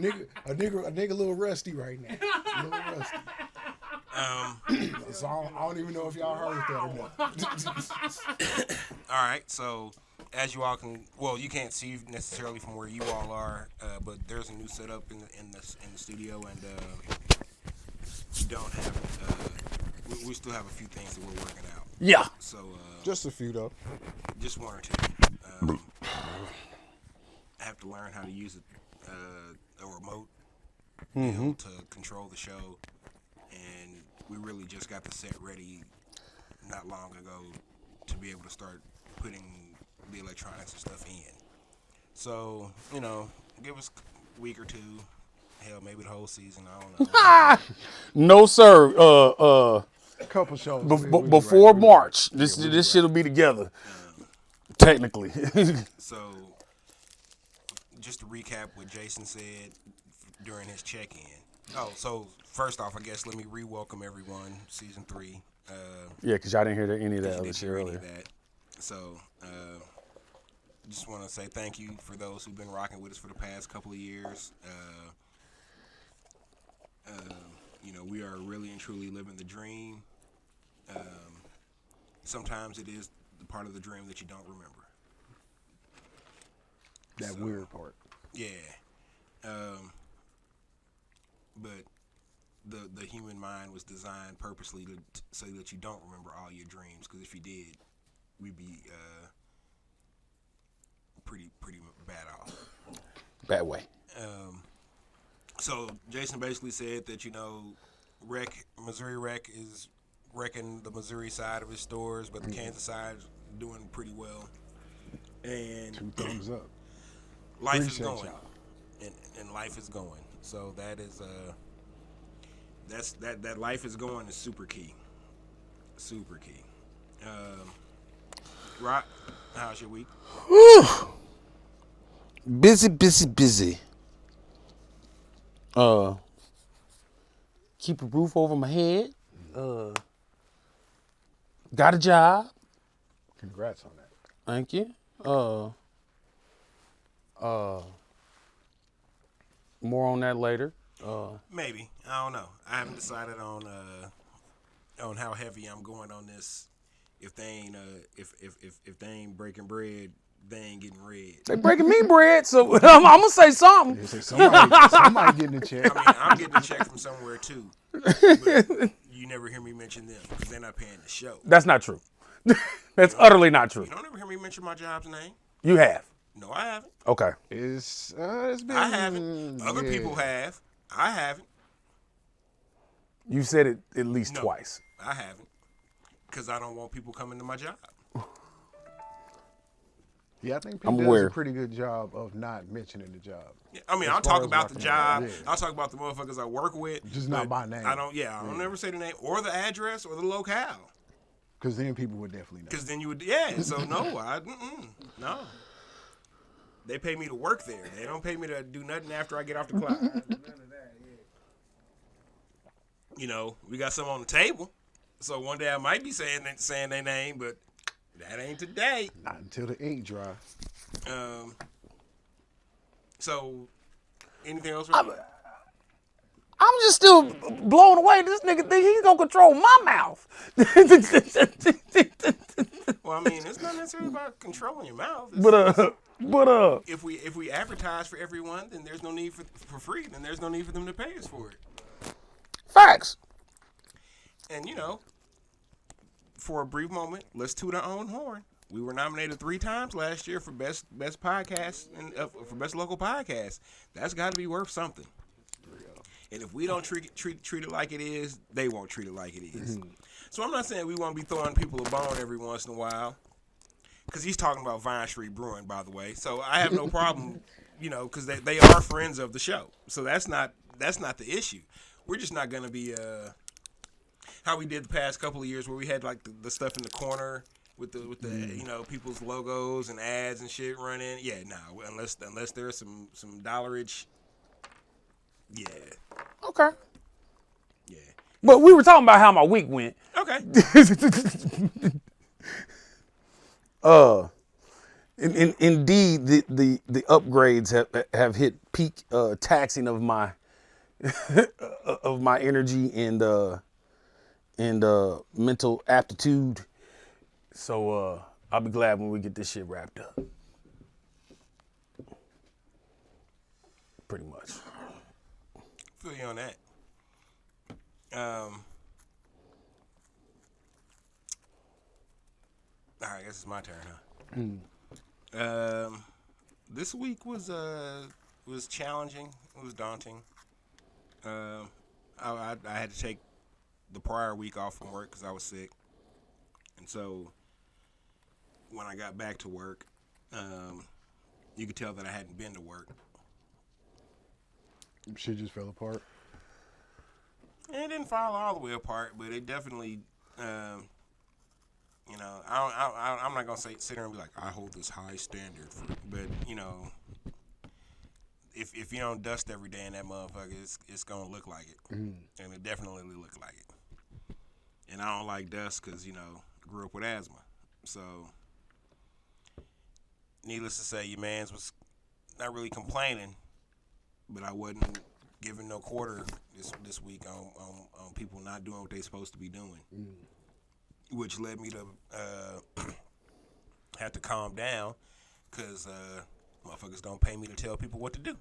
nigga a little rusty right now. A little rusty. So I don't even know if y'all heard that or not. All right, so as you all can, well, you can't see necessarily from where you all are, but there's a new setup in the studio, and we don't have. We still have a few things that we're working out. Yeah. So Just a few though. just one or two. I have to learn how to use a remote to be able to control the show, and we really just got the set ready not long ago to be able to start putting the electronics and stuff in. So, give us a week or two. Hell, maybe the whole season. I don't know. No, sir. A couple shows. Before March, this shit'll be together. Technically. So, just to recap what Jason said during his check-in. Oh, so first off, I guess let me re-welcome everyone, season 3. Yeah, because y'all didn't hear any of that other shit earlier. So, just want to say thank you for those who've been rocking with us for the past couple of years. We are really and truly living the dream. Sometimes it is the part of the dream that you don't remember. That weird part. Yeah. But the human mind was designed purposely so that you don't remember all your dreams. Because if you did, we'd be pretty bad off. Bad way. So Jason basically said that Missouri Rec is wrecking the Missouri side of his stores, but the Kansas side is doing pretty well. And 2 thumbs up. Life Appreciate is going, y'all. and life is going. So that is that life is going is super key. Super key. Rock, how's your week? Busy. Keep a roof over my head. Got a job. Congrats on that. Thank you. More on that later. Maybe, I don't know. I haven't decided on how heavy I'm going on this. If they ain't if they ain't breaking bread, they ain't getting red. They breaking me bread, so I'm gonna say something. Somebody getting a check. I mean, I'm getting a check from somewhere too. But you never hear me mention them because they're not paying the show. That's not true. That's utterly not true. You don't ever hear me mention my job's name. You have. No, I haven't. Okay. It's been. I haven't. Other people have. I haven't. You said it at least twice. I haven't. Because I don't want people coming to my job. Yeah, I think people does a pretty good job of not mentioning the job. Yeah, I mean, I'll talk about the job. Yeah. I'll talk about the motherfuckers I work with. Just not by name. I don't ever say the name or the address or the locale. Because then people would definitely know. Because then you would, so no, no. They pay me to work there. They don't pay me to do nothing after I get off the clock. None of that, yeah. We got some on the table. So one day I might be saying their name, but that ain't today. Not until the ink dry. So, anything else? I'm just still blown away. This nigga think he's gonna control my mouth. Well, I mean, it's not necessarily about controlling your mouth. But if we advertise for everyone, then there's no need for free. Then there's no need for them to pay us for it. Facts. And for a brief moment, let's toot our own horn. We were nominated 3 times last year for best podcast and for best local podcast. That's got to be worth something. And if we don't treat it like it is, they won't treat it like it is. Mm-hmm. So I'm not saying we won't be throwing people a bone every once in a while, because he's talking about Vine Street Brewing, by the way. So I have no problem, because they are friends of the show. So that's not the issue. We're just not gonna be how we did the past couple of years, where we had like the stuff in the corner with the people's logos and ads and shit running. Yeah, no, unless there's some dollarage. Yeah. Okay. Yeah. But we were talking about how my week went. Okay. Indeed, the upgrades have hit peak taxing of my of my energy and mental aptitude. So I'll be glad when we get this shit wrapped up. Pretty much. Feel you on that. All right, I guess it's my turn, huh? This week was challenging. It was daunting. I had to take the prior week off from work because I was sick, and so when I got back to work, you could tell that I hadn't been to work. Shit just fell apart. And it didn't fall all the way apart, but it definitely, I'm not gonna sit here and be like, I hold this high standard, but if you don't dust every day in that motherfucker, it's gonna look like it, and it definitely looked like it. And I don't like dust because I grew up with asthma, so needless to say, your man's was not really complaining, but I wasn't giving no quarter this week on people not doing what they supposed to be doing, which led me to have to calm down because motherfuckers don't pay me to tell people what to do.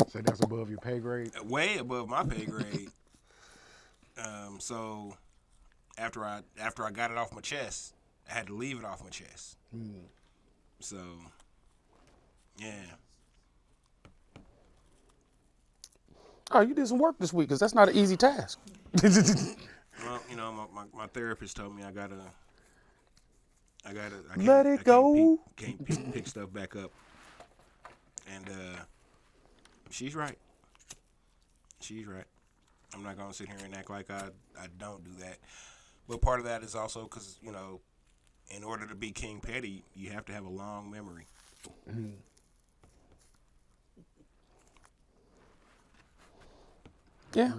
So that's above your pay grade? Way above my pay grade. So after I got it off my chest, I had to leave it off my chest. So yeah. Oh, you did some work this week because that's not an easy task. Well, my therapist told me I Let it go. Can't pick stuff back up, and she's right. She's right. I'm not gonna sit here and act like I don't do that, but part of that is also because in order to be King Petty, you have to have a long memory. Yeah.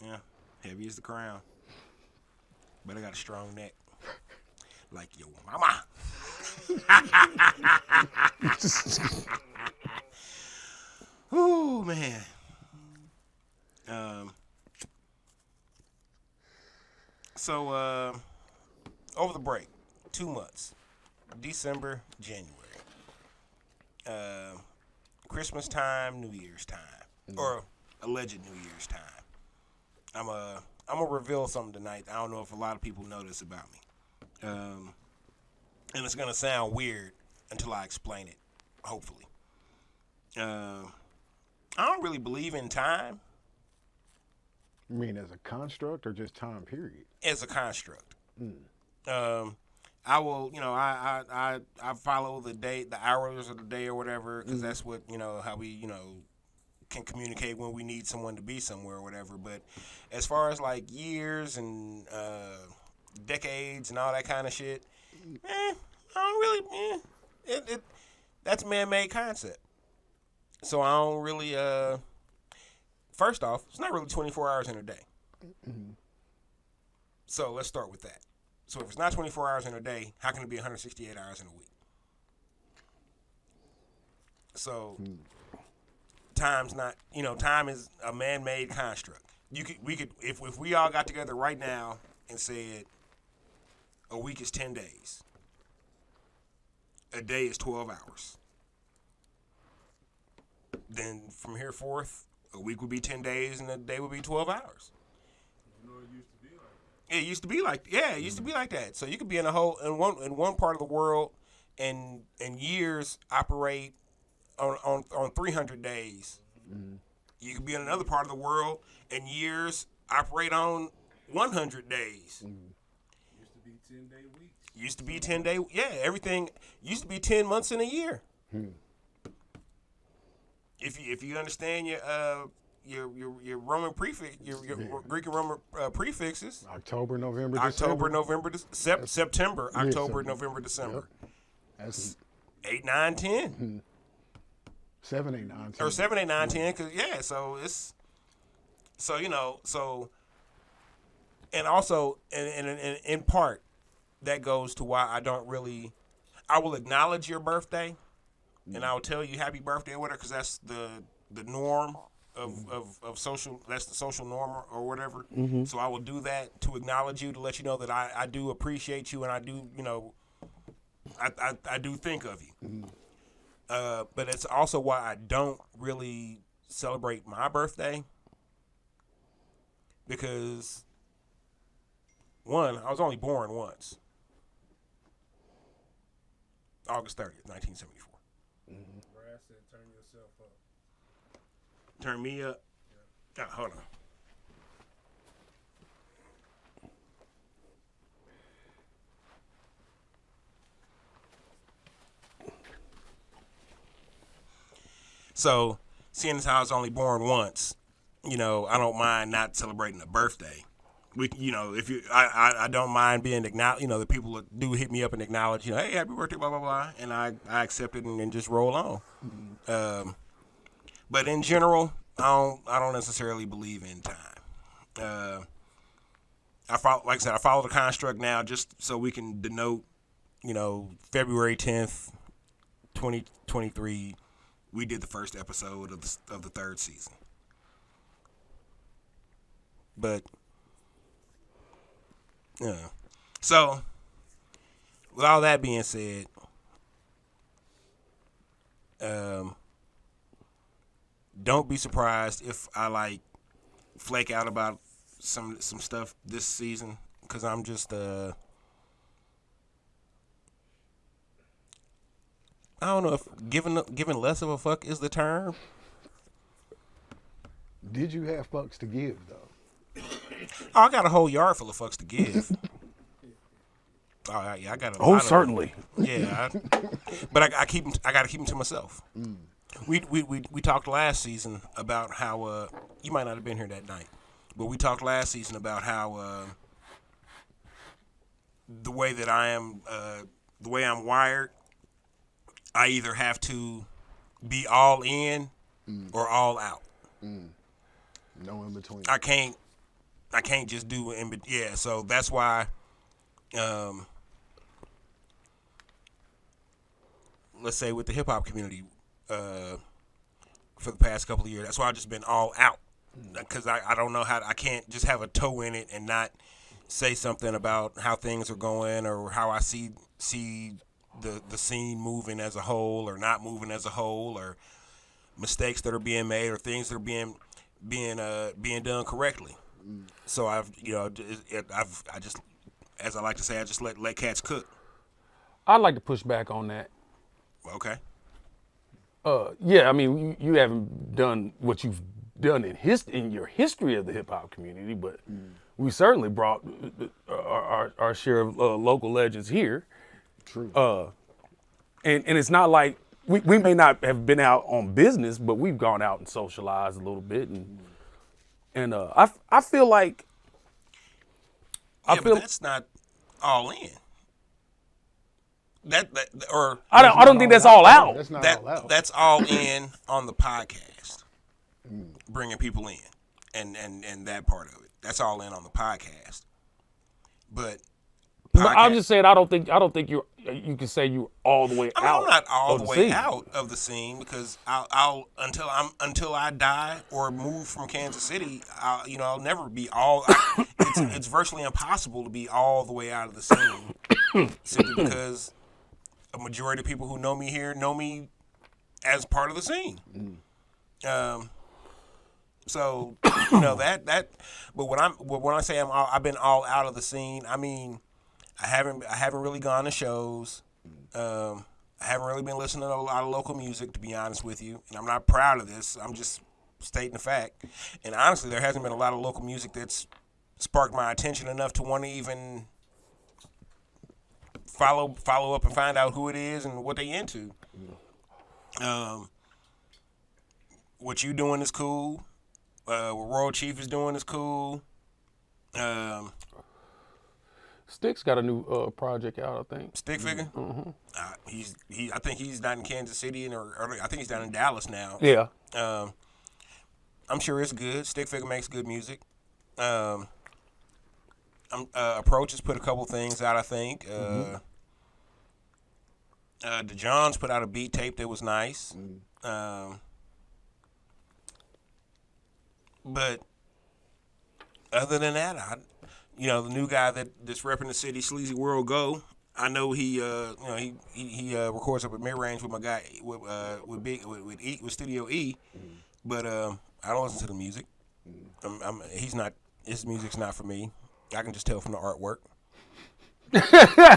Yeah, heavy as the crown, but I got a strong neck, like your mama. Oh man. So over the break, 2 months, December, January, Christmas time, New Year's time, or alleged New Year's time. I'm gonna reveal something tonight. I don't know if a lot of people know this about me, and it's gonna sound weird until I explain it. Hopefully, I don't really believe in time. You mean as a construct or just time period? As a construct. I will, I follow the day, the hours of the day or whatever, because that's what how we can communicate when we need someone to be somewhere or whatever. But as far as like years and decades and all that kind of shit, I don't really. That's a man-made concept. So I don't really. First off, it's not really 24 hours in a day. So let's start with that. So if it's not 24 hours in a day, how can it be 168 hours in a week? So time's not, time is a man-made construct. We could, if we all got together right now and said a week is 10 days, a day is 12 hours. Then from here forth, a week would be 10 days and a day would be 12 hours. It used to be like that. So you could be in one part of the world, and years operate on 300 days. You could be in another part of the world, and years operate on 100 days. Used to be 10-day weeks. Used to be 10-day. Yeah, everything used to be 10 months in a year. If you understand your Roman prefix, your Greek and Roman prefixes. October, November, September, October, November, December. Yep. That's 8, 9, 10. 7, 8, 9, 10. Or 7, 8, 9, 10. Cause so it's and also in part that goes to why I will acknowledge your birthday, and I'll tell you happy birthday or whatever, because that's the norm of social. That's the social norm or whatever. So I will do that to acknowledge you, to let you know that I do appreciate you, and I do, I do think of you. But it's also why I don't really celebrate my birthday, because one, I was only born once. August 30th, 1974. Brad said, "Turn yourself up." Turn me up. Yeah. Oh, hold on. So, seeing as how I was only born once, I don't mind not celebrating a birthday. If you, I don't mind being acknowledged. The people that do hit me up and acknowledge, hey, happy birthday, blah blah blah, and I accept it and just roll on. But in general, I don't necessarily believe in time. I follow the construct now just so we can denote, February 10th, 2023. We did the first episode of the third season. But so with all that being said, don't be surprised if I flake out about some stuff this season, because I'm just I don't know if giving less of a fuck is the term. Did you have fucks to give though? Oh, I got a whole yard full of fucks to give. Oh yeah, I got a lot of certainly. them. Yeah, but I keep them. I got to keep them to myself. We talked last season about how you might not have been here that night, but we talked last season about how the way that I am, the way I'm wired, I either have to be all in or all out. No in between. I can't just do yeah. So that's why, let's say with the hip hop community, for the past couple of years, that's why I've just been all out, because I don't know I can't just have a toe in it and not say something about how things are going or how I see the scene moving as a whole or not moving as a whole, or mistakes that are being made or things that are being done correctly. So I just, as I like to say, I just let cats cook. I'd like to push back on that. Okay. Yeah, I mean, you haven't done what you've done in your history of the hip hop community, but we certainly brought our share of local legends here. True. And it's not like we may not have been out on business, but we've gone out and socialized a little bit, and I feel like but that's not all in. I don't think that's all out. That's not all out. That's all in on the podcast, bringing people in, and that part of it. That's all in on the podcast. But I'm just saying, I don't think you can say you're all the way out. I'm not all the way scene. out of the scene, because I'll until I die or move from Kansas City, I'll never be all. It's virtually impossible to be all the way out of the scene, simply because a majority of people who know me here know me as part of the scene. So that. But when I say I've been all out of the scene, I mean I haven't really gone to shows. I haven't really been listening to a lot of local music, to be honest with you, and I'm not proud of this. I'm just stating the fact. And honestly, there hasn't been a lot of local music that's sparked my attention enough to want to even follow up and find out who it is and what they into. What you doing is cool. What Royal Chief is doing is cool. Stick's got a new project out, I think. Stick Figure. Mm-hmm. I think he's not in Kansas City, or I think he's down in Dallas now. Yeah. I'm sure it's good. Stick Figure makes good music. Approach has put a couple things out, I think. DeJohns put out a beat tape that was nice. But other than that, the new guy that's repping the city, Sleazy World Go. I know he records up at mid range with my guy with Studio E, but I don't listen to the music. His music's not for me. I can just tell from the artwork.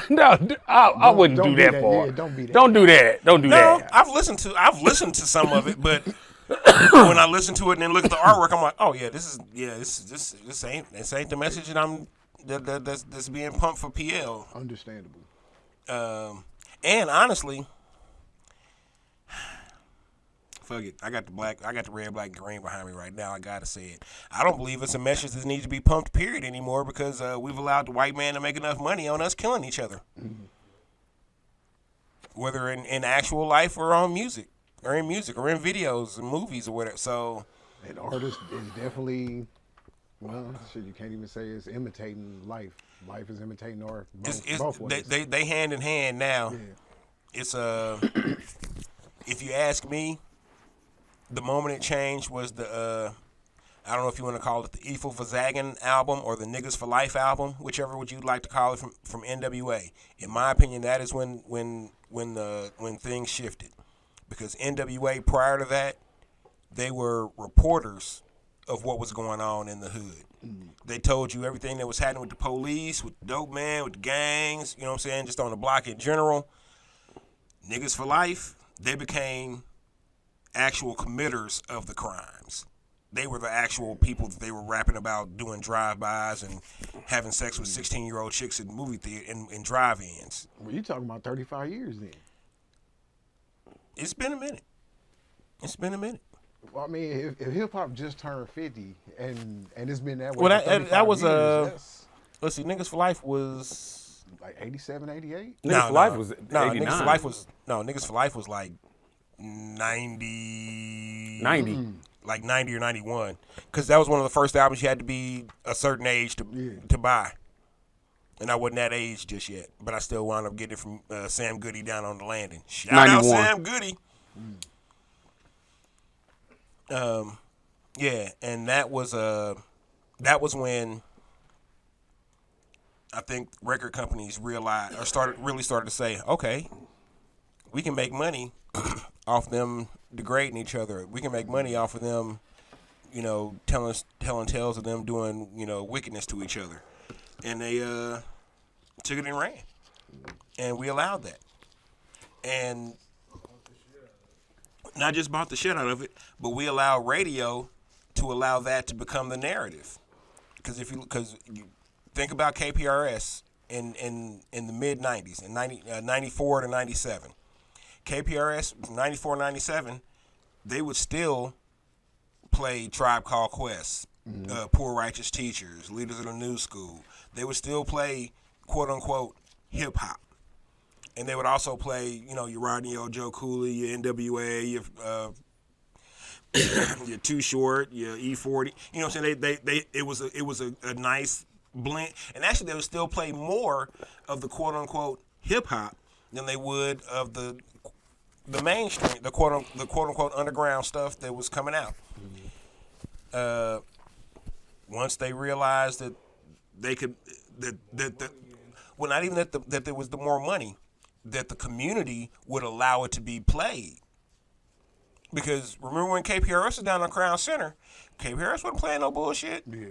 No, I wouldn't do that for. Yeah, don't be that. Don't do that. Don't do that. I've listened to some of it, but when I listen to it and then look at the artwork, I'm like, oh yeah, this ain't the message that's being pumped for PL. Understandable. And honestly, fuck it. I got the red, black, and green behind me right now. I gotta say it. I don't believe it's a message that needs to be pumped, period, anymore, because we've allowed the white man to make enough money on us killing each other. Whether in actual life or on music. Or in videos and movies or whatever. So an artist is definitely, well, shit, you can't even say it's imitating life. Life is imitating art. Both ways. They hand in hand now. Yeah. It's if you ask me, the moment it changed was the I don't know if you want to call it the Eiffel Verzagen album or the Niggas for Life album, whichever would you like to call it, from NWA. In my opinion, that is when things shifted, because NWA prior to that, they were reporters of what was going on in the hood. They told you everything that was happening with the police, with the dope man, with the gangs, you know what I'm saying, just on the block in general. Niggas for Life, they became actual committers of the crimes. They were the actual people that they were rapping about doing drive-bys and having sex with 16-year-old chicks in movie theater and drive-ins. Well, you talking about 35 years then? It's been a minute. Well, I mean, if hip hop just turned 50 and it's been that way, well, for 35 that was years, let's see, Niggas for Life was like 87, 88. Niggas for Life was 89. Niggas for Life was like 90. 90. Like 90 or 91, because that was one of the first albums you had to be a certain age to buy, and I wasn't that age just yet, but I still wound up getting it from Sam Goody down on the landing. Shout 91. out Sam Goody. Yeah, and that was when I think record companies realized or started to say, okay, we can make money off them degrading each other. We can make money off of them, telling tales of them doing, wickedness to each other. And they took it and ran. And we allowed that. And not just bought the shit out of it, but we allow radio to allow that to become the narrative. Because you think about KPRS in the mid 90s, in 94 to 97. KPRS 94, 97, they would still play Tribe Called Quest, Poor Righteous Teachers, Leaders of the New School. They would still play quote unquote hip hop. And they would also play, your Rodney O. Joe Cooley, your NWA, your Too Short, your E40. You know what I'm saying? It was a nice blend. And actually, they would still play more of the quote unquote hip hop than they would of the mainstream, the quote unquote underground stuff that was coming out. Once they realized that they could not even that there was the more money, that the community would allow it to be played. Because remember when KPRS was down on Crown Center, KPRS wasn't playing no bullshit. Yeah,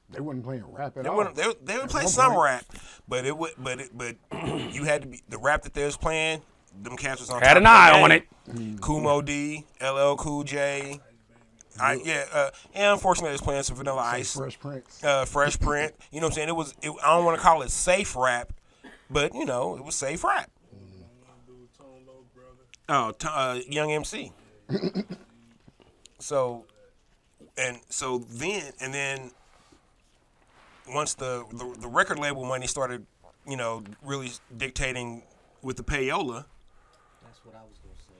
they wasn't playing rap at all. They would play some rap, but you had to be the rap that they was playing. Them cats was on. Had an eye on it. Kumo D, LL Cool J. And unfortunately, they was playing some Vanilla Ice. Fresh Prince. Fresh Print. You know what I'm saying? I don't want to call it safe rap, but it was safe rap. Young MC. So then once the record label money started, really dictating with the payola. That's what I was gonna say.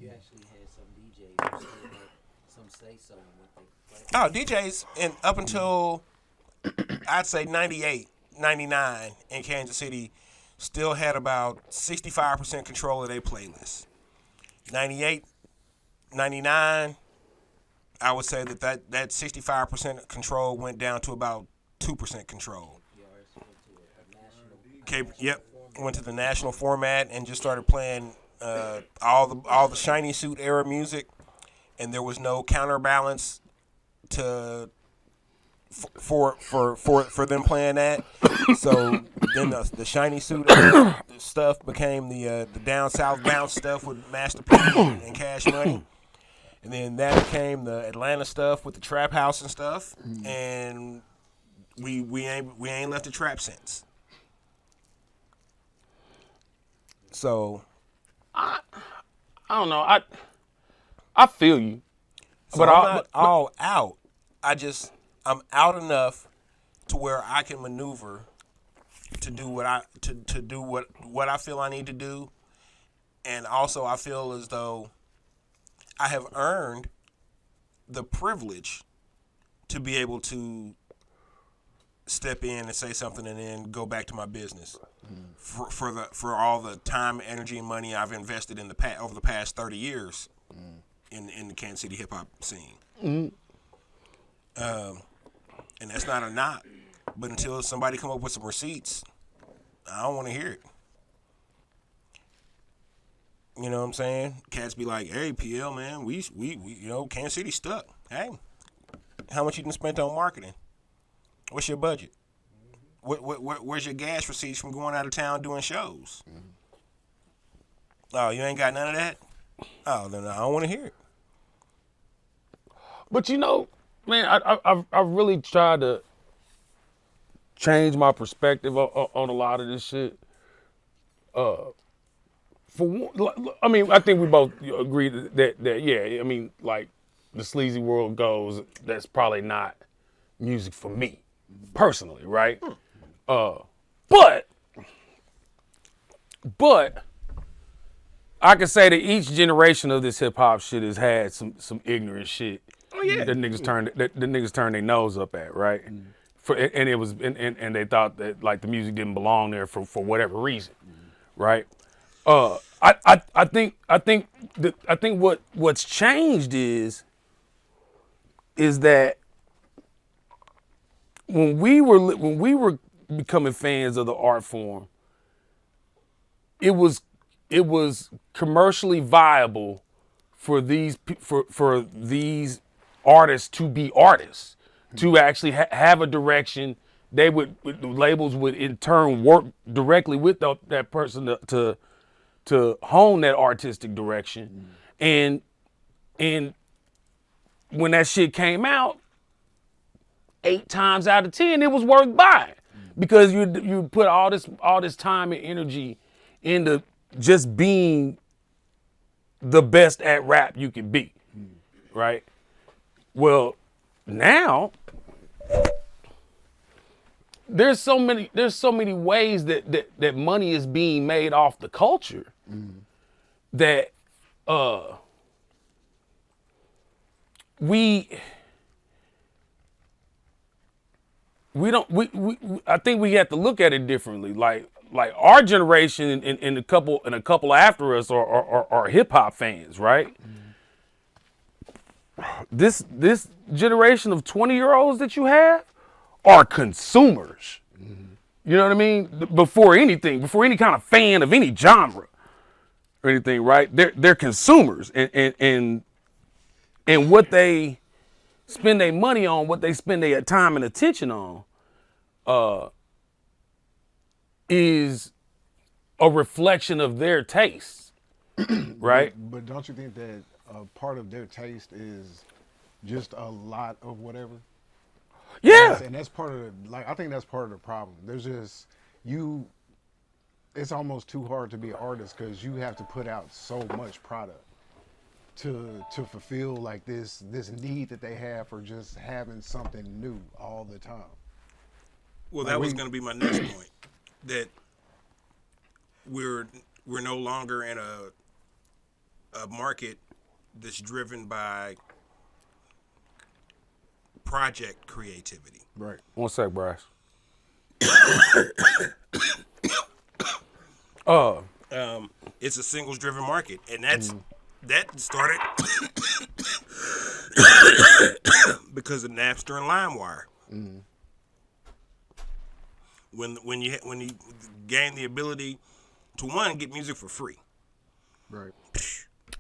You actually had some DJs who still had some say so with it. Right? DJs, and up until I'd say 98, 99 in Kansas City, still had about 65% control of their playlist. 98, 99, I would say that 65% control went down to about 2% control. Went to the national format and just started playing all the shiny suit era music, and there was no counterbalance to for them playing that. So then the shiny suit stuff became the down south bounce stuff with Master P and Cash Money, and then that became the Atlanta stuff with the trap house and stuff. And we ain't left the trap since. So I don't know. I feel you, so but I'm not all out. I'm out enough to where I can maneuver to do what I feel I need to do, and also I feel as though I have earned the privilege to be able to step in and say something and then go back to my business for all the time, energy, and money I've invested in over the past 30 years in the Kansas City hip hop scene. And that's not a knock, but until somebody come up with some receipts, I don't want to hear it. You know what I'm saying? Cats be like, "Hey, PL, man, we Kansas City stuck. Hey, how much you done spent on marketing? What's your budget? Where's your gas receipts from going out of town doing shows? Oh, you ain't got none of that? Oh, then I don't want to hear it." But man, I really tried to change my perspective on a lot of this shit. I mean, I think we both agree that yeah, I mean, like the sleazy world goes, that's probably not music for me personally, right? But I can say that each generation of this hip hop shit has had some ignorant shit. Oh yeah, that niggas turned their nose up at, right? And it was and they thought that like the music didn't belong there for whatever reason, right? I think what's changed is that when we were becoming fans of the art form, it was commercially viable for these artists to be artists, to actually have a direction. The labels would in turn work directly with that person to hone that artistic direction. And when that shit came out, 8 times out of 10, it was worth buying, because you put all this time and energy into just being the best at rap you can be, right? Well, now there's so many ways that money is being made off the culture that I think we have to look at it differently. Like our generation and a couple after us are hip hop fans, right? This generation of 20-year-olds that you have are consumers. You know what I mean? Before any kind of fan of any genre or anything, right? They're consumers, and what they spend their money on, what they spend their time and attention on, is a reflection of their tastes, right? But don't you think that part of their taste is just a lot of whatever? Yeah. And that's part of I think that's part of the problem. There's just it's almost too hard to be an artist because you have to put out so much product to fulfill like this need that they have for just having something new all the time. Well, that was going to be my next point, that we're no longer in a market that's driven by project creativity. Right. One sec, Bryce. It's a singles driven market, and that started because of Napster and LimeWire. When you gain the ability to one get music for free. Right.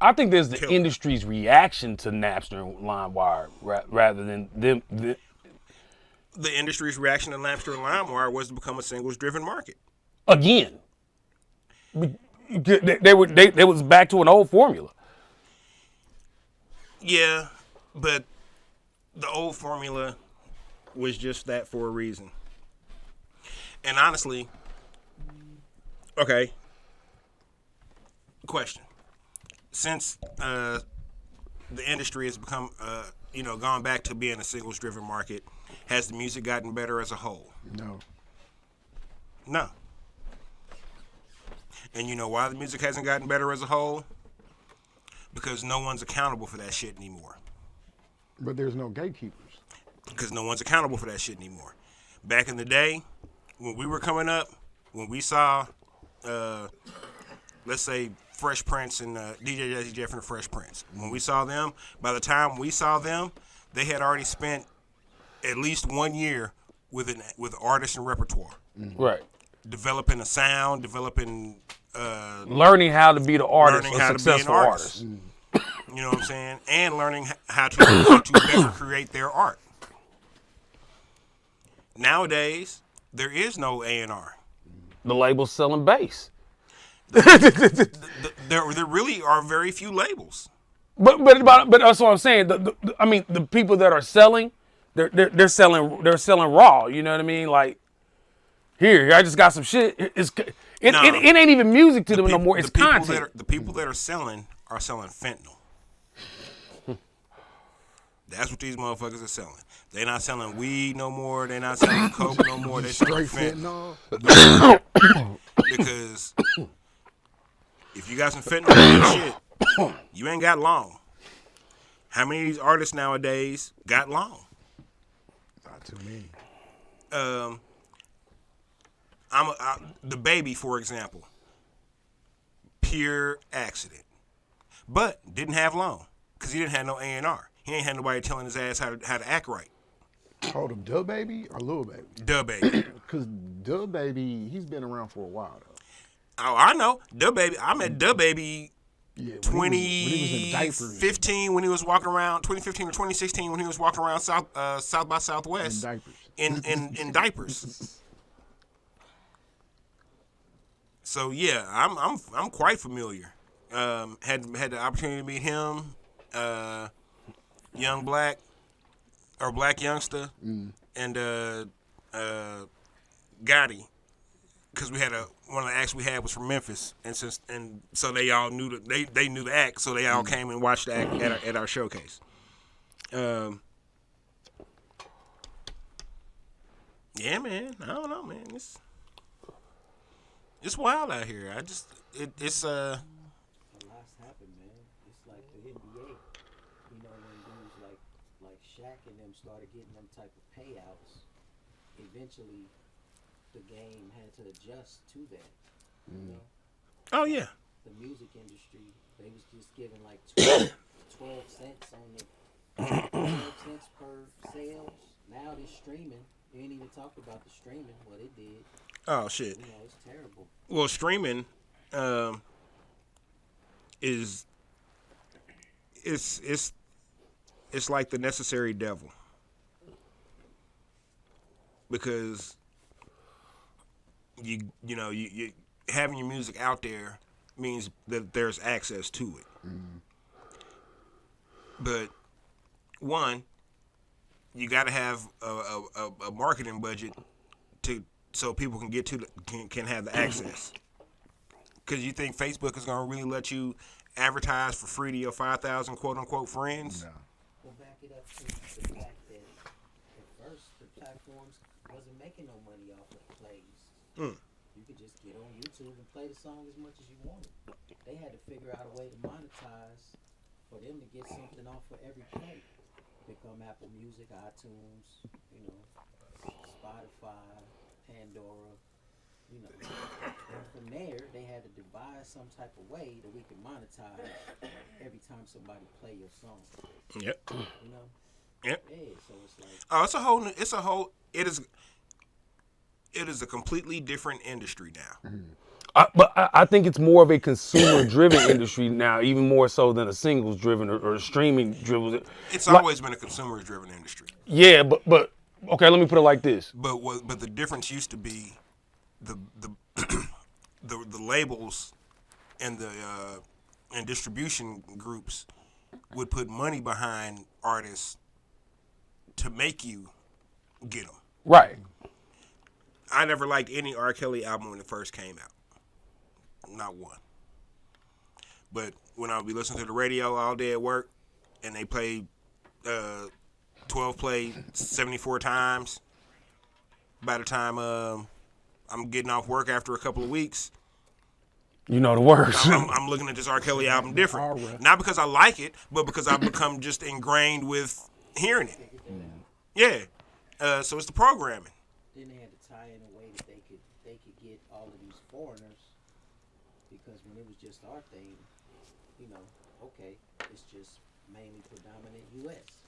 I think there's the Killer. industry's reaction to Napster and LimeWire rather than them. The industry's reaction to Napster and LimeWire was to become a singles driven market. Again, they was back to an old formula. Yeah, but the old formula was just that for a reason. And honestly, okay, question. Since the industry has become, gone back to being a singles-driven market, has the music gotten better as a whole? No. No. And you know why the music hasn't gotten better as a whole? Because no one's accountable for that shit anymore. But there's no gatekeepers. Because no one's accountable for that shit anymore. Back in the day, when we were coming up, when we saw, let's say, Fresh Prince and DJ Jazzy Jeff and the Fresh Prince, when we saw them, by the time we saw them, they had already spent at least 1 year with artists and repertoire. Right. Developing a sound, learning how to be the artist, learning a how to be an successful artist. artist. You know what I'm saying? And learning how to better create their art. Nowadays, there is no A&R. The label's selling bass. There really are very few labels. But that's what I'm saying. The people that are selling, they're selling raw. You know what I mean? Like, here, I just got some shit. It ain't even music to them no more. It's content. The people that are selling fentanyl. That's what these motherfuckers are selling. They're not selling weed no more. They're not selling coke no more. They're selling fentanyl. Because if you got some fentanyl in your shit, you ain't got long. How many of these artists nowadays got long? Not too many. The Baby, for example, pure accident, but didn't have long because he didn't have no A&R. He ain't had nobody telling his ass how to act right. Hold him, Dub Baby or Lil Baby? Dub Baby. Because Dub Baby, he's been around for a while though. Oh, I know. Dub Baby. I met Dub Baby. Yeah, when 2015 when he was walking around, 2015 or 2016 when he was walking around South by Southwest in diapers. So yeah, I'm quite familiar. Had the opportunity to meet him, young black youngster, and Gotti, because we had one of the acts we had was from Memphis, and so they all knew they knew the act, so they all came and watched the act at our showcase. Yeah, man, I don't know, man. It's wild out here. A lot's happened, man. It's like the NBA. You know, when dudes like Shaq and them started getting them type of payouts, eventually the game had to adjust to that. You know? Oh yeah. The music industry, they was just giving like 12 cents on the 12 cents per sales. Now they're streaming. You ain't even talked about the streaming, what it did. Oh shit. You know, it's terrible. Well, streaming is it's like the necessary devil, because you having your music out there means that there's access to it. But one, you got to have a marketing budget so people can get can have the access. Because you think Facebook is going to really let you advertise for free to your 5,000 quote unquote friends? No. We'll back it up to the fact that at first the platforms wasn't making no money off of plays. You could just get on YouTube and play the song as much as you wanted. They had to figure out a way to monetize for them to get something off for every play. Become Apple Music, iTunes, Spotify, Pandora, You know, and from there they had to devise some type of way that we could monetize every time somebody play your song. Yep. You know. Yep. Yeah. So it's like. Oh, it's a whole. It's a whole. It is. It is a completely different industry now. But I think it's more of a consumer-driven industry now, even more so than a singles-driven or a streaming-driven. It's always been a consumer-driven industry. Yeah, but okay, let me put it like this. But the difference used to be the the labels and the and distribution groups would put money behind artists to make you get them. Right. I never liked any R. Kelly album when it first came out. Not one. But when I would be listening to the radio all day at work and they play 12 play 74 times, by the time I'm getting off work after a couple of weeks, You know the words. I'm looking at this R. Kelly album different. Not because I like it, but because I've become just ingrained with hearing it. Yeah. So it's the programming. Then they had to tie in a way that they could get all of these foreigners, because when it was just our thing, you know, okay, it's just mainly predominant U.S.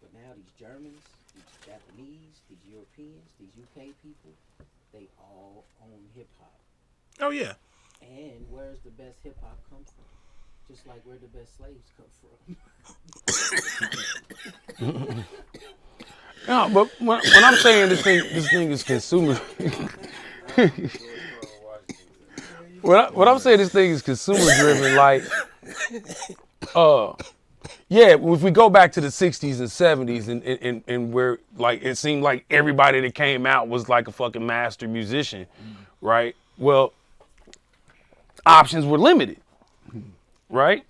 But now these Germans, these Japanese, these Europeans, these UK people, they all own hip hop. Oh yeah. And where's the best hip hop come from? Just like where the best slaves come from. No, but when I'm saying this thing is consumer. What I'm saying, this thing is consumer driven. Like, yeah, if we go back to the 60s and 70s and where like it seemed like everybody that came out was like a fucking master musician, right? Well, options were limited, right?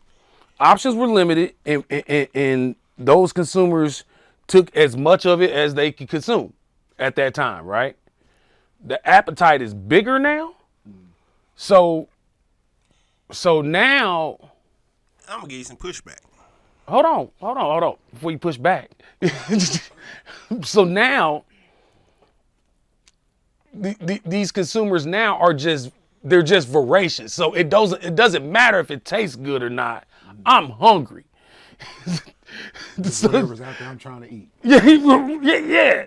Options were limited, and those consumers took as much of it as they could consume at that time, right? The appetite is bigger now. So now, I'm gonna give you some pushback. hold on, before you push back. So now, these consumers now they're just voracious. So it doesn't matter if it tastes good or not. I'm hungry. Whatever's out there, I'm trying to eat. Yeah.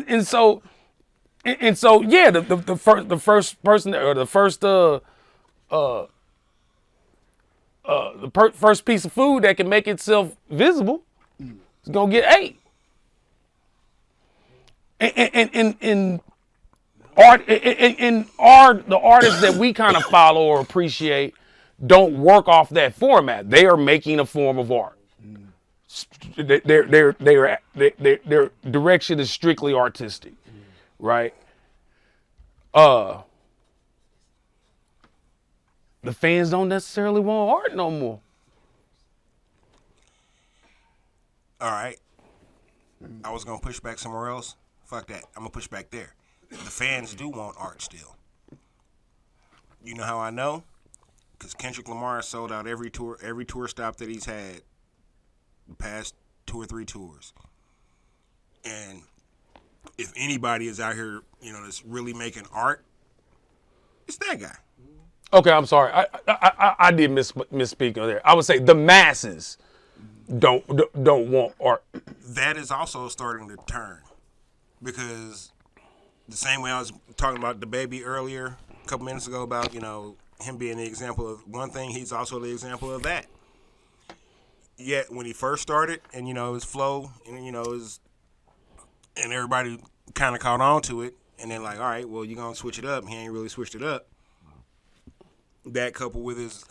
And so yeah, the first person or the first first piece of food that can make itself visible is gonna get ate. And the artists that we kind of follow or appreciate don't work off that format. They are making a form of art. Their direction is strictly artistic, right? The fans don't necessarily want art no more. All right. I was gonna push back somewhere else. Fuck that. I'm gonna push back there. The fans do want art still. You know how I know? Because Kendrick Lamar sold out every tour stop that he's had the past 2 or 3 tours. And if anybody is out here, you know, that's really making art, it's that guy. Okay, I'm sorry. I did misspeak on there. I would say the masses don't want art. That is also starting to turn, because the same way I was talking about the baby earlier a couple minutes ago about, you know, him being the example of one thing, he's also the example of that. Yet when he first started, and you know his flow, and you know and everybody kind of caught on to it, and then like, all right, well, you're gonna switch it up. He ain't really switched it up. That coupled with his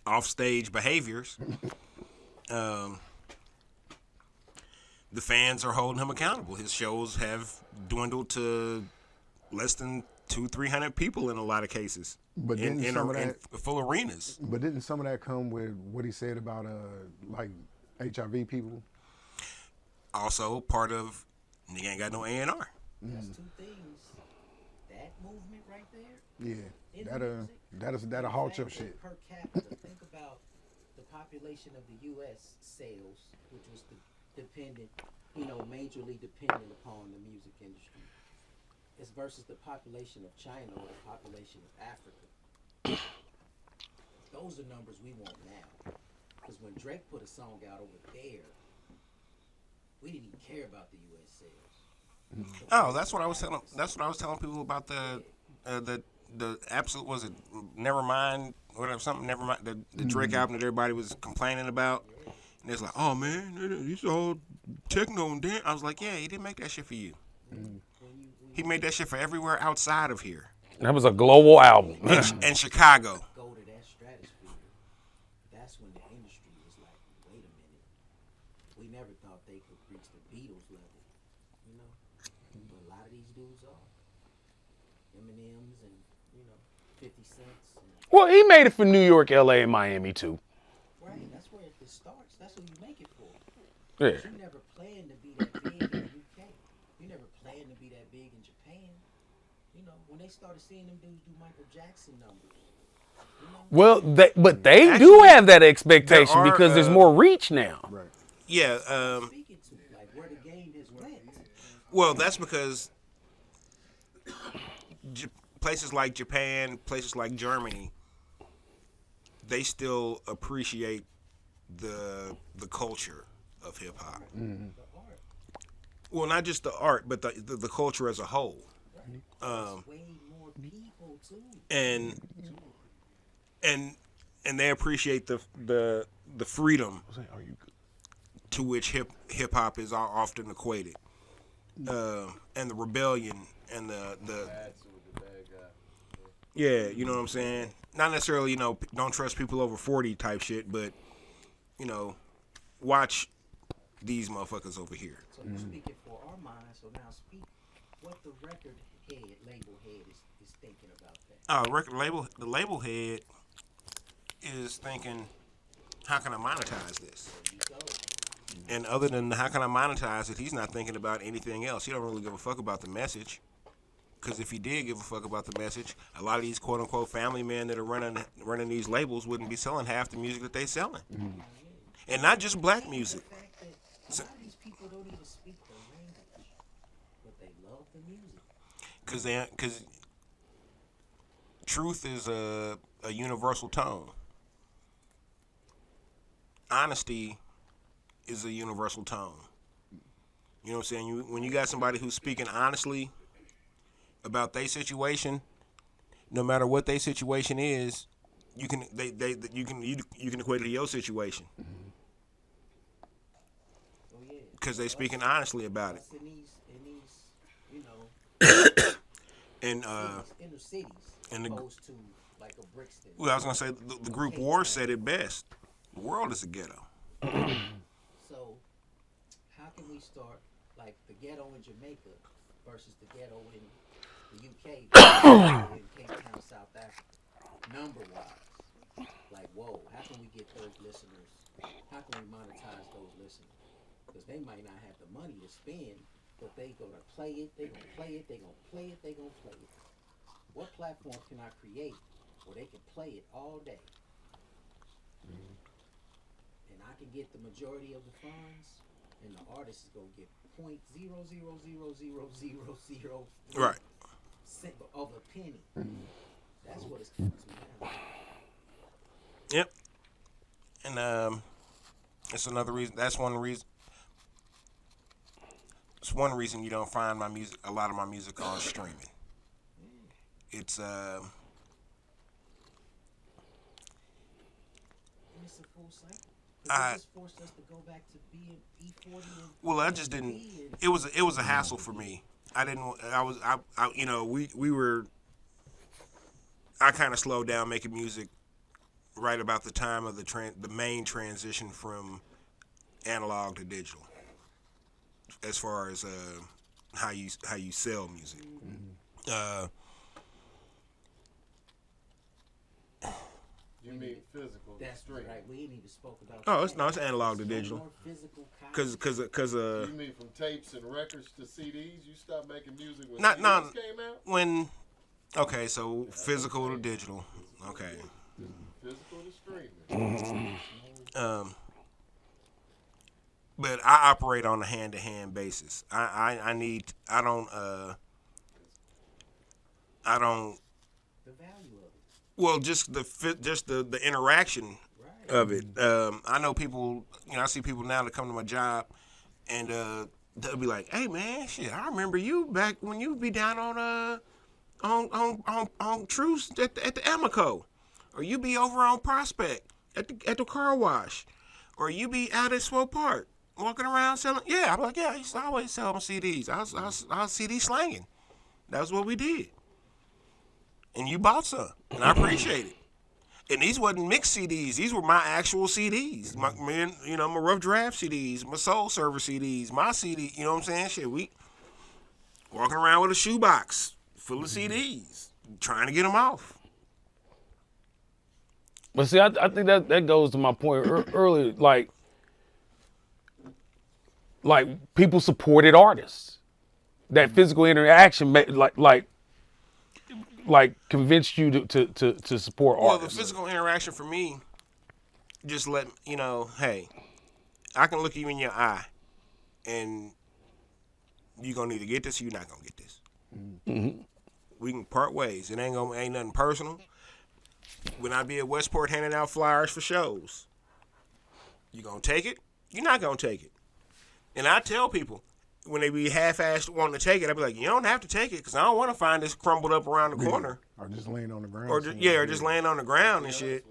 offstage behaviors, the fans are holding him accountable. His shows have dwindled to less than 200-300 people in a lot of cases. But in some of that, full arenas. But didn't some of that come with what he said about like HIV people? Also, part of nigga ain't got no A&R. That's 2 things. That movement right there. Yeah, In that'll halt your shit. Per capita, think about the population of the U.S. sales, which was dependent, you know, majorly dependent upon the music industry. It's versus the population of China or the population of Africa. Those are numbers we want now. Because when Drake put a song out over there, we didn't even care about the U.S. sales. Oh, that's what I was telling. That's what I was telling people about the absolute, was it Nevermind, whatever, something, Nevermind, the Drake album that everybody was complaining about. And it's like, oh man, these all techno and dance. I was like, yeah, he didn't make that shit for you. He made that shit for everywhere outside of here. That was a global album. And Chicago. Go to that stratosphere. That's when the industry was like, wait a minute. We never thought they could reach the Beatles level, you know. But a lot of these dudes are. Eminem's and 50 Cents. And, Well, he made it for New York, LA, and Miami too. right, that's where it starts. That's what you make it for. Yeah. You never planned to be that big in the UK. You never planned to be that big in Japan. You know, when they started seeing them dudes do Michael Jackson numbers. You know, Well, but they do Actually, have that expectation there are, because there's more reach now. Right. Yeah. speaking to like where the game has went. Well, that's because places like Japan, places like Germany, they still appreciate the culture of hip hop. The art. Well, not just the art, but the culture as a whole. Way more people too. And they appreciate the freedom to which hip hop is often equated, and the rebellion and the yeah, you know what I'm saying. Not necessarily, don't trust people over 40 type shit, but watch these motherfuckers over here. So you're speaking for our minds. So now speak what the record head, label head is thinking about that. The label head is thinking, how can I monetize this? There you go. And other than how can I monetize it, he's not thinking about anything else. He don't really give a fuck about the message. Because if he did give a fuck about the message, a lot of these quote unquote family men that are running these labels wouldn't be selling half the music that they selling, and not just black music. The fact that a lot of these people don't even speak the language, but they love the music. Because truth is a universal tone. Honesty is a universal tone. You know what I'm saying? When you got somebody who's speaking honestly about their situation, no matter what their situation is, you can equate it to your situation. Oh yeah. Because they speaking honestly about it. Us in these, And inner cities, and the- opposed to like a Brixton. well, I was gonna say the group War said it best. The world is a ghetto. So, how can we start like the ghetto in Jamaica versus the ghetto in the UK, in Cape Town, South Africa, number-wise? Like, whoa, how can we get those listeners? How can we monetize those listeners? Because they might not have the money to spend, but they gonna play it, they gonna play it, they gonna play it, they gonna play it. What platform can I create where they can play it all day? And I can get the majority of the funds, and the artist is gonna get 0.0000000 Right. cent of a penny. That's what it's coming to now. Yep. And it's another reason. That's one reason. It's one reason you don't find a lot of my music on streaming. It's And it's a full cycle. 'Cause it just forced us to go back to being E40. well, I just didn't. It was a hassle for me. I didn't. We were. I kind of slowed down making music right about the time of the main transition from analog to digital, as far as how you sell music. You mean physical? That's stream. right. We ain't even spoke about. Oh, that. it's analog to There's no digital. more physical copies. Cause You mean from tapes and records to CDs? You stopped making music when Not- CDs not- came out? when. Okay, so physical to digital. Okay. Physical to streaming. But I operate on a hand-to-hand basis. I don't I don't. The value of it. Well, just the interaction Right. of it. I know people. I see people now that come to my job, and they'll be like, "Hey man, shit, I remember you back when you be down on Truce at the Amico, or you be over on Prospect at the car wash, or you be out at Swope Park walking around selling." Yeah, I'm like, yeah, I used to always sell them CDs. I was CD slanging. That was what we did. And you bought some, and I appreciate it. And these wasn't mixed CDs; these were my actual CDs. My Rough Draft CDs, my Soul Server CDs, my CD. You know what I'm saying? Shit, we walking around with a shoebox full of CDs, trying to get them off. But see, I think that goes to my point earlier. Like people supported artists. That physical interaction, like convinced you to support Well, artists. the physical interaction for me, just let hey, I can look you in your eye, and you gonna either get this or you're not gonna get this. Mm-hmm. We can part ways. It ain't nothing personal. When I be at Westport handing out flyers for shows, you gonna take it? You're not gonna take it. And I tell people, when they be half-assed wanting to take it, I be like, you don't have to take it because I don't want to find this crumbled up around the corner. Or just laying on the ground. Or just laying on the ground and shit.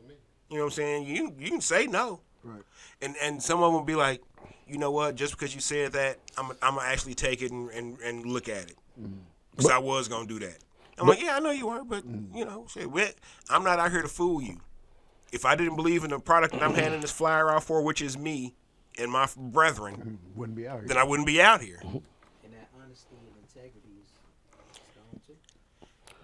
You know what I'm saying? You can say no. Right. And some of them will be like, you know what? Just because you said that, I'm gonna actually take it and look at it. Because I was gonna do that. I'm like, yeah, I know you were, but shit, I'm not out here to fool you. If I didn't believe in the product that I'm handing this flyer out for, which is me and my brethren, Wouldn't be out here. then I wouldn't be out here. And that honesty and integrity is gone too.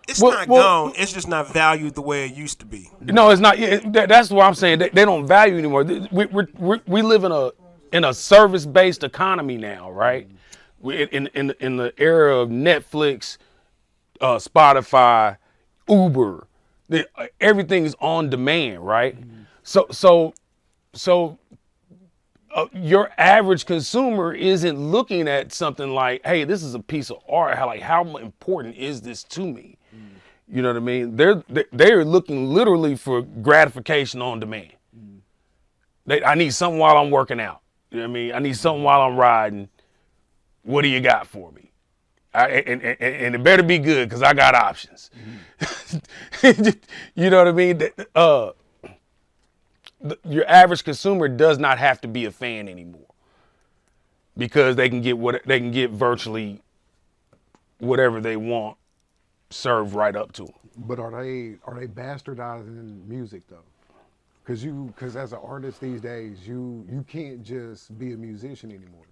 It's not gone. It's just not valued the way it used to be. No, it's not. That's what I'm saying. They don't value anymore. We live in a service-based economy now, right? In the era of Netflix, Spotify, Uber, everything is on demand, right? So your average consumer isn't looking at something like, hey, this is a piece of art. How important is this to me? You know what I mean? They're looking literally for gratification on demand. I need something while I'm working out. You know what I mean? I need something while I'm riding. What do you got for me? And it better be good because I got options. You know what I mean? Your average consumer does not have to be a fan anymore because they can get virtually whatever they want served right up to them. But are they bastardizing music though? Because as an artist these days, you can't just be a musician anymore.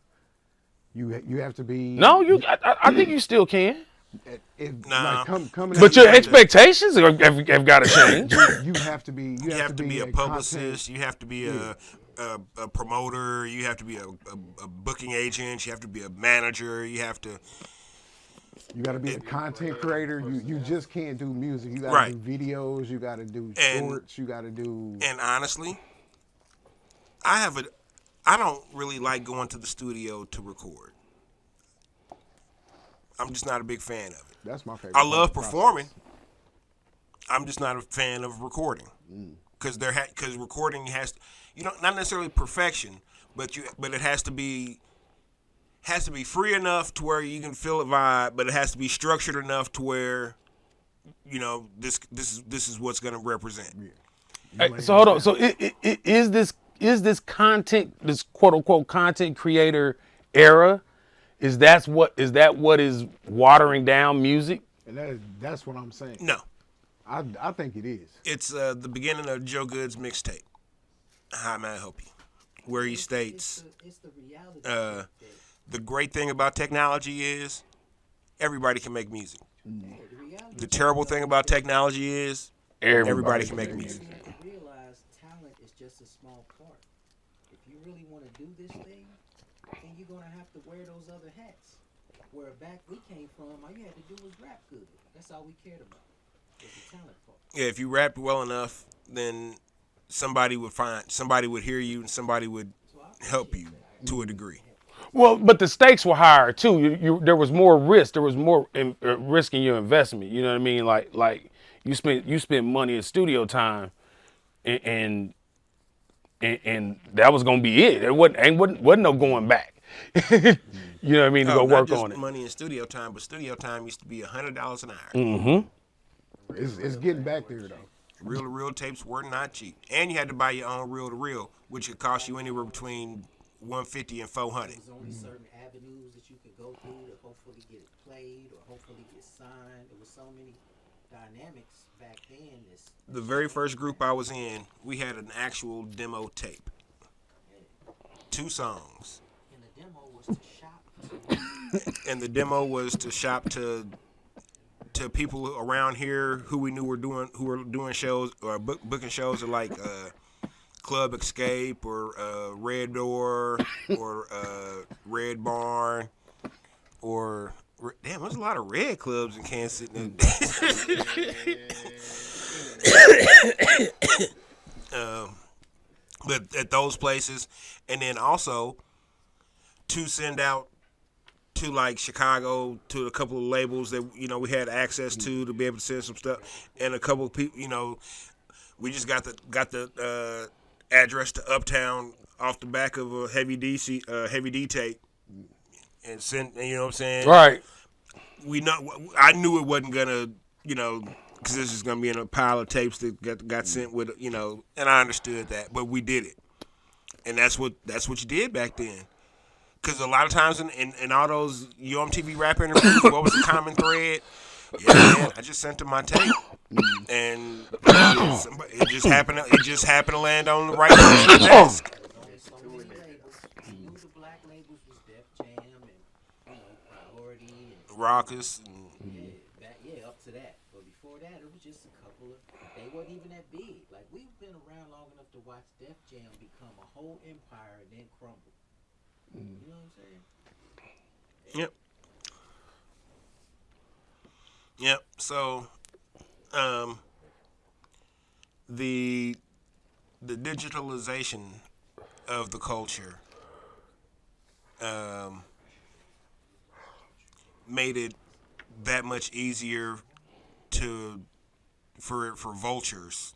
You have to be. No, I think you still can. Nah. Coming But your expectations have got to change. you have to be. You have to be a publicist. content- You have to be a promoter. You have to be a booking agent. You have to be a manager. You have to. You got to be a content creator. You just can't do music. You got to do videos. You got to do shorts. You got to do. And honestly, I don't really like going to the studio to record. I'm just not a big fan of it. That's my favorite. I love performing. I'm just not a fan of recording because recording has not necessarily perfection, but it has to be free enough to where you can feel a vibe, but it has to be structured enough to where this is what's going to represent. Yeah. Hey, so hold on. So is this content, this quote unquote content creator era? Is that what is watering down music? And that's what I'm saying. No, I think it is. it's the beginning of Joe Good's mixtape. How may I help you? Where he states It's the reality. the great thing about technology is everybody can make music. The terrible thing about technology is everybody can make music. You have to realize talent is just a small part. If you really want to do this thing, then you're gonna have to wear those other hats. Where back we came from, all you had to do was rap good. That's all we cared about. Was the talent part. Yeah, if you rapped well enough, then somebody would hear you and somebody would help you to a degree. Well, but the stakes were higher too. There was more risk. There was more risk in your investment. You know what I mean? Like you spent money in studio time, and that was gonna be it. There wasn't no going back. You know what I mean? To go not work just on it. money in studio time, but studio time used to be $100 an hour. Mm-hmm. It's getting back there though. Reel-to-reel tapes were not cheap, and you had to buy your own reel-to-reel, which could cost you anywhere between $150 and $400. There's only certain avenues that you could go through to hopefully get it played or hopefully get signed. There was so many dynamics back then. The very first group I was in, we had an actual demo tape. 2 songs. And the demo was to shop. And the demo was to shop to people around here who we knew were doing shows or booking shows at like Club Escape or Red Door or Red Barn or damn, there's a lot of red clubs in Kansas City. But at those places, and then also to send out to like Chicago to a couple of labels that we had access to be able to send some stuff, and a couple of people, we just got the address to Uptown off the back of a Heavy D tape, and sent. You know what I'm saying? Right. I knew it wasn't gonna, because this is gonna be in a pile of tapes that got sent with, and I understood that, but we did it, and that's what you did back then. Because a lot of times in all those UMTV rap interviews, what was the common thread? Yeah, man, I just sent them my tape, and it just happened to land on the right person's desk. Only so many labels. You knew the black labels was Def Jam and Priority and Raucous. up to that. But before that, it was just a couple of. They weren't even that big. Like we've been around long enough to watch Def Jam become a whole empire and then crumble. You know what I'm saying? Yep. Yep. So, the digitalization of the culture made it that much easier for vultures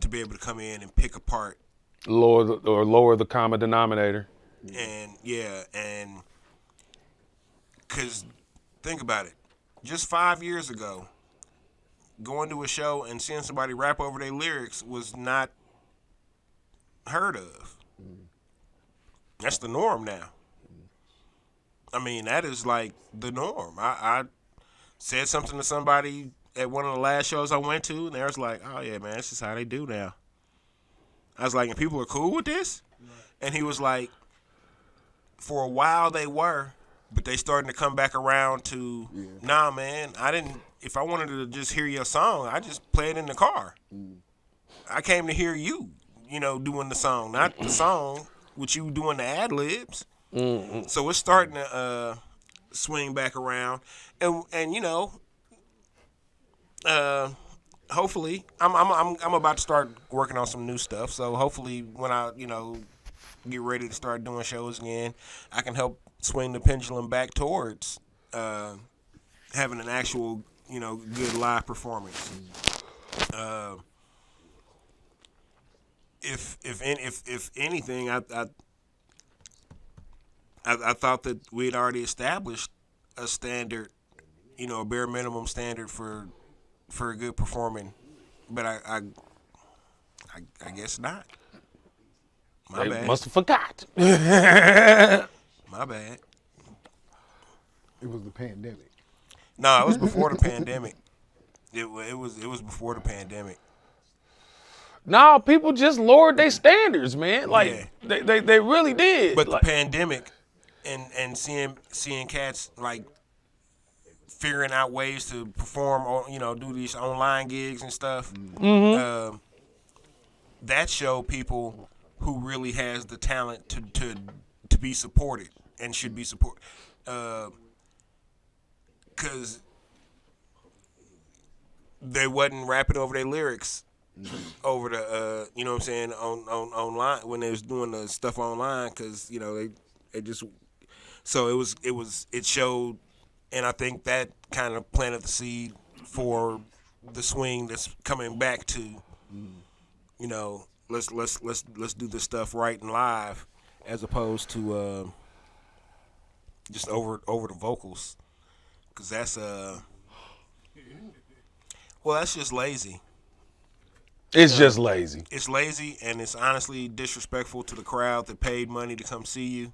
to be able to come in and pick apart Lower the common denominator. And because think about it, just 5 years ago, going to a show and seeing somebody rap over their lyrics was not heard of. That's the norm now. I mean, that is like the norm. I said something to somebody at one of the last shows I went to, and they was like, "Oh yeah, man, this is how they do now." I was like, "And people are cool with this?" And he was like, "For a while they were, but they starting to come back around to, nah, man, if I wanted to just hear your song, I just play it in the car. I came to hear you, doing the song, not the song with you doing the ad-libs." So it's starting to swing back around. And hopefully, I'm about to start working on some new stuff. So hopefully, when I get ready to start doing shows again, I can help swing the pendulum back towards having an actual good live performance. If anything, I thought that we had already established a standard, a bare minimum standard for a good performing, but I guess not. My bad. Must have forgot. My bad. It was the pandemic. No, it was before the pandemic. It was before the pandemic. No, people just lowered their standards, man. Like they really did. But the pandemic and seeing cats like figuring out ways to perform or do these online gigs and stuff. That showed people who really has the talent to be supported and should be supported. Because they wasn't rapping over their lyrics over the you know what I'm saying, on online when they was doing the stuff online, because they just So it showed, and I think that kind of planted the seed for the swing that's coming back to, you know, let's do this stuff right and live, as opposed to just over the vocals, because that's well, that's just lazy. It's just lazy. It's lazy, and it's honestly disrespectful to the crowd that paid money to come see you.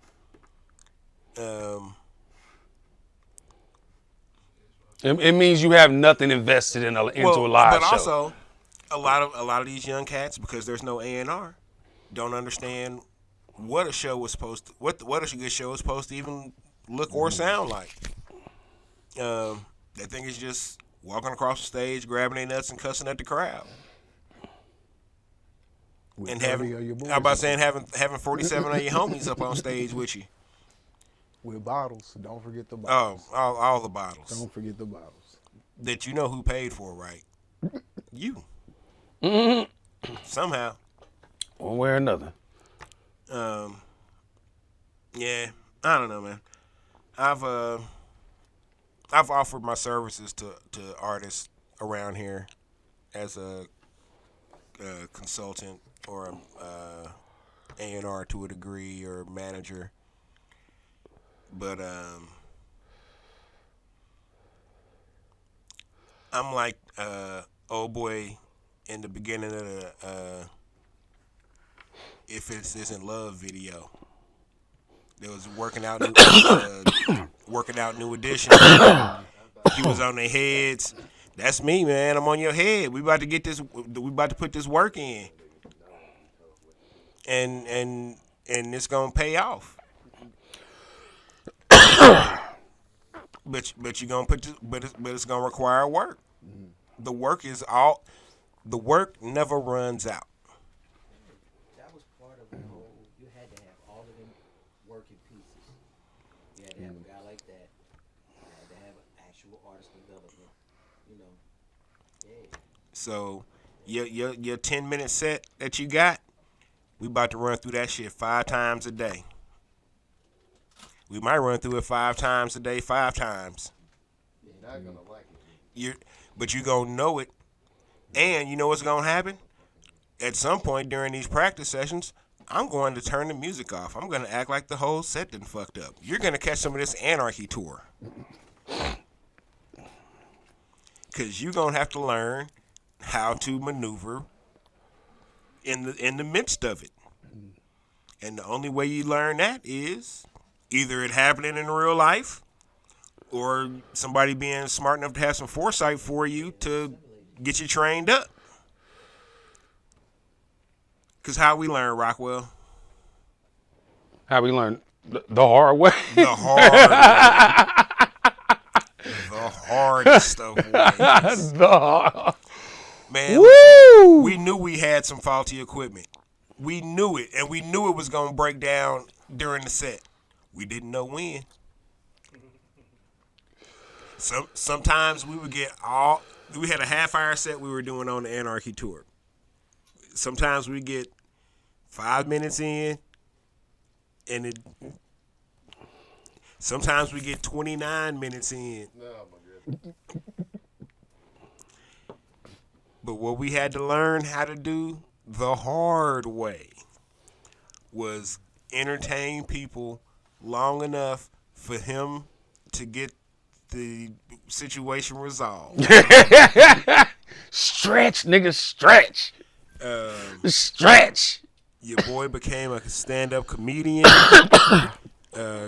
It means you have nothing invested into a live but show. also a lot of these young cats, because there's no A&R, don't understand what a show was supposed to, what a good show is supposed to even look or sound like. They think it's just walking across the stage, grabbing their nuts, and cussing at the crowd. With And 30 of your boys I'm about saying having 47 of your homies up on stage with you. with bottles. Don't forget the bottles. Oh, all the bottles Don't forget the bottles. that you know who paid for, right? You. Somehow. One way or another. Yeah, I don't know, man. I've offered my services to artists around here as a consultant or A&R to a degree, or manager, but I'm like old boy in the beginning of the If It Isn't Love video. There was working out new edition. He was on their heads. That's me, man. I'm on your head. We about to get this. We about to put this work in, and it's gonna pay off. but you gonna put this, but it's gonna require work. The work never runs out. That was part of the whole. You had to have all of them working pieces. You had to have a guy like that. You had to have actual artist development. You know, yeah. So your 10-minute set that you got, we about to run through that shit 5 times a day. We might run through it 5 times a day, 5 times. You're not gonna like it. But you gonna know it, and you know what's gonna happen? At some point during these practice sessions, I'm going to turn the music off. I'm gonna act like the whole set done fucked up. You're gonna catch some of this anarchy tour, cause you're gonna have to learn how to maneuver in the midst of it. And the only way you learn that is either it happening in real life, or somebody being smart enough to have some foresight for you to get you trained up. Because how we learn, Rockwell? How we learn the hard way. The hard way. The hardest of ways. Man, Woo! we knew we had some faulty equipment. We knew it, and we knew it was going to break down during the set. We didn't know when. Sometimes we would we had a half-hour set we were doing on the Anarchy tour. Sometimes we get 5 minutes in, and sometimes we get 29 minutes in. Oh my goodness. But what we had to learn how to do the hard way was entertain people long enough for him to get the situation resolved. Stretch, nigga, stretch. Stretch. Your boy became a stand-up comedian.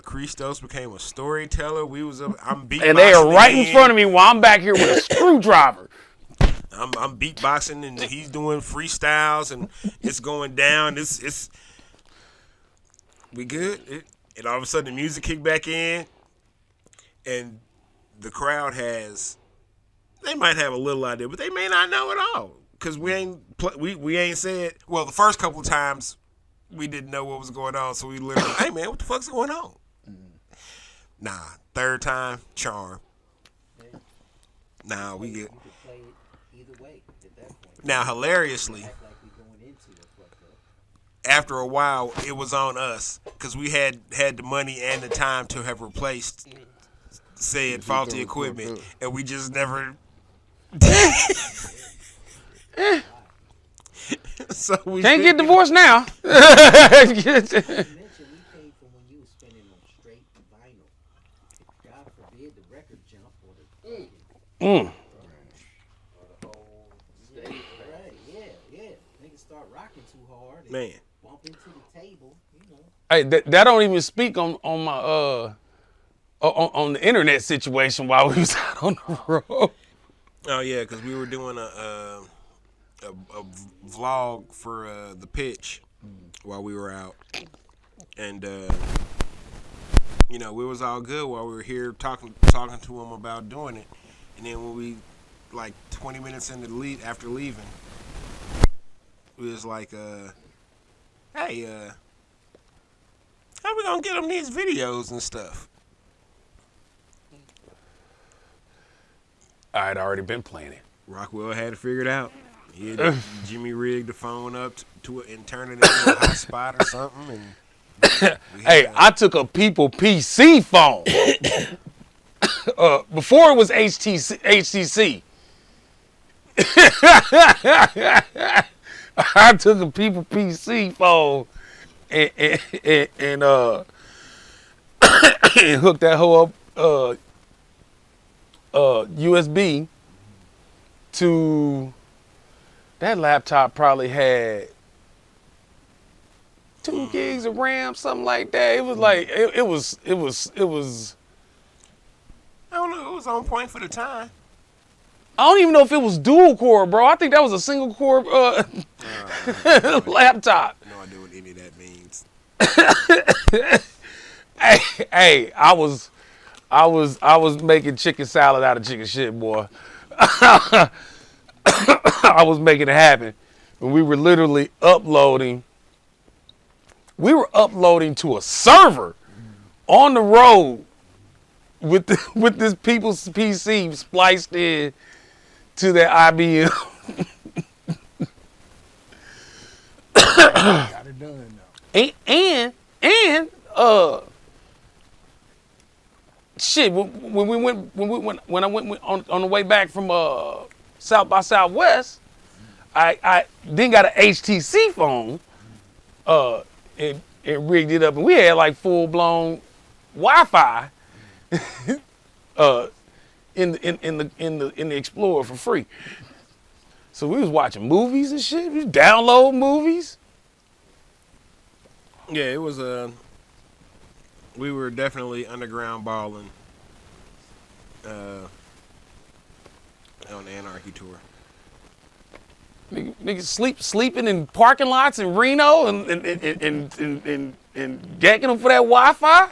Christos became a storyteller. I'm beatboxing. And they are right in front of me while I'm back here with a screwdriver. I'm beatboxing, and he's doing freestyles, and it's going down. It's we good. And all of a sudden, the music kicked back in, and the crowd they might have a little idea, but they may not know at all, because we ain't said. Well, the first couple of times we didn't know what was going on, so we literally, hey man, what the fuck's going on? Nah, third time, charm. Nah, we get. You could play it either way at that point. Now, hilariously, Act like we going into a fuck up. after a while, it was on us because we had the money and the time to have replaced said faulty equipment, and we just never. So we Can't get divorced now. You mentioned we paid for when you was spending on straight vinyl. God forbid the record jump or the right, yeah. Niggas start rocking too hard and Man. bump into the table, you know. Hey, that don't even speak on my on the internet situation while we was out on the road. Oh yeah, because we were doing a vlog for the pitch while we were out, and you know, we was all good while we were here talking to him about doing it, and then when we like 20 minutes into after leaving, we was like, hey, how we gonna get them these videos and stuff? I had already been planning. Rockwell had it figured out. He had Jimmy rigged the phone up to it and turned it into a hotspot or something. And Hey, I took a people PC phone before it was HTC. I took a people PC phone and and hooked that hoe up USB to that laptop. Probably had 2 gigs of RAM, something like that. It was like it was. I don't know, it was on point for the time. I don't even know if it was dual core, bro. I think that was a single core laptop. No idea what any of that means. Hey, I was making chicken salad out of chicken shit, boy. I was making it happen. And we were literally uploading. We were uploading to a server on the road with this people's PC spliced in to that IBM. Got it done though. And shit, when I went on the way back from South by Southwest, I then got an HTC phone and rigged it up, and we had like full blown Wi-Fi in the Explorer for free. So we was watching movies and shit. We download movies. Yeah, it was we were definitely underground balling on the Anarchy tour. Niggas sleeping in parking lots in Reno and gacking them for that Wi-Fi.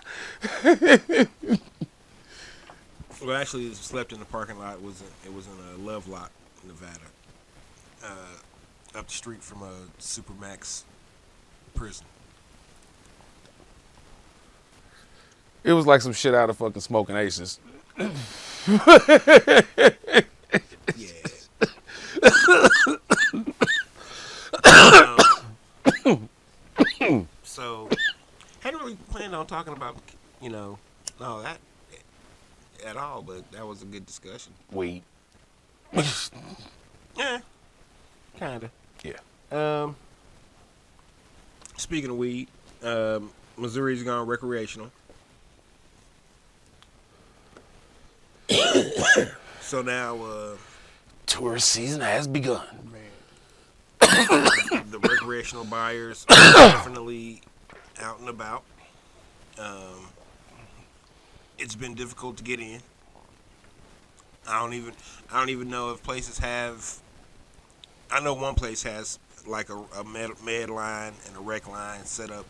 Well, actually, slept in the parking lot. It was in Lovelock, Nevada, up the street from a Supermax prison. It was like some shit out of fucking Smoking Aces. Yeah. So, hadn't really planned on talking about, all that at all, but that was a good discussion. Weed. Yeah, kinda. Yeah. Speaking of weed, Missouri's gone recreational. So now, Tourist season has begun. the recreational buyers are definitely out and about. It's been difficult to get in. I don't even know if places have. I know one place has like a med line and a rec line set up.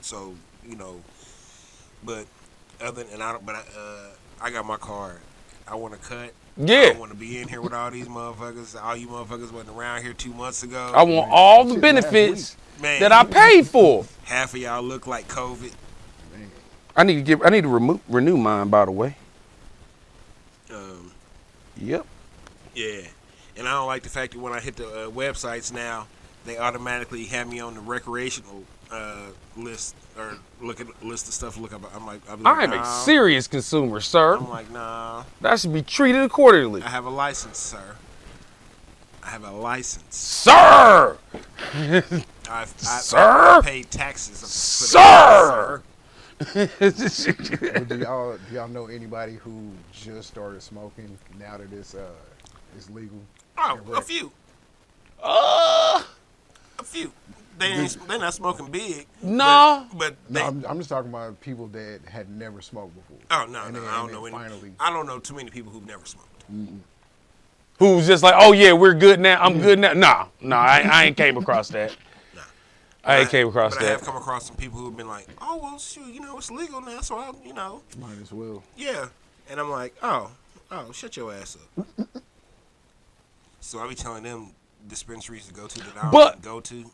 So but other than I got my card. I want to cut. Yeah. I want to be in here with all these motherfuckers. All you motherfuckers wasn't around here 2 months ago. I want all the benefits Man, that I paid for. half of y'all look like COVID. I need to renew mine, by the way. Yep. Yeah, and I don't like the fact that when I hit the websites now, they automatically have me on the recreational list or look at list of stuff to look up. I'll be like, I'm a nah. serious consumer, sir. I'm like, nah. That should be treated accordingly. I have a license, sir. I have a license. Sir! I paid taxes. Sir! But do y'all know anybody who just started smoking now that it's legal? Oh, a few. A few. They're not smoking big. No. But No, they, I'm just talking about people that had never smoked before. oh no, And no, then- I don't and know then any. finally- I don't know too many people who've never smoked. Who's just like, oh yeah, we're good now. I'm good now. No, I ain't came across that. I ain't came across But I have that. come across some people who've been like, oh well, shoot, it's legal now, so Might as well. yeah. And I'm like, oh, shut your ass up. So I be telling them dispensaries to go to that I don't But- go to,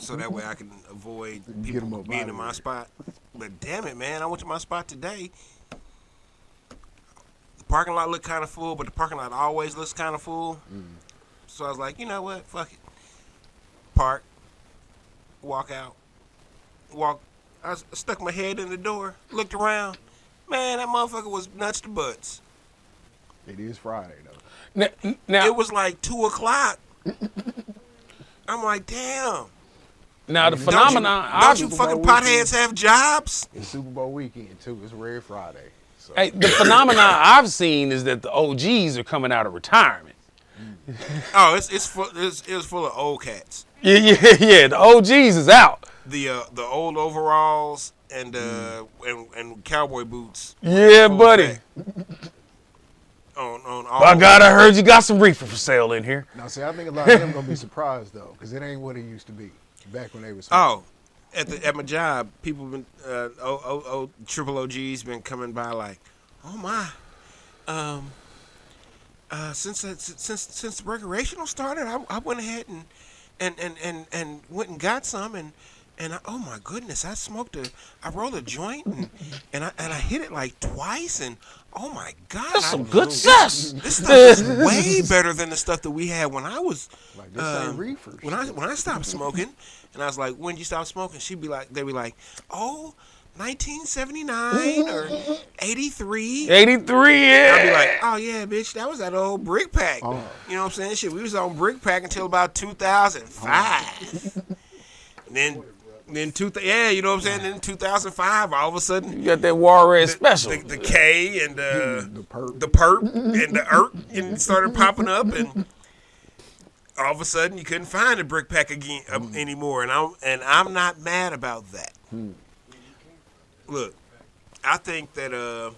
so that way I can avoid Get 'em people up being outta in my there. spot. But damn it, man, I went to my spot today. The parking lot looked kind of full, but the parking lot always looks kind of full. So I was like, you know what, fuck it. Park, walk out, I stuck my head in the door, looked around. Man, that motherfucker was nuts to butts. It is Friday though. Now, It was like 2:00. I'm like, damn. now the Don't phenomenon. you Super fucking Bowl potheads have jobs? It's Super Bowl weekend too. It's Red Friday. So Hey, the phenomenon I've seen is that the OGs are coming out of retirement. Oh, it's full of old cats. Yeah. The OGs is out. The old overalls and and cowboy boots. Yeah, full of buddy. fat. On all. By God, I heard you got some reefer for sale in here. now, see, I think a lot of them gonna be surprised though, because it ain't what it used to be back when they was. Oh, at my job, people been triple OGs been coming by like, oh my, since the recreational started, I went ahead and went and got some and oh my goodness, I rolled a joint and I hit it like twice and oh my God, That's some good sus. this stuff is way better than the stuff that we had when I was Like this ain't reefers. when I stopped smoking, and I was like, when did you stop smoking? They'd be like, oh, 1979 or 83. 83, yeah. I'd be like, oh yeah, bitch, that was that old brick pack. Oh. You know what I'm saying? Shit, we was on brick pack until about 2005. And then you know what I'm saying? Then 2005, all of a sudden, You got that Juarez special. the K and the perp. the perp and the ERK and started popping up, and all of a sudden you couldn't find a brick pack again anymore, and I'm not mad about that. Look, I think that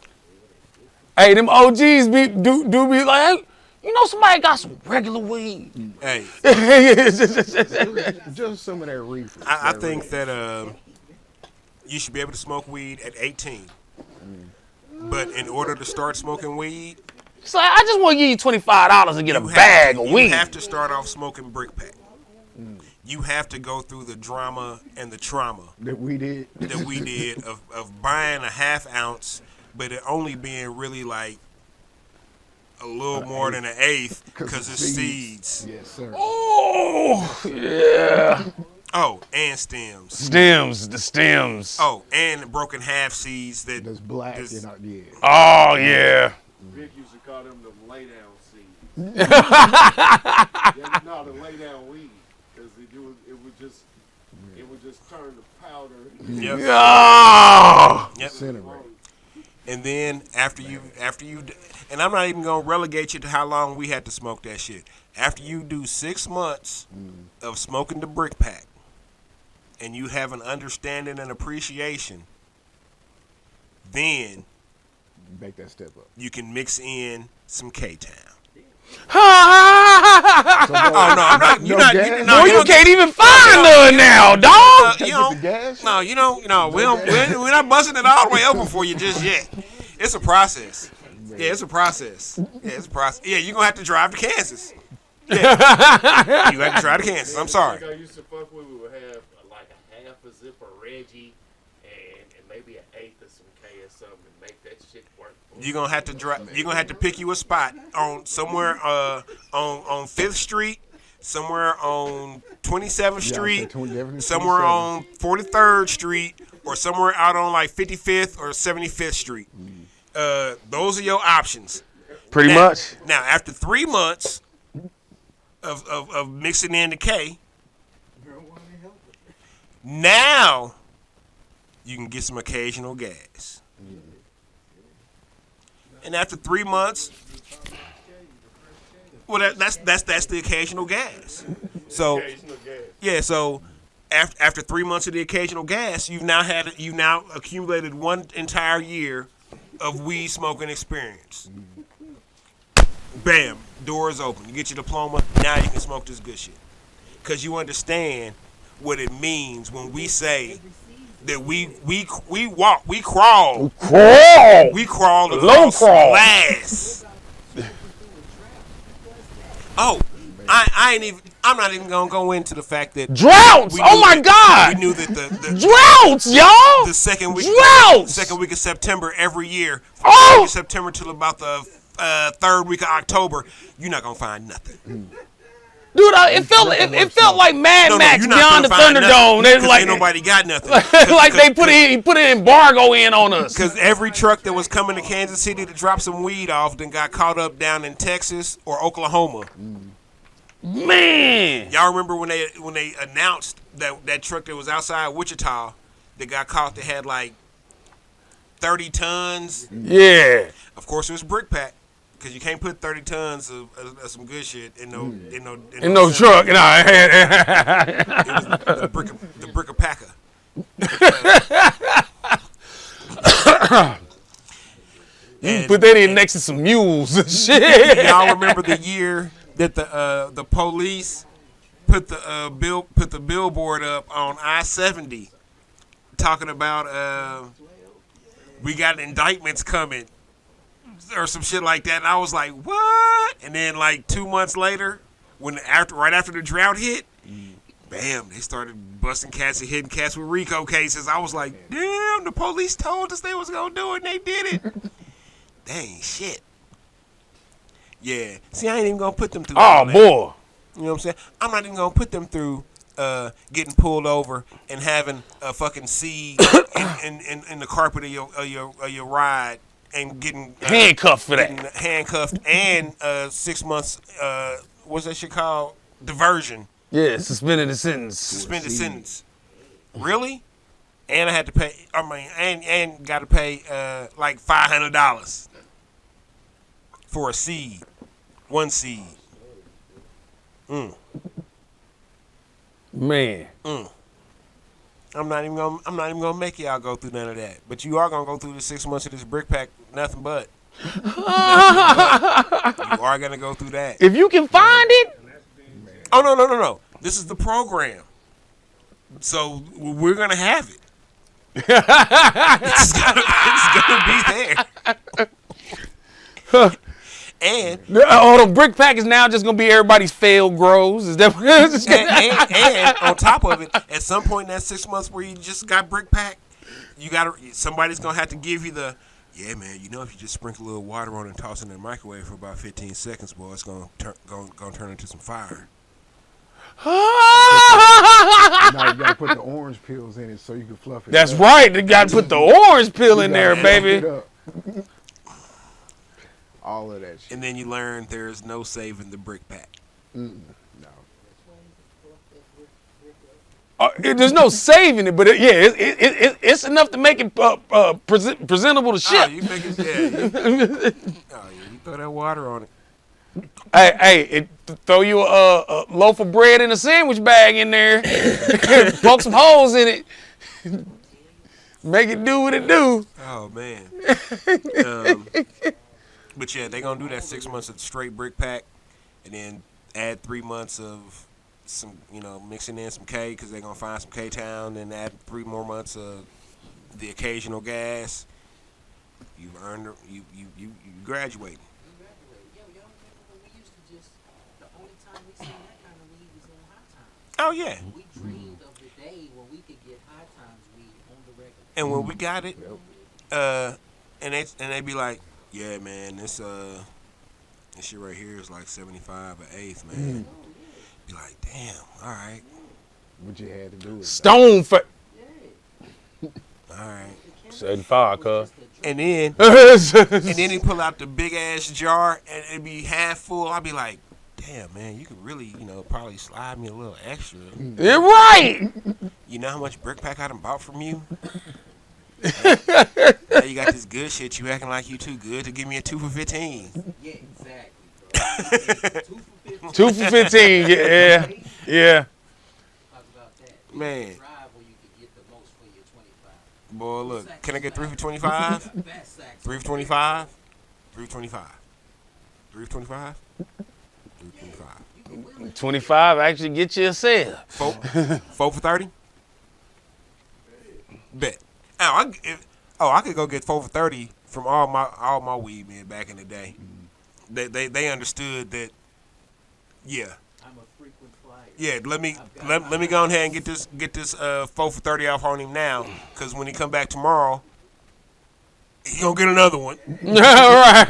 Hey, them OGs do be like, hey, you know somebody got some regular weed. hey, Just some of that reefer. I think that you should be able to smoke weed at 18. But in order to start smoking weed, So I just want to give you $25 to get a bag of weed. You have to start off smoking brick pack. You have to go through the drama and the trauma that we did. of buying a half ounce, but it only being really like a little more than an eighth because it's seeds. Yes, sir. Oh, yeah. Oh, and stems. The stems. Oh, and broken half seeds That's black is- and yeah. Oh, yeah. Rick used to call them the lay down seeds. Yeah, no, the lay down weed, because it would just turn to powder. Yep. Oh. Yep. Disintegrate. And then after you, and I'm not even gonna relegate you to how long we had to smoke that shit. After you do 6 months of smoking the brick pack, and you have an understanding and appreciation, then Make that step up. you can mix in some K-Town. So, Oh no, I'm not. You're No not. gas? Boy, you don't can't even find none now, dog. You With don't. the gas? No, you don't. No, we're not busting it all the way open for you just yet. It's a process. Yeah, it's a process. Yeah, it's a process. Yeah, you're gonna have to drive to Kansas. Yeah, you have to drive to Kansas. I'm sorry. Like I used to fuck with, we would have like a half a zip of Reggie and maybe an eighth of some K or something and make that shit work. You're gonna have to drive. You're gonna have to pick you a spot on somewhere on 5th Street somewhere on 27th Street, definitely somewhere 27th. on 43rd Street, or somewhere out on like 55th or 75th Street. Those are your options. Pretty Now- much. Now, after 3 months of mixing in the K, now you can get some occasional gas. And after 3 months, well, that's the occasional gas. So yeah, so after 3 months of the occasional gas, you've now accumulated one entire year of weed smoking experience. Bam, doors open. You get your diploma. Now you can smoke this good shit. Cause you understand what it means when we say that we crawl Low across crawl. glass. Oh, I'm not even gonna go into the fact that Droughts. we Oh knew my that- God. we knew that the Droughts, y'all. the second week Droughts. of September every year, from Oh. the week of September till about the third week of October, you're not gonna find nothing. Dude, it felt like Mad No, Max you're not Beyond the gonna find Thunderdome. nothing, It's 'cause like ain't nobody got nothing. like they put an embargo in on us. Because every truck that was coming to Kansas City to drop some weed off then got caught up down in Texas or Oklahoma. Man. Y'all remember when they announced that truck that was outside Wichita that got caught that had like 30 tons? Yeah. Of course, it was brick pack. Because you can't put 30 tons of some good shit in no truck. Nah. It was the brick packer. You put that in next to some mules and shit. Y'all remember the year that the police put the billboard up on I-70 talking about we got indictments coming or some shit like that, and I was like, what? And then like 2 months later, right after the drought hit, bam, they started busting cats and hitting cats with RICO cases. I was like, damn, the police told us they was gonna do it, and they did it. Dang shit. Yeah. See, I ain't even gonna put them through. all Oh that. boy. You know what I'm saying? I'm not even gonna put them through getting pulled over and having a fucking seed in the carpet of your ride and getting Handcuffed for that. getting handcuffed and 6 months. What's that shit called? Diversion. Yeah, suspended the sentence. Suspended sentence. Really? And I had to pay. I mean, and got to pay like $500 for a seed, one seed. Man. I'm not even gonna make y'all go through none of that. But you are gonna go through the 6 months of this brick pack, nothing but. You are gonna go through that. If you can find it, Oh no. This is the program. So we're gonna have it. It's gonna be there. And the brick pack is now just gonna be everybody's failed grows. Is that what it is? and on top of it, at some point in that 6 months where you just got brick pack, somebody's gonna have to give you the, yeah man, you know, if you just sprinkle a little water on it and toss it in the microwave for about 15 seconds, boy, it's gonna turn into some fire. Now you gotta put the orange peels in it so you can fluff it. That's up. right. They got to put the orange peel in You there, gotta fluff baby. it up. All of that shit. And then you learn there's no saving the brick pack. No. There's no saving it, but it's enough to make it presentable to Oh, ship. you make it, you throw that water on it. Hey, throw you a loaf of bread in a sandwich bag in there, poke some holes in it, make it do what it do. Oh man. But yeah, they gonna do that 6 months of straight brick pack, and then add 3 months of some, mixing in some K because they gonna find some K Town, and add 3 more months of the occasional gas. You've earned you graduating. Oh yeah. We dreamed of the day when we could get high times weed on the regular. And when we got it, and they be like, yeah, man, this shit right here is like 75 an eighth, man. Be like, damn, all right, What you had to do is Stone for Yeah. all right. 75, cuz. And then he pull out the big ass jar and it'd be half full. I'd be like, damn, man, you could really, probably slide me a little extra. You're right. You know how much brick pack I done bought from you? Now you got this good shit. You acting like you too good to give me a 2 for 15. Yeah, exactly, bro. 2 for 15. Yeah. Yeah. Talk about that. Man. Drive where you can get the most for your 25. Boy, look, can I get 3 for 25? Fat sacks. 3 for 25? 3 for 25? 3 for 25? 3 for 25. You can wheel it. 25 actually get you a sale. 4 for 30? Bet. I could go get 4 for 30 from all my weed men back in the day. They understood that. Yeah, I'm a frequent flyer. yeah. Let me go ahead and get this 4 for 30 off on him now, because when he come back tomorrow, he gonna get another one. All right.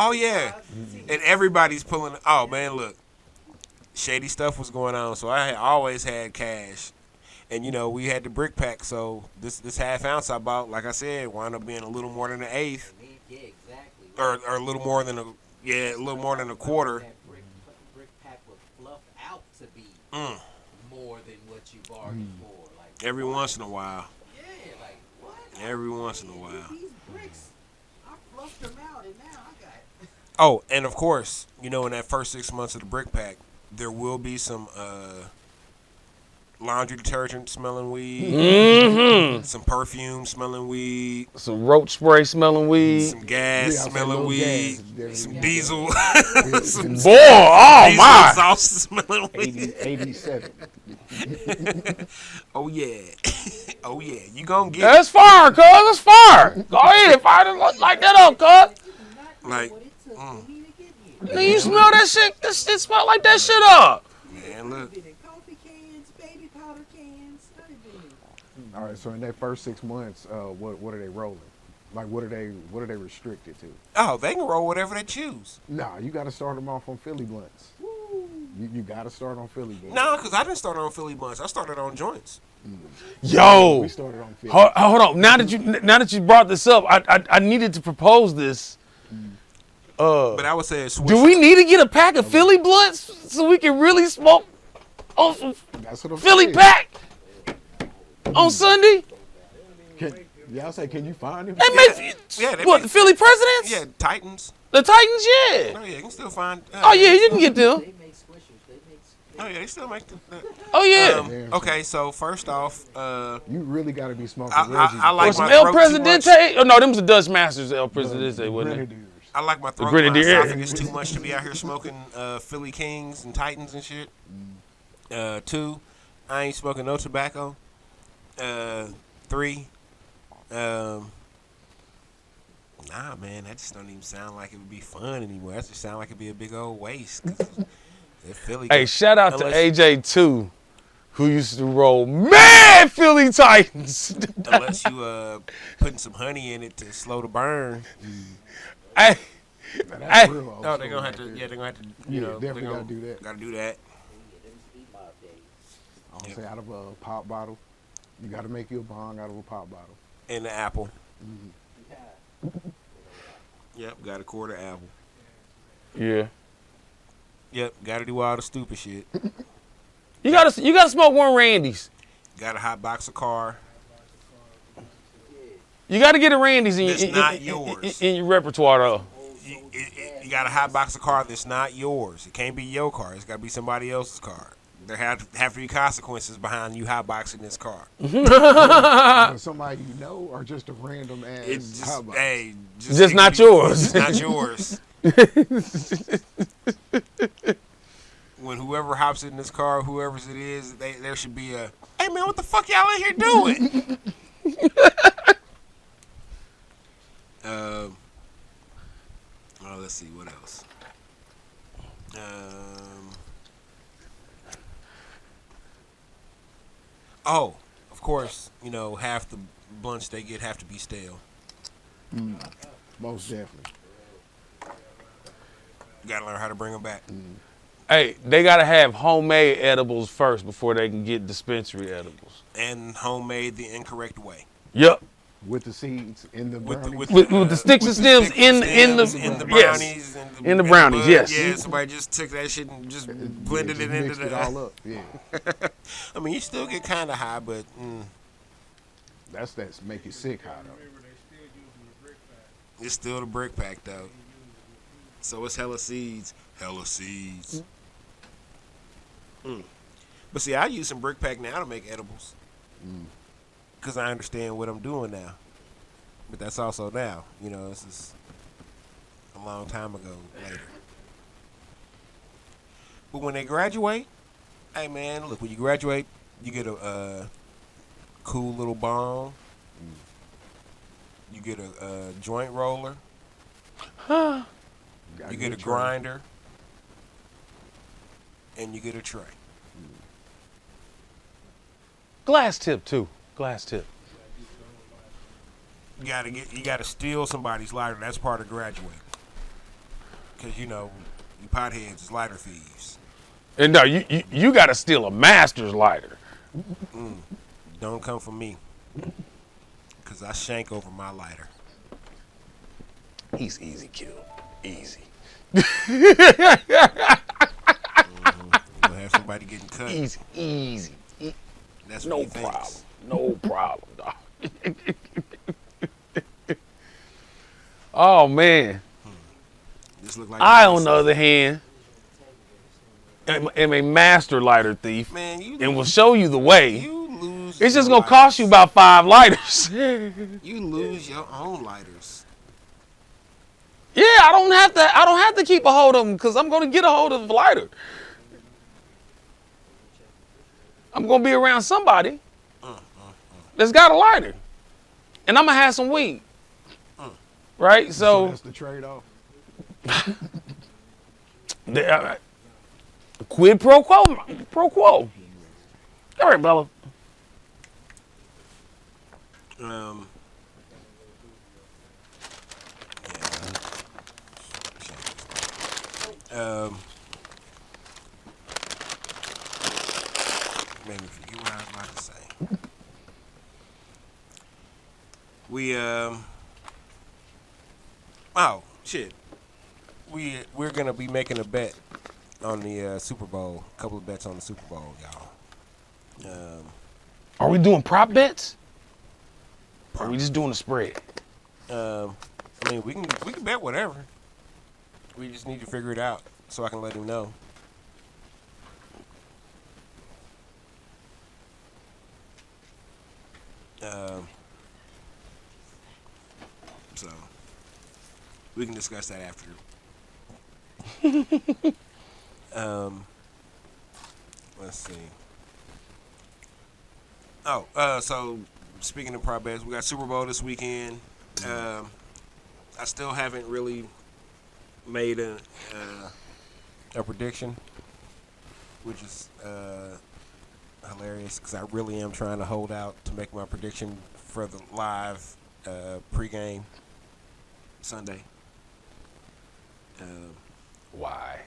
Oh yeah, and everybody's pulling. Oh man, look, shady stuff was going on, so I always had cash. And we had the brick pack, so this half ounce I bought, like I said, wound up being a little more than an eighth, Yeah, exactly. or a little more than a quarter. That brick pack would fluff out to be Mm. more than what you bargained for. Like Every once in a while. yeah, like what? Every once in a while. These bricks, I fluffed them out, and now I got. Oh, and of course, in that first 6 months of the brick pack, there will be some laundry detergent smelling weed, Mm-hmm. some perfume smelling weed, Some roach spray smelling weed. some gas Yeah, I said smelling little weed, gas. some diesel, some Boy, oh diesel my. sauce smelling weed. 87. Oh yeah, oh yeah, you gonna get That's fire, cuz. That's fire. Go ahead, fire it like that up, cuz. like, What it took for me to get here. Nigga, you smell that shit? That shit smell like that shit up. man, look. Been in coffee cans, baby powder cans. I done been in. All right, so in that first 6 months, what are they rolling? Like, what are they restricted to? Oh, they can roll whatever they choose. Nah, you got to start them off on Philly blunts. You got to start on Philly blunts. No, because I didn't start on Philly blunts. I started on joints. Yo. We started on Philly. Hold on. Now that you brought this up, I needed to propose this. But I would say it's Do we need to get a pack of Philly blunts so we can really smoke on some That's what I'm Philly saying. pack on Sunday? Y'all say, can you find him? That makes Yeah, they what make- the Philly Presidents? Yeah, Titans. The Titans, yeah. Oh yeah, you can still find. Oh yeah, you can get them. They make squishers. They make. Oh yeah, they still make the. Oh yeah. Okay, so first off, You really got to be smoking I Reggie's. like Or some my El throat too Presidente. Oh no, them was the Dutch Masters. El Presidente, wasn't it? Grenadiers. I like my throat, Grenadier. my esophagus too much to be out here smoking Philly Kings and Titans and shit. 2, I ain't smoking no tobacco. 3, nah, man, that just don't even sound like it would be fun anymore. That just sound like it'd be a big old waste. 'Cause that Philly. Hey, shout out to Unless- AJ too, who used to roll mad Philly Titans. Unless you putting some honey in it to slow the burn. Hey, Now, Hey. that's real old Oh, they're school gonna have right to. there. Yeah, they're gonna have to. Yeah, They're definitely gonna gotta do that. Gotta do that. Them speed mob days. I don't say out of a pop bottle. You got to make you a bong out of a pop bottle. And the apple. Yeah. Yep, got a quarter apple. yeah. Yep, gotta do all the stupid shit. You gotta smoke one Randy's. Got a hot box of car. You gotta get a Randy's That's not yours. in your repertoire though. You got a hot box of car that's not yours. It can't be your car. It's gotta be somebody else's car. There have to be consequences behind you hotboxing this car. Somebody you know or just a random ass It's just, hot box? hey, Just not yours. It's not yours. When whoever hops in this car, whoever's it is, there should be a, hey man, what the fuck y'all in here doing? Oh, let's see what else. Oh, of course, half the blunts they get have to be stale. Most definitely. You gotta learn how to bring them back. Hey, they gotta have homemade edibles first before they can get dispensary edibles. And homemade the incorrect way. Yep. With the seeds in the brownies. With the sticks and stems in the brownies, yes. in In the brownies, bud. yes. Yeah, somebody just took that shit and just blended just it into mixed the. it all up. Yeah, I mean, you still get kind of high, but that's make you sick high though. it's still the brick pack though. So it's hella seeds. Hella seeds. But see, I use some brick pack now to make edibles. Because I understand what I'm doing now. But that's also now. You know, this is a long time ago later. But when they graduate, hey man, look, when you graduate, you get a cool little bong. You get a joint roller. You get a grinder. And you get a tray. Glass tip too. Glass tip. You gotta steal somebody's lighter. That's part of graduating. Cause you know, you potheads is lighter thieves. And no, you gotta steal a master's lighter. Don't come for me. Cause I shank over my lighter. He's easy killed. Easy. You'll have somebody getting cut. Easy. That's what No he thinks. problem. No problem, dog. Oh man. This look like I, on the other hand, am a master lighter thief man, and will show you the way. you lose. It's just your gonna cost you lighters. about 5 lighters. You lose your own lighters. Yeah, I don't have to keep a hold of them because I'm gonna get a hold of a lighter. I'm gonna be around somebody that's got a lighter, and I'm gonna have some weed, right? So So, that's the trade-off. quid pro quo, pro quo. All right, Bella. Made me forget what I was about to say. Oh shit. We're gonna be making a bet on the Super Bowl. A couple of bets on the Super Bowl, y'all. Are we doing prop bets? Or are we just doing a spread? I mean, we can bet whatever. We just need to figure it out so I can let him know. So we can discuss that after. Let's see. So speaking of prop bets, we got Super Bowl this weekend. I still haven't really made a prediction, which is hilarious because I really am trying to hold out to make my prediction for the live pregame Sunday. Why?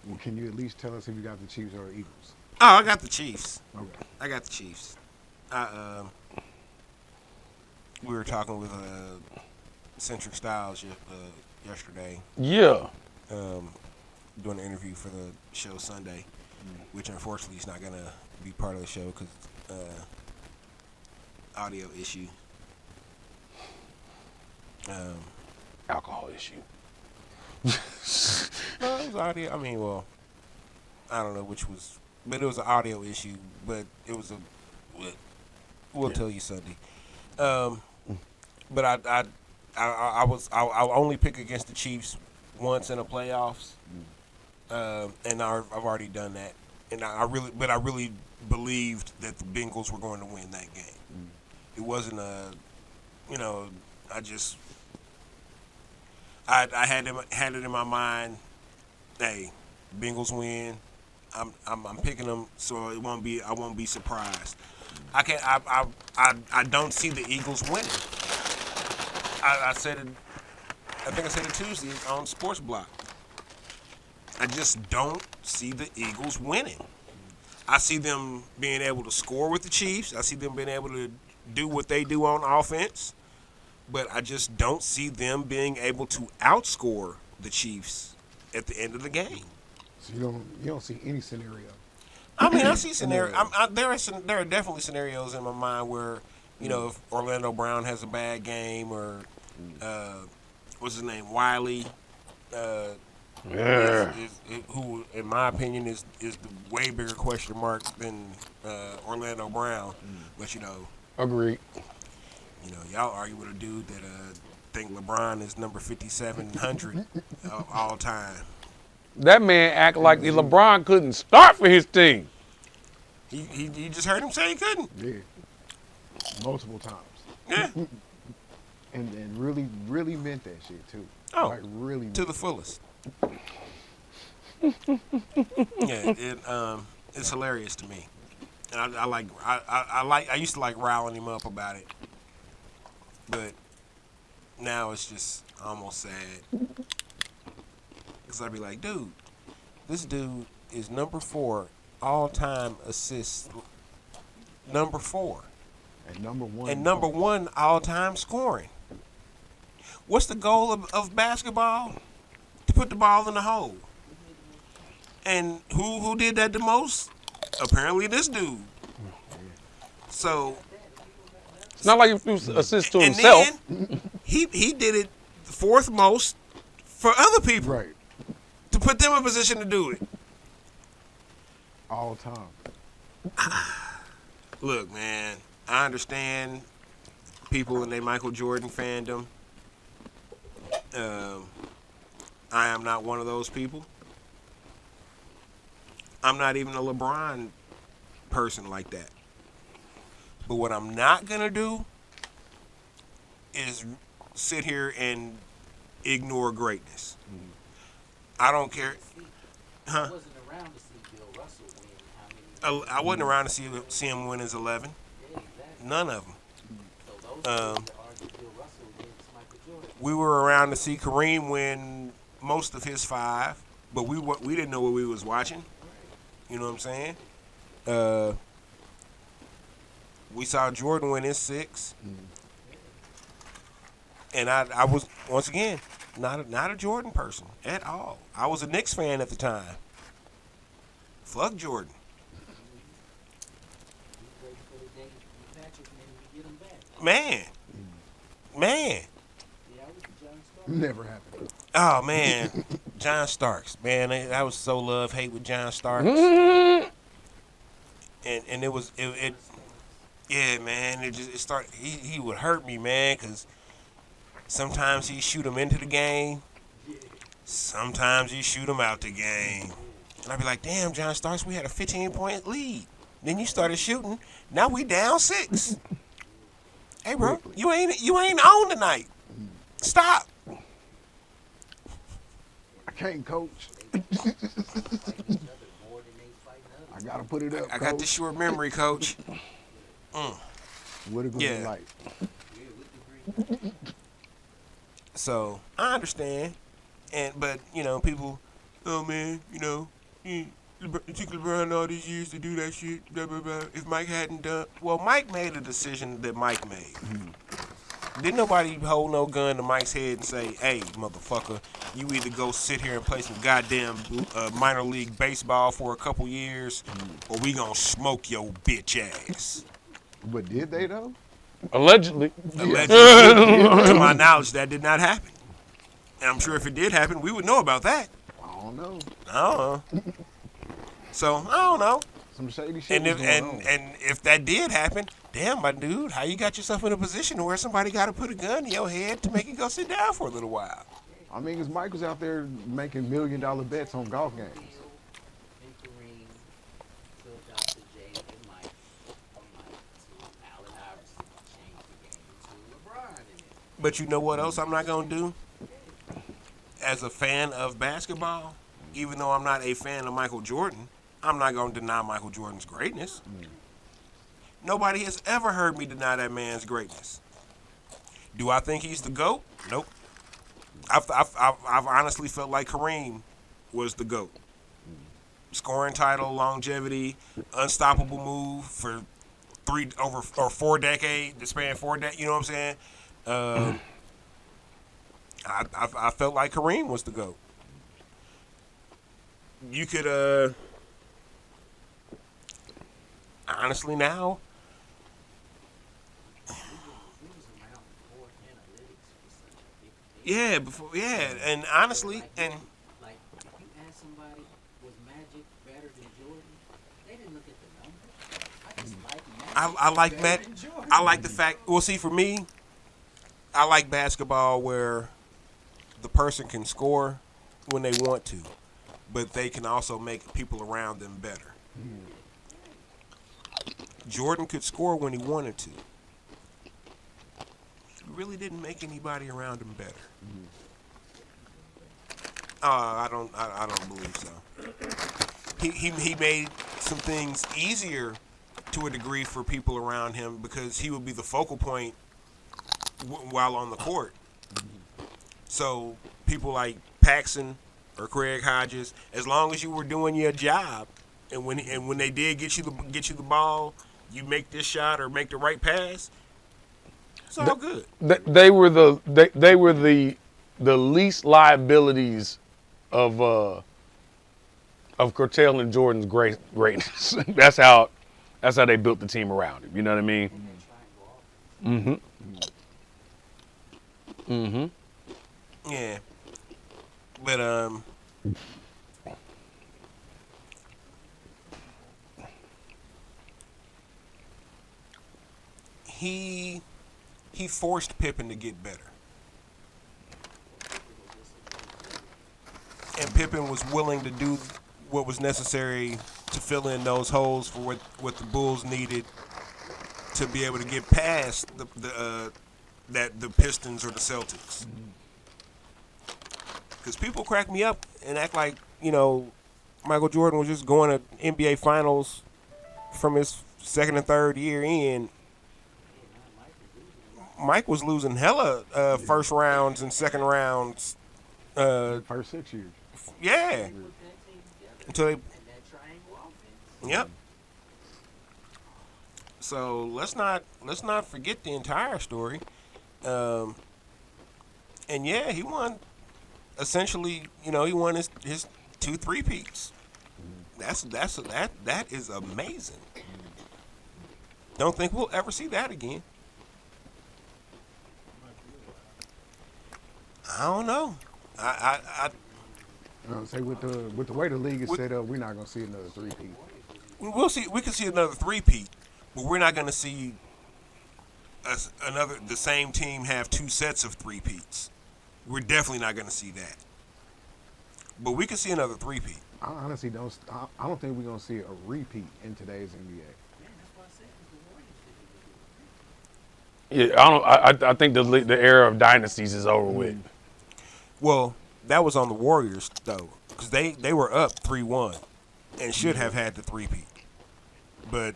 Well, can you at least tell us if you got the Chiefs or the Eagles? Oh, I got the Chiefs. Okay. I got the Chiefs. We were talking with Centric Styles yesterday. Yeah. Doing an interview for the show Sunday, which unfortunately is not gonna be part of the show because audio issue. Alcohol issue. No, it was audio. I mean, well, I don't know which was, but it was an audio issue. But it was we'll tell you Sunday. But I'll only pick against the Chiefs once in the playoffs, and I've already done that. And I really believed that the Bengals were going to win that game. It wasn't I had it in my mind. Hey, Bengals win. I'm picking them, so I won't be surprised. I don't see the Eagles winning. I said it I think I said it Tuesday on Sports Block. I just don't see the Eagles winning. I see them being able to score with the Chiefs. I see them being able to do what they do on offense. But I just don't see them being able to outscore the Chiefs at the end of the game. So you don't see any scenario. I mean, I see scenarios. There are definitely scenarios in my mind where, if Orlando Brown has a bad game or what's his name, Wiley, who in my opinion is the way bigger question mark than Orlando Brown. But Agreed. y'all argue with a dude that think LeBron is number 5,700 all time. That man act like LeBron couldn't start for his team. You just heard him say he couldn't. Yeah. Multiple times. Yeah. And really meant that shit too. Oh, like really to the fullest. It's hilarious to me, and I used to like riling him up about it, but now it's just almost sad. Cause I'd be like, dude, this dude is number 4 all-time assists, number 4, and number 1 and number 1 all-time scoring. What's the goal of basketball? To put the ball in the hole. And who did that the most? Apparently this dude. So It's not like he threw assists to and himself. then he did it 4th most for other people right to put them in position to do it. all time. Look, man, I understand people in their Michael Jordan fandom. I am not one of those people. I'm not even a LeBron person like that. But what I'm not going to do is sit here and ignore greatness. I don't care. I wasn't around to see Bill Russell win. How many? I wasn't around to see him win his 11. Yeah, exactly. None of them. So those guys that argue Bill Russell against Michael Jordan. We were around to see Kareem win most of his 5, but we didn't know what we was watching. You know what I'm saying? We saw Jordan win his 6, and I was once again not a Jordan person at all. I was a Knicks fan at the time. Fuck Jordan. You wait for the day you Patrick and then we get him back. Man. Yeah, I was the John Stark. Never happened. Oh man, John Starks. Man, I was so love hate with John Starks. And it was it. Yeah, man. It started. He would hurt me, man, because sometimes he shoot him into the game. Sometimes he shoot him out the game. And I'd be like, damn, John Starks, we had a 15-point lead. Then you started shooting. Now we down 6. Hey, bro, you ain't on tonight. Stop. I can't coach. I gotta put it up. I got coach. this short memory, coach. What a good Yeah. light. So I understand, but people, oh man, it took LeBron all these years to do that shit. Blah blah blah. If Mike hadn't done, well, Mike made a decision that Mike made. Didn't nobody hold no gun to Mike's head and say, "Hey, motherfucker, you either go sit here and play some goddamn minor league baseball for a couple years, or we gonna smoke your bitch ass." But did they though? Allegedly. Allegedly, to my knowledge, that did not happen. And I'm sure if it did happen, we would know about that. I don't know. I don't know. So I don't know. Some shady shit. And was if going on. and if that did happen, damn, my dude, how you got yourself in a position where somebody got to put a gun to your head to make you go sit down for a little while? I mean, because Mike was out there making $1 million bets on golf games. And Kareem took out to Jay and Mike, from Mike to Allen Iverson, changed the game to LeBron in it. But you know what else I'm not gonna do? As a fan of basketball, even though I'm not a fan of Michael Jordan, I'm not gonna deny Michael Jordan's greatness. Nobody has ever heard me deny that man's greatness. Do I think he's the GOAT? Nope. I've honestly felt like Kareem was the GOAT. Scoring title, longevity, unstoppable move for 4 decades, to span 4 decades. You know what I'm saying? I felt like Kareem was the GOAT. You could honestly now. Yeah, and honestly, and Like, if you ask somebody, was Magic better than Jordan? They didn't look at the numbers. I just like Magic. I like better Matt. than Jordan. I like the fact. Well, see, for me, I like basketball where the person can score when they want to, but they can also make people around them better. Jordan could score when he wanted to. He really didn't make anybody around him better. I don't believe so. He made some things easier to a degree for people around him because he would be the focal point while on the court. So people like Paxson or Craig Hodges, as long as you were doing your job, and when they did get you the ball, you make this shot or make the right pass. It's all good. They were the least liabilities of curtailing Jordan's greatness. That's how they built the team around him. You know what I mean? Yeah, but he forced Pippen to get better, and Pippen was willing to do what was necessary to fill in those holes for what the Bulls needed to be able to get past the Pistons or the Celtics. Because people crack me up and act like, Michael Jordan was just going to NBA Finals from his second and third year in. Mike was losing hella first rounds and second rounds. First 6 years. Yeah. Until they. Yep. So let's not forget the entire story. And yeah, he won. Essentially, he won his 2 3-peats. That is amazing. Don't think we'll ever see that again. I don't know. I Say with the way the league is set up, we're not gonna see another 3-peat. we'll see. We can see another 3-peat, but we're not going to see the same team have 2 sets of 3-peats. We're definitely not going to see that. But we can see another 3-peat. I honestly don't. I don't think we're gonna see a repeat in today's NBA. Yeah, I think the era of dynasties is over with. Well, that was on the Warriors though, because they were up 3-1 and should have had the 3-peat. But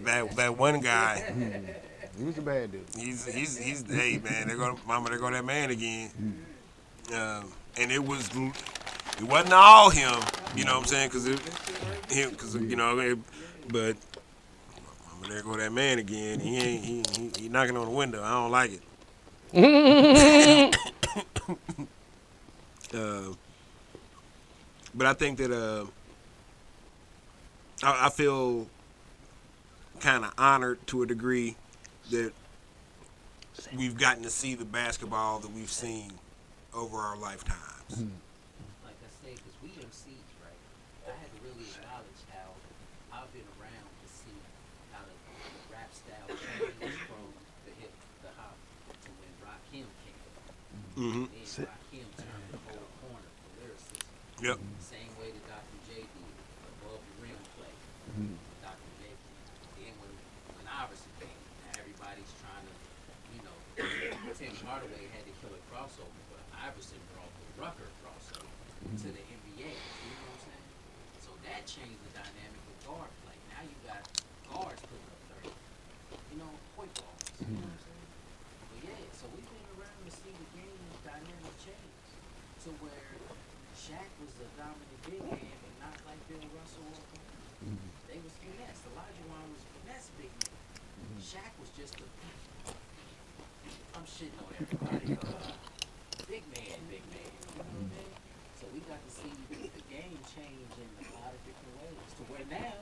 that one guy. He was a bad dude. He's hey man, they're gonna that man again. And it wasn't all him, you know what I'm saying? But there go that man again. He knocking on the window. I don't like it. But I think that I feel kind of honored to a degree that we've gotten to see the basketball that we've seen over our lifetimes. Like I say, because we MCs, right? I had to really acknowledge how I've been around to see how the rap style changed from the hop to when Rakim came. Mm-hmm. Then Rakim turned the whole corner for lyricism. Yep. Same way that Dr. J did, above the rim play. Dr. J came. Then when Iverson came, now everybody's trying to, Tim Hardaway had the killer crossover, but Iverson brought the Rucker crossover to the NBA. You know what I'm saying? So that changed the dynamic of guard play. Now you got guards putting up 30. Point guards. You know what I'm saying? But to where Shaq was a dominant big man, but not like Bill Russell or Kareem. They was finesse. Olajuwon was finesse big man. Shaq was just a. I'm shitting on everybody. Big man, big man. You know what I mean? So we got to see the game change in a lot of different ways. To where now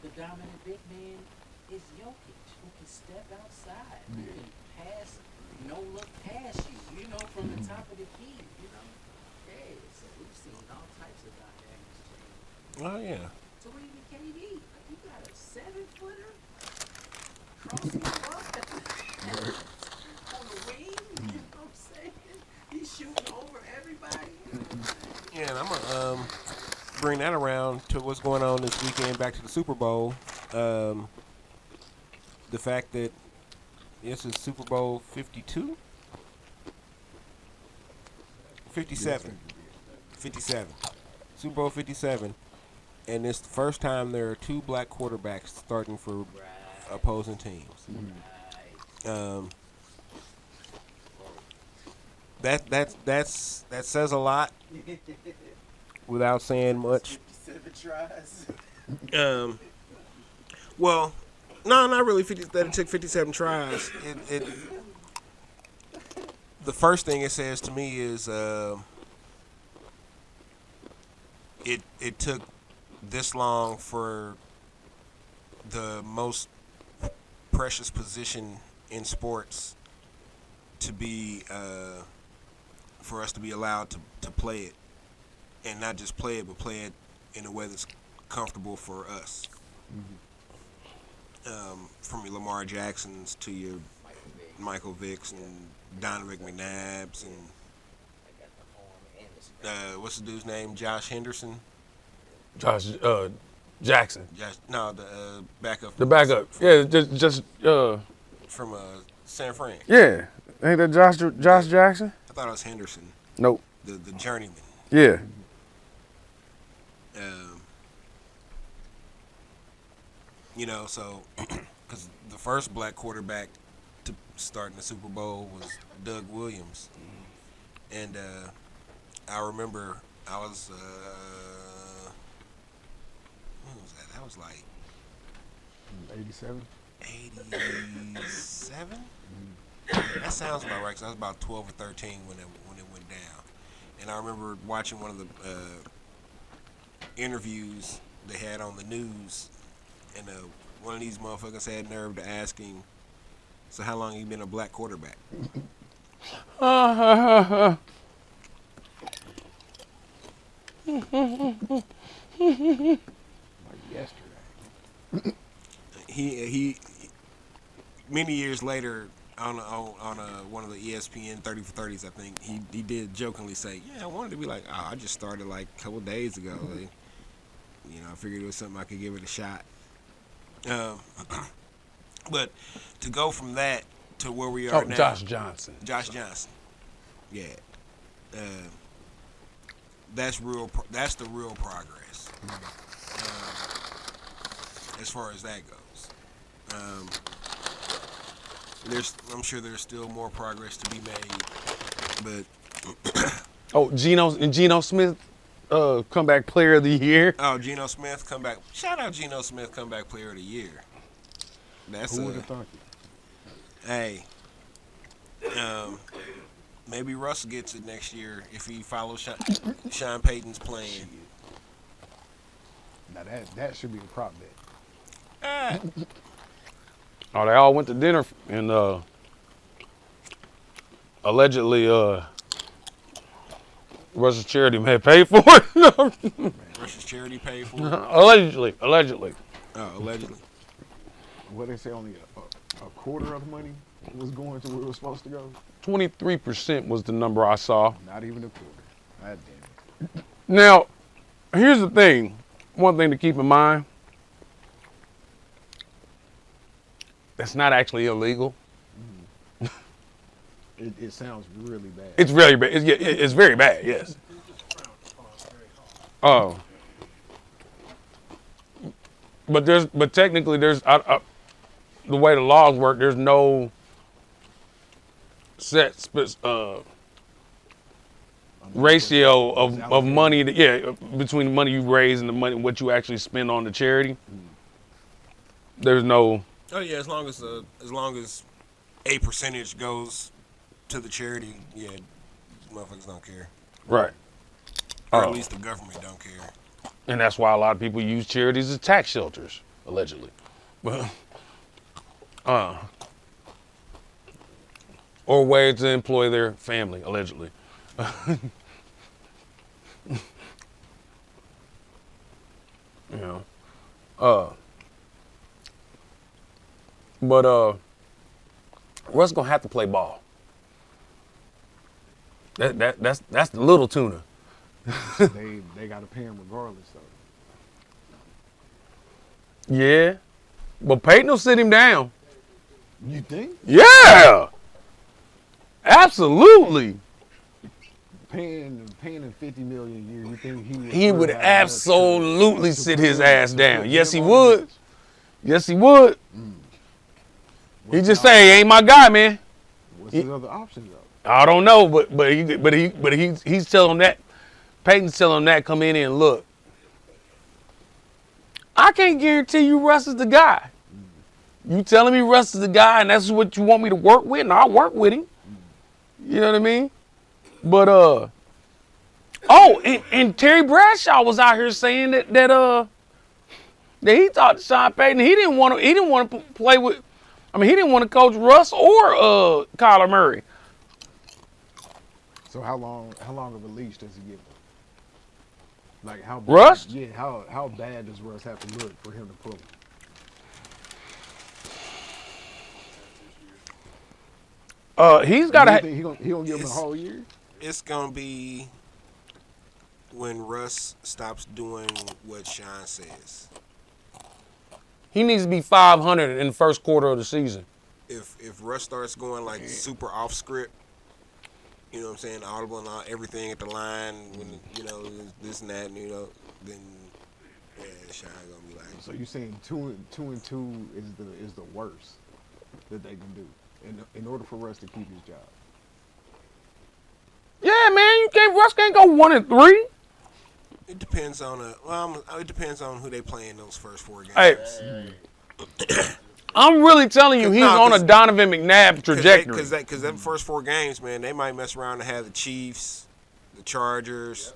the dominant big man is Jokic, who can step outside, who can pass, no look past you, you know, from the top of the key, you know. Yeah, so we've seen all types of dynamics change. Oh yeah. So what even KD? Like you got a 7-footer crossing you up on the wing, you know what I'm saying? He's shooting over everybody. Yeah, and I'm gonna bring that around to what's going on this weekend. Back to the Super Bowl. The fact that this is Super Bowl 52, 57, 57, Super Bowl 57, and it's the first time there are two black quarterbacks starting for opposing teams. That says a lot without saying much. 57 tries. Well, no, not really. That it took 57 tries. The first thing it says to me is it took this long for the most precious position in sports to be for us to be allowed to play it, and not just play it, but play it in a way that's comfortable for us. From your Lamar Jacksons to your Michael Vicks and Donovan McNabbs and what's the dude's name? Josh Henderson. Josh Jackson. No, the backup. The backup. Yeah, just from San Fran. Yeah, ain't that Josh Jackson? I thought it was Henderson. Nope. The journeyman. Yeah. You know, so because the first black quarterback to start in the Super Bowl was Doug Williams, and I remember I was when was that? That was like 87. 87. That sounds about right. Cause I was about 12 or 13 when it went down, and I remember watching one of the interviews they had on the news. And one of these motherfuckers had nerve to ask him, so how long you been a black quarterback? Like yesterday. He many years later on one of the ESPN 30 for 30s, I think he did jokingly say, yeah, I wanted to be like, I just started like a couple days ago. Like, you know, I figured it was something I could give it a shot. But to go from that to where we are now. Josh Johnson. Josh Johnson. Yeah. That's real. That's the real progress. As far as that goes. I'm sure there's still more progress to be made, but Geno Smith, comeback player of the year. Oh, Geno Smith, comeback. Shout out Geno Smith, comeback player of the year. That's Who would have thought it? Hey, maybe Russ gets it next year if he follows Sean Payton's plan. Now that should be a prop bet. Oh, they all went to dinner and allegedly Russ's charity may pay for it. Russ's charity paid for it? Allegedly. Oh, allegedly. What they say, only a quarter of the money was going to where it was supposed to go? 23% was the number I saw. Not even a quarter. God damn it. Now, here's the thing. One thing to keep in mind. That's not actually illegal. It sounds really bad. It's really bad. It's very bad, yes. Oh. But technically there's the way the laws work, there's no set ratio of money, between the money you raise and the money what you actually spend on the charity. There's no. Oh yeah, as long as a percentage goes to the charity, yeah, motherfuckers don't care, Right. or at least the government don't care. And that's why a lot of people use charities as tax shelters, allegedly. Or ways to employ their family, allegedly. You know. But Russ gonna have to play ball. That's the little tuna. they got to pay him regardless, though. Yeah. But Peyton will sit him down. You think? Yeah. Absolutely. Paying him $50 million a year, you think He would have absolutely to sit put his him- ass to down. put Yes, he him on the would. bench? Yes, he would. He What's just the say, he ain't my guy, man. What's his other option, though? I don't know, but he's telling that. Peyton's telling him that come in and look. I can't guarantee you Russ is the guy. You telling me Russ is the guy and that's what you want me to work with, and I'll work with him. You know what I mean? But and Terry Bradshaw was out here saying that he talked to Sean Payton. He didn't want to play with. I mean, he didn't want to coach Russ or Kyler Murray. So how long of a leash does he give him? Like how bad, Russ? Yeah, how bad does Russ have to look for him to pull him? He's got to. He gonna give him a whole year? It's gonna be when Russ stops doing what Sean says. He needs to be 500 in the first quarter of the season. If Russ starts going like super off script, you know what I'm saying, audible and all, everything at the line, when you know this and that, and, you know, then yeah, Sean gonna be like. So you're saying two and two is the worst that they can do in order for Russ to keep his job? Yeah, man, Russ can't go 1-3. It depends on it depends on who they play in those first 4 games. Hey, I'm really telling you, he's on a Donovan McNabb trajectory. Because that first 4 games, man, they might mess around and have the Chiefs, the Chargers,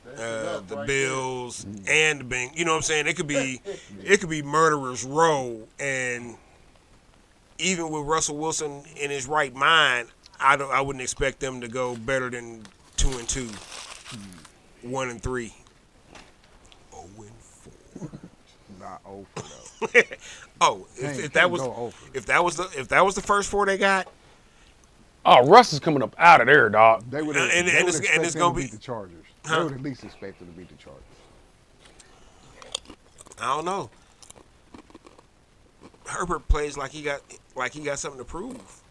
the Bills, and the Bengals. You know what I'm saying? It could be murderer's row, and even with Russell Wilson in his right mind, I wouldn't expect them to go better than 2-2, 1-3, 0-4. Not over though. Oh, if that was the first 4 they got, Oh, Russ is coming up out of there, dog. They would And it's gonna be beat the Chargers. Huh? They would at least expect them to beat the Chargers. I don't know. Herbert plays like he got something to prove.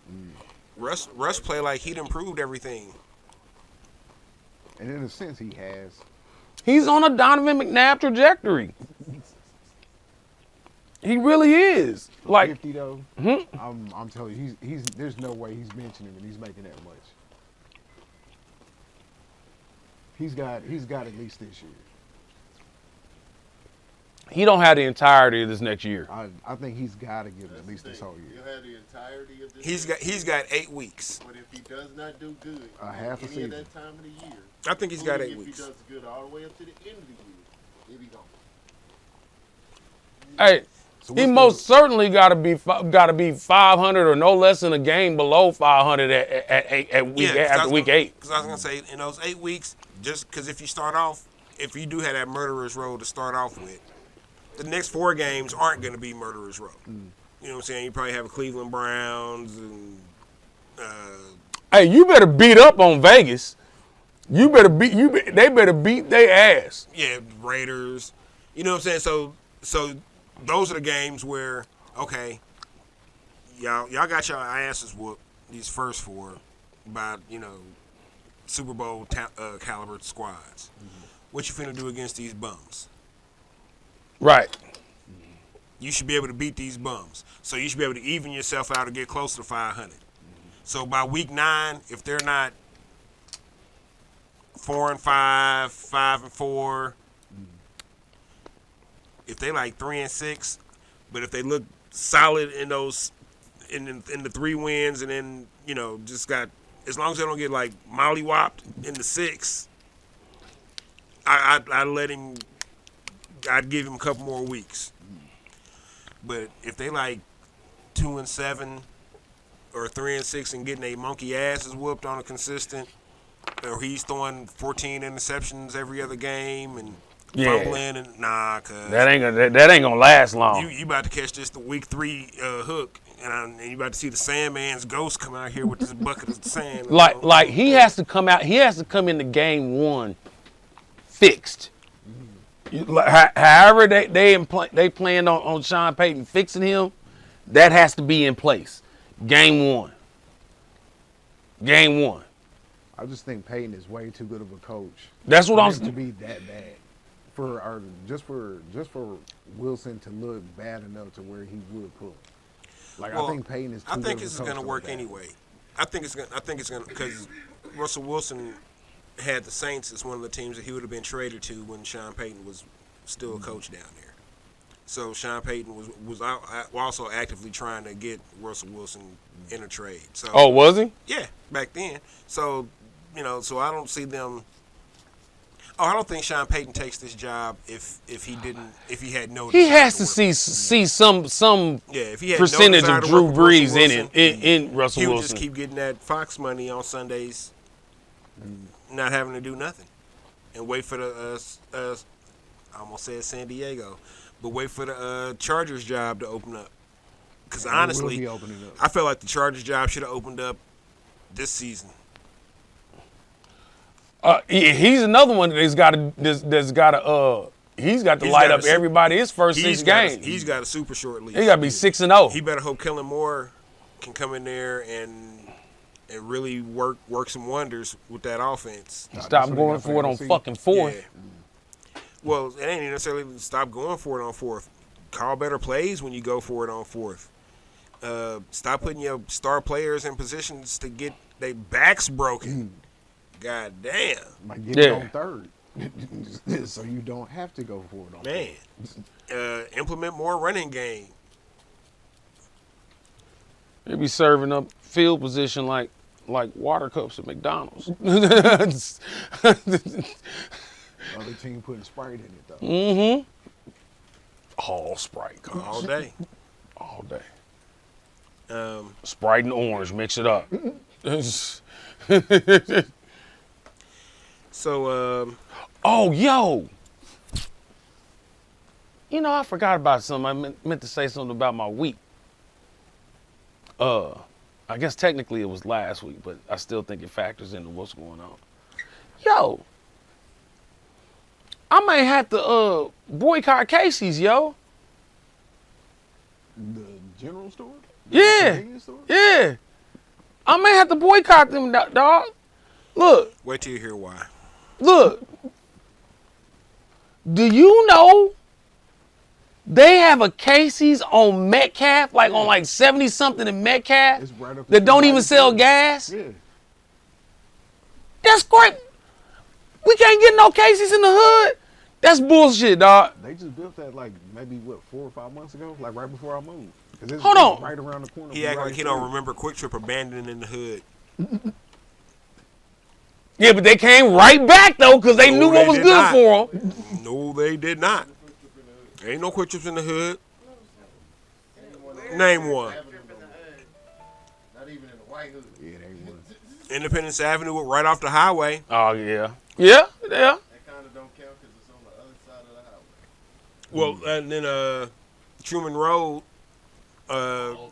Russ play like he'd improved everything. And in a sense, he has. He's on a Donovan McNabb trajectory. He really is. Like, 50 though. I'm telling you, he's. There's no way he's mentioning and he's making that much. He's got at least this year. he don't have the entirety of this next year. I think he's got to give him at least this whole year. He'll have the entirety of this. He's got 8 weeks. But if he does not do good, Half a any season. of that time of the year, I think he's got 8 if weeks. he does good all the way up to the end of the year, if he don't. Hey, So he what's most certainly got to be 500 or no less than a game below 500 at week 8. Because I was gonna say in those 8 weeks, just because if you start off, if you do have that murderer's row to start off with, the next 4 games aren't gonna be murderer's row. You know what I'm saying? You probably have a Cleveland Browns and. Hey, you better beat up on Vegas. They better beat their ass. Yeah, Raiders. You know what I'm saying? So those are the games where, okay, y'all got your asses whooped these first 4 by, Super Bowl caliber squads. What you finna do against these bums? Right. You should be able to beat these bums. So you should be able to even yourself out or get close to 500. So by week 9, if they're not 4-5, 5-4. If they like 3-6, but if they look solid in those in the 3 wins, and then just got, as long as they don't get like mollywopped in the 6, I'd let him. I'd give him a couple more weeks. But if they like 2-7 or 3-6 and getting a monkey asses whooped on a consistent, or he's throwing 14 interceptions every other game and fumbling and cuz that ain't gonna last long. You about to catch this the week 3 hook, and you about to see the Sandman's ghost come out here with this bucket of sand. Like he has to come out. He has to come into game 1 fixed. However they planned on Sean Payton fixing him, that has to be in place. Game 1. Game 1. I just think Payton is way too good of a coach. That's what to be that bad. For Wilson to look bad enough to where he would pull. I think Payton is too I think good this is of a coach going to like work that. anyway. I think it's going to, because Russell Wilson had the Saints as one of the teams that he would have been traded to when Sean Payton was still a coach down there. So Sean Payton was also actively trying to get Russell Wilson in a trade. So was he? yeah, back then. So so I don't see them. Oh, I don't think Sean Payton takes this job if he had no. He desire has to work. see some If he had percentage no of desire to Drew work with Russell Brees Wilson, in Russell he would Wilson. just keep getting that Fox money on Sundays, not having to do nothing, and wait for the I almost said San Diego, but wait for the Chargers job to open up. Because honestly, be opening up. I feel like the Chargers job should have opened up this season. He's another one he's got to light up everybody his first 6 games. He's got a super short leash. He got to be 6-0. He better hope Kellen Moore can come in there and really work some wonders with that offense. Stop going for it on fucking 4th. Yeah. Well, it ain't necessarily stop going for it on 4th. Call better plays when you go for it on 4th. Stop putting your star players in positions to get their backs broken. God damn. Like get it on 3rd. So you don't have to go for it on 3rd. Man. Implement more running game. They be serving up field position like water cups at McDonald's. Other team putting Sprite in it though. Mm-hmm. All Sprite. All day. All day. Sprite and orange, mix it up. So, oh, yo. I forgot about something. I meant to say something about my week. I guess technically it was last week, but I still think it factors into what's going on. Yo. I may have to boycott Casey's, yo. The general store? Yeah. Convenience store? Yeah. I may have to boycott them, dog. Look. wait till you hear why. Look. Do you know they have a Casey's on Metcalf, on 70-something in Metcalf, It's right up that don't the even street. sell gas? Yeah. That's great. We can't get no Casey's in the hood. That's bullshit, dog. They just built that maybe 4 or 5 months ago, right before I moved. 'Cause it's Hold on. right around the corner. He from act right like he don't there. remember Quick Trip abandoning the hood. Yeah, but they came right back, though, because they knew what was did good not. for them. No, they did not. Ain't no Quick Trips in the hood. Name one. Not even in the white hood. Yeah, they was. Independence Avenue right off the highway. Oh, yeah. Yeah, yeah. That kind of don't count because it's on the other side of the highway. Well, and then Truman Road, all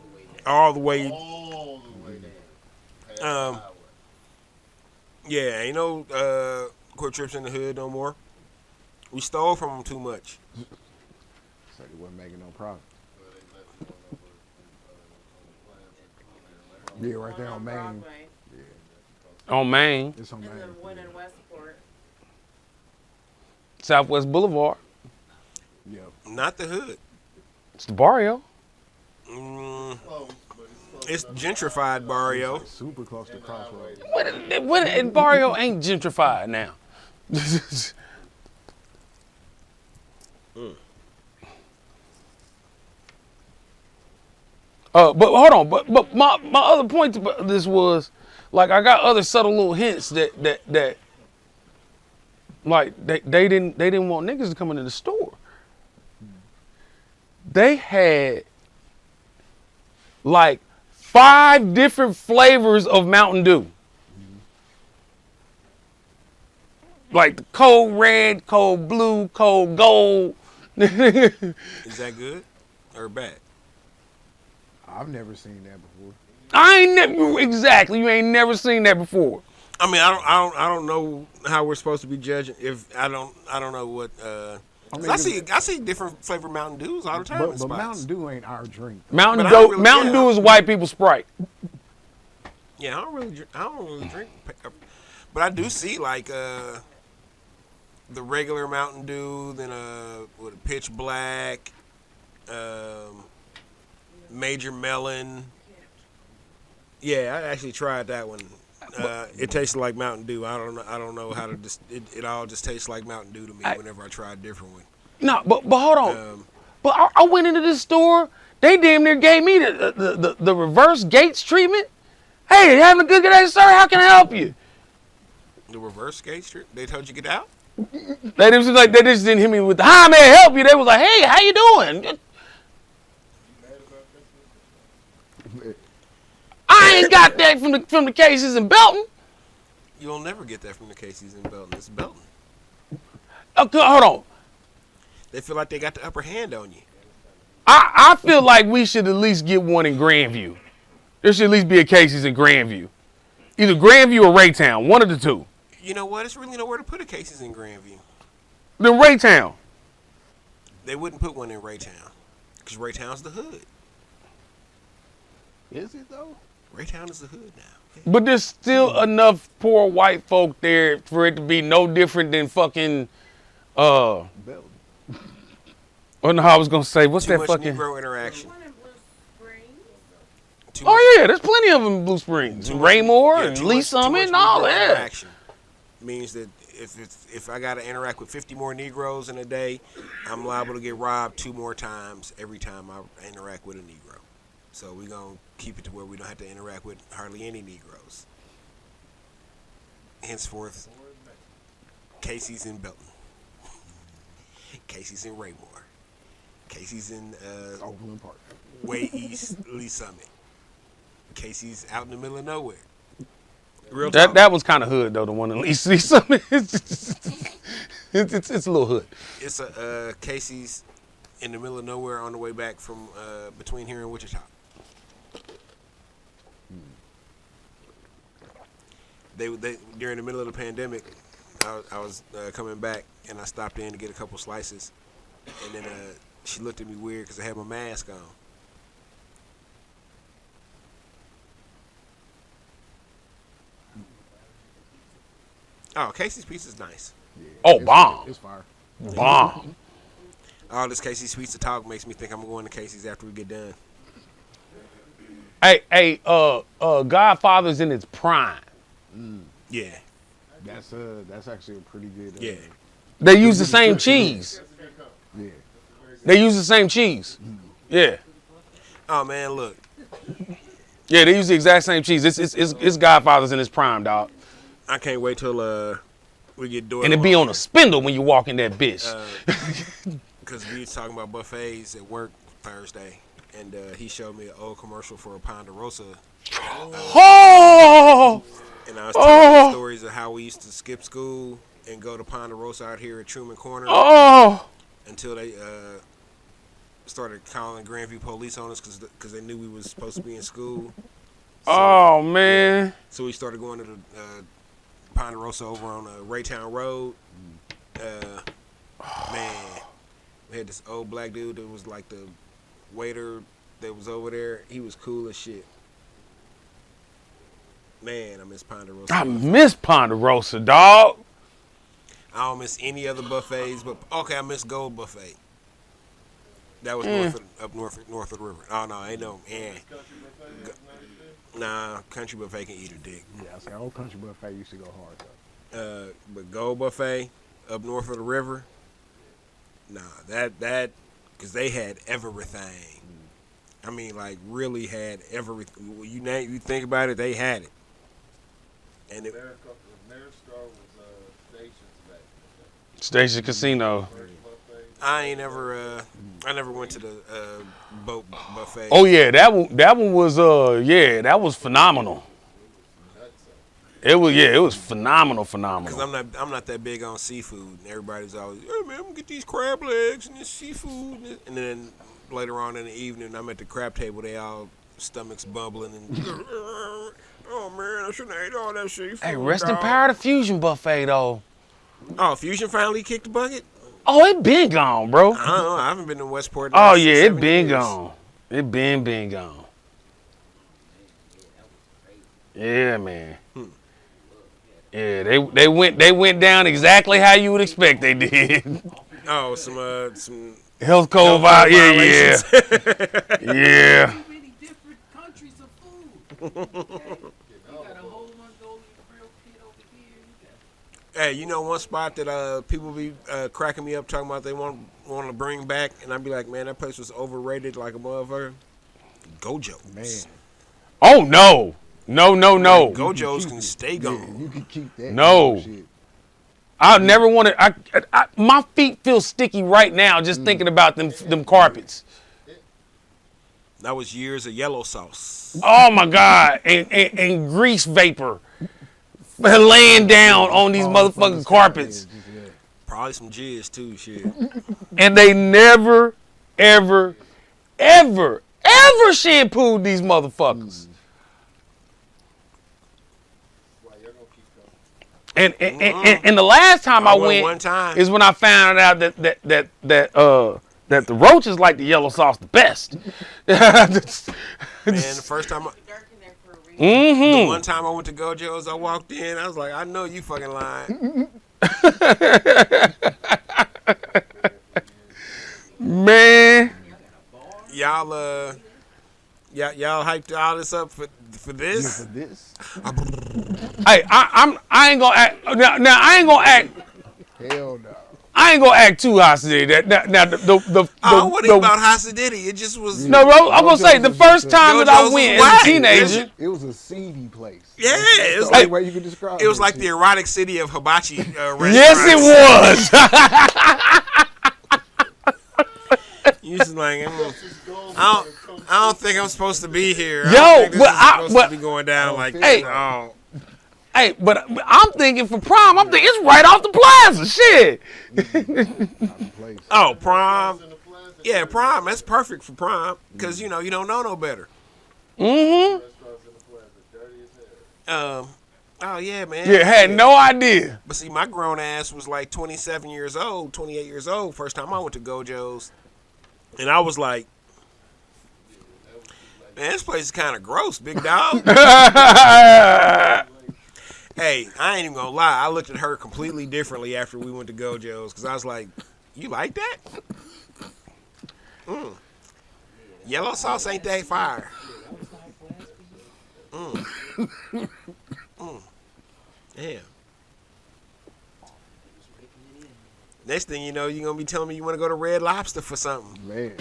the way. All the way down. Past the Um, highway. Yeah, ain't no Quick Trips in the hood no more. We stole from them too much. So they wasn't making no profit. Well, they left it on Yeah, right there on Main. Broadway, On Main, It's on and Main. the one in Westport. Southwest Boulevard. Yep. Not the hood. It's the barrio. Mm, close, but it's it's close enough. gentrified barrio. Super close to Crossroads. What barrio ain't gentrified now? But hold on. But my other point to this was, like, I got other subtle little hints that like they didn't want niggas to come into the store. They had like 5 different flavors of Mountain Dew. Like the cold red, cold blue, cold gold. Is that good or bad? I've never seen that before. I ain't never exactly. You ain't never seen that before. I mean, I don't know how we're supposed to be judging. If I don't know what. I see different flavor Mountain Dews all the time. But Mountain Dew ain't our drink. Mountain But Mountain Dew is white people Sprite. Yeah, I don't really drink. But I do see like the regular Mountain Dew, then with a Pitch Black, Major Melon. Yeah, I actually tried that one. It tasted like Mountain Dew. I don't know how to just. It all just tastes like Mountain Dew to me whenever I try a different one. No, but hold on. But I went into this store. They damn near gave me the reverse Gates treatment. Hey, having a good day, sir? How can I help you? The reverse skate street. They told you get out. They just didn't hit me with the "Hi, may I help you?" They was like, "Hey, how you doing?" I ain't got that from the Casey's in Belton. You'll never get that from the Casey's in Belton. It's Belton. Okay, hold on. They feel like they got the upper hand on you. I feel like we should at least get one in Grandview. There should at least be a Casey's in Grandview. Either Grandview or Raytown, one of the two. You know what? It's really nowhere to put a Casey's in Grandview. Then Raytown. They wouldn't put one in Raytown because Raytown's the hood. Is it though? Raytown is the hood now. Yeah. But there's still enough poor white folk there for it to be no different than fucking Belton. Oh no, I was gonna say, what's Too that much fucking Negro interaction. Oh yeah, there's plenty of them in Blue Springs. And Raymore and too Lee much Summit and all Negro that. interaction means that if I got to interact with 50 more Negroes in a day, I'm liable to get robbed 2 more times every time I interact with a Negro. So we're going to keep it to where we don't have to interact with hardly any Negroes. Henceforth, Casey's in Belton. Casey's in Raymore. Casey's in Overland Park. way east Lee Summit. Casey's out in the middle of nowhere. Real talk. That was kind of hood though. The one in Lee Summit. It's a little hood. It's a Casey's in the middle of nowhere on the way back from between here and Wichita. They during the middle of the pandemic, I was coming back and I stopped in to get a couple slices, and then she looked at me weird because I had my mask on. Oh, Casey's Pizza's nice. Yeah, Oh, bomb. It's fire. Bomb. All this Casey's Pizza talk makes me think I'm going to Casey's after we get done. Hey, Godfather's in its prime. Yeah. That's actually a pretty good. Yeah. They use the same cheese. Yeah. They use the same cheese. Yeah. Oh man, look. Yeah, they use the exact same cheese. It's Godfather's in its prime, dog. I can't wait till we get Doyle. And it be on a spindle when you walk in that bitch. Because we was talking about buffets at work Thursday, and he showed me an old commercial for a Ponderosa. Oh! And I was telling him stories of how we used to skip school and go to Ponderosa out here at Truman Corner until they started calling Grandview police on us because they knew we was supposed to be in school. So, man. So we started going to the Ponderosa over on Raytown Road. Man, we had this old black dude that was like the waiter that was over there. He was cool as shit. Man, I miss Ponderosa. I miss Ponderosa, dog. I don't miss any other buffets, but okay, I miss Gold Buffet. That was up north of the river. Oh no, ain't no. Nah, Country Buffet can eat a dick. Yeah, I say old Country Buffet used to go hard though. But Gold Buffet up north of the river. Nah, that because they had everything. I mean, like really had everything. When you think about it, they had it. And it, America was Stations back. Station Casino. First buffet. I never went to the boat buffet. Oh yeah, that one was that was phenomenal. It was phenomenal. Because I'm not that big on seafood. And everybody's always, hey man, I'm gonna get these crab legs and this seafood. And then later on in the evening, I'm at the crab table. They all stomachs bubbling and oh man, I shouldn't have ate all that seafood. Hey, rest in dog." power the Fusion Buffet though. Oh, Fusion finally kicked the bucket. Oh, it been gone, bro. I don't know. I haven't been to Westport. in Oh like yeah, 6, it 7 been years. gone. It been gone. Yeah, man. Yeah, they went down exactly how you would expect they did. Oh, some Health code yeah. violations. Yeah. Too many different countries of food. Okay? You got a whole Mongolian grill pit over here. You got Hey, you know one spot that people be cracking me up talking about they want to bring back, and I'd be like, man, that place was overrated like a motherfucker. Gojo's. Man. Oh no. No. Gojo's can stay Yeah, gone. you can keep that. No. Shit. I never want to. My feet feel sticky right now just thinking about them carpets. That was years of yellow sauce. Oh my God, and grease vapor laying down on these motherfucking carpets, Probably some jizz too, shit. and they never, ever shampooed these motherfuckers. Why y'all gonna keep going? And the last time I went went one time. is when I found out that the roaches like the yellow sauce the best. Man, the first time, the Mm-hmm. one time I went to Gojo's, I walked in, I was like, I know you fucking lying. Man, Y'all hyped all this up for this? For this? hey, I ain't gonna act now. I ain't gonna act. Hell no. I ain't gonna act too hostage. Now the I don't want to about Hasidity. It just was. no, bro. I'm gonna say the Gojo's first was just time that Gojo's I was went whack. as a teenager. It was a seedy place. Yeah, That's it was the only like way you could describe it was like shit. the erotic city of hibachi restaurants. Yes, it was. You just like, I don't think I'm supposed to be here. I Yo, don't think this but is supposed but- to be going down like Hey. this. Oh. Hey, but I'm thinking for prom. I'm thinking it's right off the plaza. Shit. place. Oh, prom. In the plaza, Yeah, prom. That's perfect for prom because you don't know no better. Mm-hmm. restaurants in the plaza, dirty as hell. Oh yeah, man. Yeah, had no idea. But see, my grown ass was like 27 years old, 28 years old. First time I went to Gojo's, and I was like, man, this place is kind of gross, big dog. Hey, I ain't even gonna lie. I looked at her completely differently after we went to Gojo's because I was like, you like that? Yellow sauce ain't that fire. Yeah. Next thing you know, you're gonna be telling me you want to go to Red Lobster for something. Man.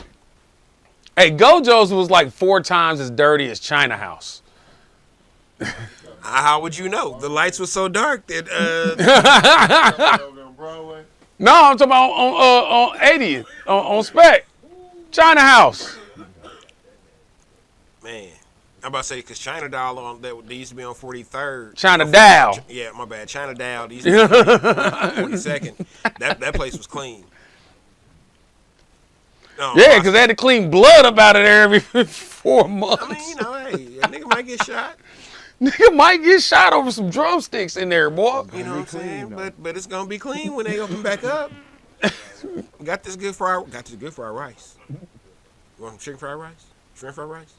Hey, Gojo's was like 4 times as dirty as China House. How would you know? The lights were so dark that Over on Broadway. No, I'm talking about on 80th on Spec. China House. man, I'm about to say because China Doll on that they used to be on 43rd. China Dow. Yeah, my bad. China Dow. These 42nd. That place was clean. No, Yeah, because they had to clean blood up out of there every 4 months. I mean, hey, a nigga might get shot. Nigga might get shot over some drumsticks in there, boy. You know what I'm saying? But it's gonna be clean when they open back up. Got this good fried rice. You want some chicken fried rice? Shrimp fried rice?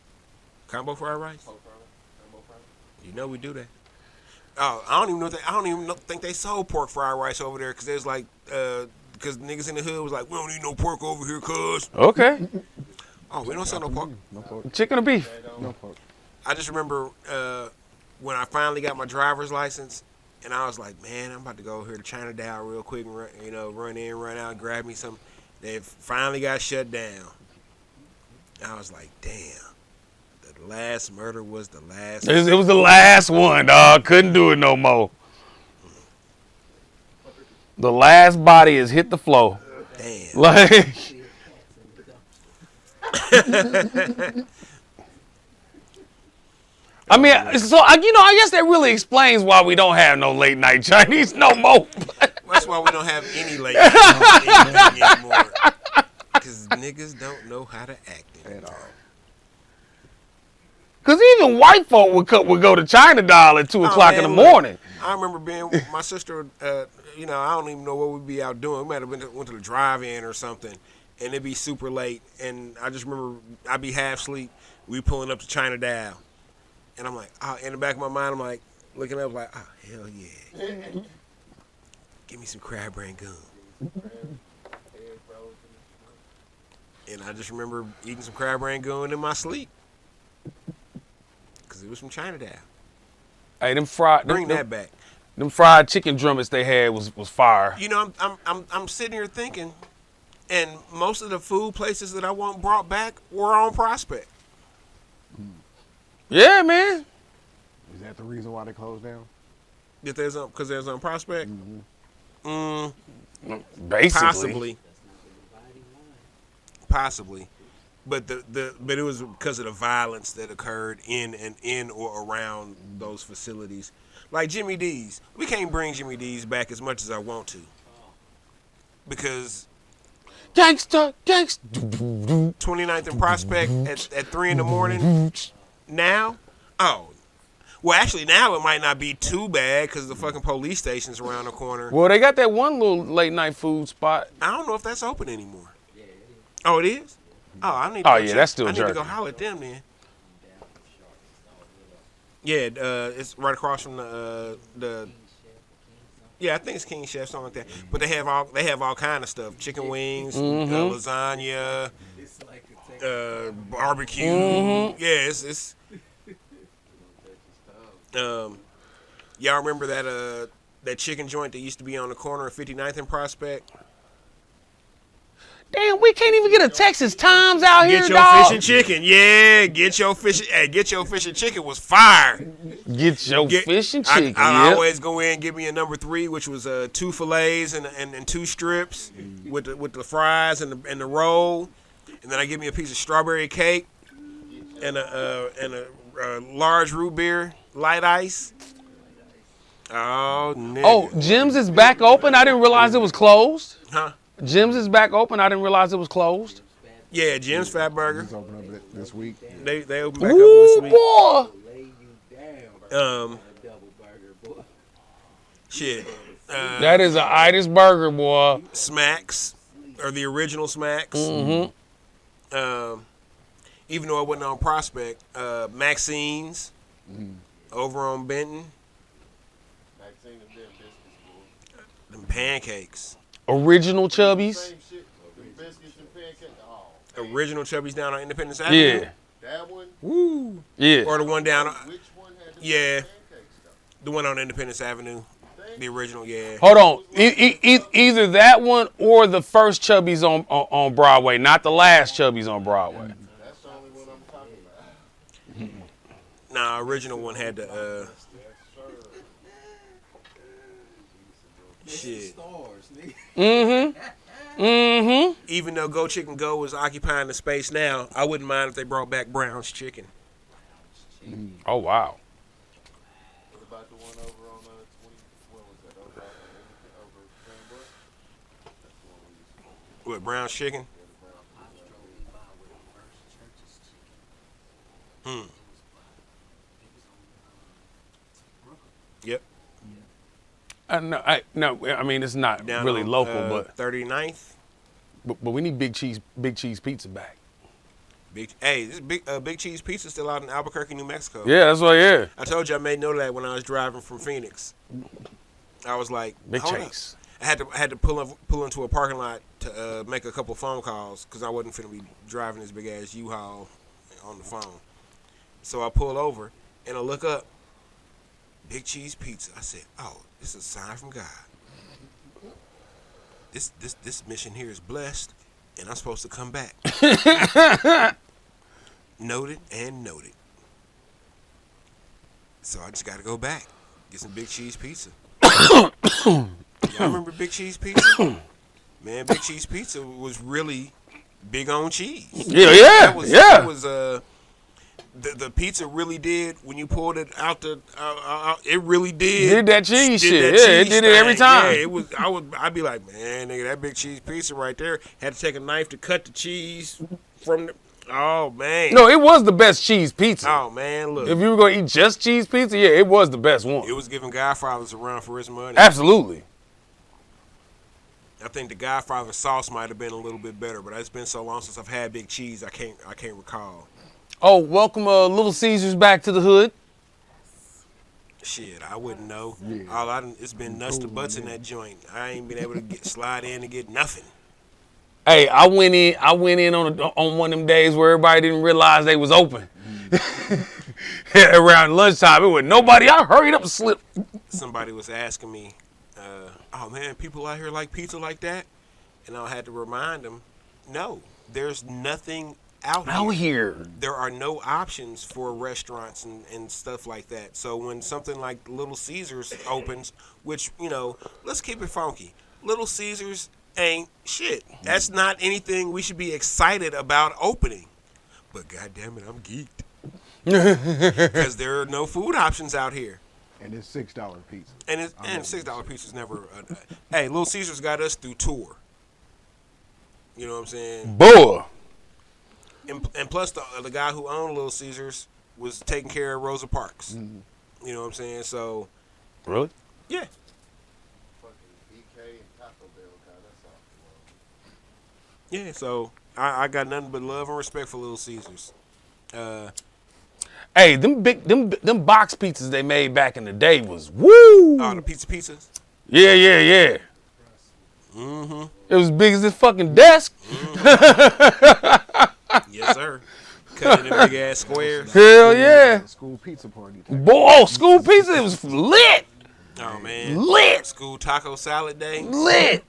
Combo fried rice? You know we do that. Oh, I don't even think they sold pork fried rice over there because there's like because niggas in the hood was like, we don't need no pork over here, cuz. Okay. Oh, we don't sell no pork. No pork. Chicken or beef? No pork. I just remember when I finally got my driver's license, And I was like, man, I'm about to go here to China Down real quick and run in, run out, grab me some. They finally got shut down. I was like, damn. The last murder was the last. It was the last one, dog. Couldn't do it no more. The last body has hit the floor. Damn. Like, I mean, so I guess that really explains why we don't have no late night Chinese no more. That's why we don't have any late night anything anymore. Because niggas don't know how to act At all. Cause even white folk would go to China Doll at 2:00 in the man, morning. I remember being with my sister. I don't even know what we'd be out doing. We might have went to the drive-in or something, and it'd be super late. And I just remember I'd be half asleep. We pulling up to China Down, and I'm like, in the back of my mind, I'm like looking up, like, oh hell yeah, give me some crab rangoon. And I just remember eating some crab rangoon in my sleep. Because it was from Chinatown. Hey, Bring that back. Them fried chicken drummets they had was fire. You know, I'm sitting here thinking, and most of the food places that I want brought back were on Prospect. Yeah, man. Is that the reason why they closed down? Because there's on Prospect? Basically. Possibly. But but it was because of the violence that occurred in or around those facilities. Like Jimmy D's. We can't bring Jimmy D's back as much as I want to. Because Gangsta. 29th and Prospect at 3 in the morning now? Oh. Well, actually, now it might not be too bad because the fucking police station's around the corner. Well, they got that one little late night food spot. I don't know if that's open anymore. Oh, it is? Oh, I need. That's still I need to jerky. go holler at them then. Yeah, it's right across from the. Yeah, I think it's King Chef, something like that. But they have all kind of stuff: chicken wings, lasagna, barbecue. Yeah, it's. Y'all remember that chicken joint that used to be on the corner of 59th and Prospect? Damn, we can't even get a Texas Times out here, Get your dog. fish and chicken. Yeah, get your fish. Hey, get your fish and chicken was fire. Get your fish and chicken. I Yep. always go in and give me a number 3, which was 2 fillets and 2 strips with the fries and the roll, and then I give me a piece of strawberry cake and a large root beer, light ice. Oh, nigga. Oh, Jim's is back open. I didn't realize it was closed. Huh? Jim's is back open. I didn't realize it was closed. Yeah, Jim's Fat Burger. It's open up this week. They open back up this Ooh, week. boy. Shit. That is an itis burger, boy. Smacks, or the original Smacks. Even though I wasn't on Prospect, Maxine's over on Benton. Maxine and them biscuits, boy. Them pancakes. Original Chubbies. Same shit. The biscuits and pancakes. Oh, Original Chubby's down on Independence Avenue. Yeah. that one. Woo. Yeah. Or the one down, Which one had the Yeah. pancakes though? the one on Independence Avenue. The original, yeah. Hold on. Either that one or the first Chubbies on Broadway, not the last Chubbies on Broadway. That's the only one I'm talking about. Nah, original one had the shit. Even though Go Chicken Go is occupying the space now, I wouldn't mind if they brought back Brown's Chicken. Oh, wow. What about the one over on 20? What was that? Over Cranbrook? That's the one we used to What, Brown's Chicken? Yep. No, I mean it's not Down really on, local, but 39th. we need big cheese pizza back. This Big Cheese Pizza still out in Albuquerque, New Mexico. Yeah, that's what. Yeah, I told you I made note of that when I was driving from Phoenix. I was like, Big hold Chase. up. I had to pull into a parking lot to make a couple phone calls because I wasn't finna be driving this big ass U-Haul on the phone. So I pull over and I look up, Big cheese pizza. I said, oh, this is a sign from God. This mission here is blessed, and I'm supposed to come back. Noted and noted. So I just got to go back, get some big cheese pizza. Y'all remember big cheese pizza? Man, big cheese pizza was really big on cheese. Yeah. That was the pizza really did when you pulled it out it really did that cheese shit. That It cheese did it every thing. time. Yeah, I'd be like, man, nigga, that big cheese pizza right there. Had to take a knife to cut the cheese from the. Oh man. No, it was the best cheese pizza. Oh man, look. If you were gonna eat just cheese pizza, yeah, it was the best one. It was giving Godfathers a run for his money. Absolutely. I think the Godfather sauce might have been a little bit better, but it's been so long since I've had big cheese, I can't recall. Oh, welcome Little Caesars back to the hood. Shit, I wouldn't know. Yeah. It's been nuts to butts in that joint. I ain't been able to slide in and get nothing. Hey, I went in on one of them days where everybody didn't realize they was open. Around lunchtime, it was nobody. I hurried up and slipped. Somebody was asking me, oh man, people out here like pizza like that? And I had to remind them, no, there's nothing out here. There are no options for restaurants and stuff like that. So when something like Little Caesars opens, which, let's keep it funky. Little Caesars ain't shit. That's not anything we should be excited about opening. But goddamn it, I'm geeked. Because there are no food options out here. And it's $6 pizza. And $6 pizza is never. Hey, Little Caesars got us through tour. You know what I'm saying? Boy. And plus, the guy who owned Little Caesars was taking care of Rosa Parks. Mm-hmm. You know what I'm saying? So. Really? Yeah. Fucking BK and Taco Bell got us off the road. Yeah. So I got nothing but love and respect for Little Caesars. Hey, them box pizzas they made back in the day was woo. Oh, the pizzas. Yeah. Mm-hmm. It was big as this fucking desk. Mm-hmm. Yes, sir. Cutting them big ass squares. Hell yeah. School pizza party. Boy, school pizza, it was lit. Oh man. Lit. School taco salad day. Lit.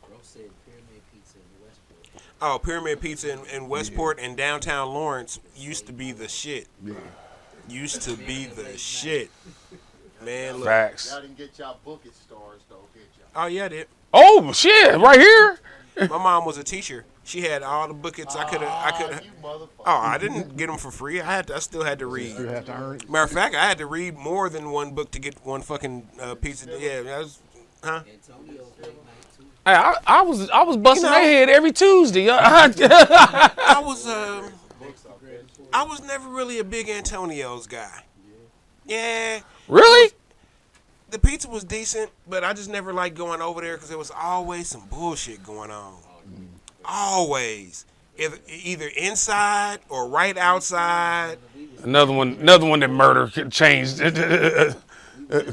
Bro said Pyramid Pizza in Westport. Oh, Pyramid Pizza in Westport and downtown Lawrence used to be the shit. Yeah. Used to be the shit. Man, look. Facts. Y'all didn't get y'all bucket stars though, did y'all? Oh yeah, I did. Oh shit, right here. My mom was a teacher. She had all the buckets I could. You motherfucker. Oh, I didn't get them for free. I still had to read. You have to earn it. Matter of fact, I had to read more than one book to get one fucking pizza. Yeah, that was, huh? Antonio's late night too. Hey, I was busting You know- their head every Tuesday. I was never really a big Antonio's guy. Yeah. Really? The pizza was decent, but I just never liked going over there because there was always some bullshit going on. Always. Either inside or right outside. Another one that murder changed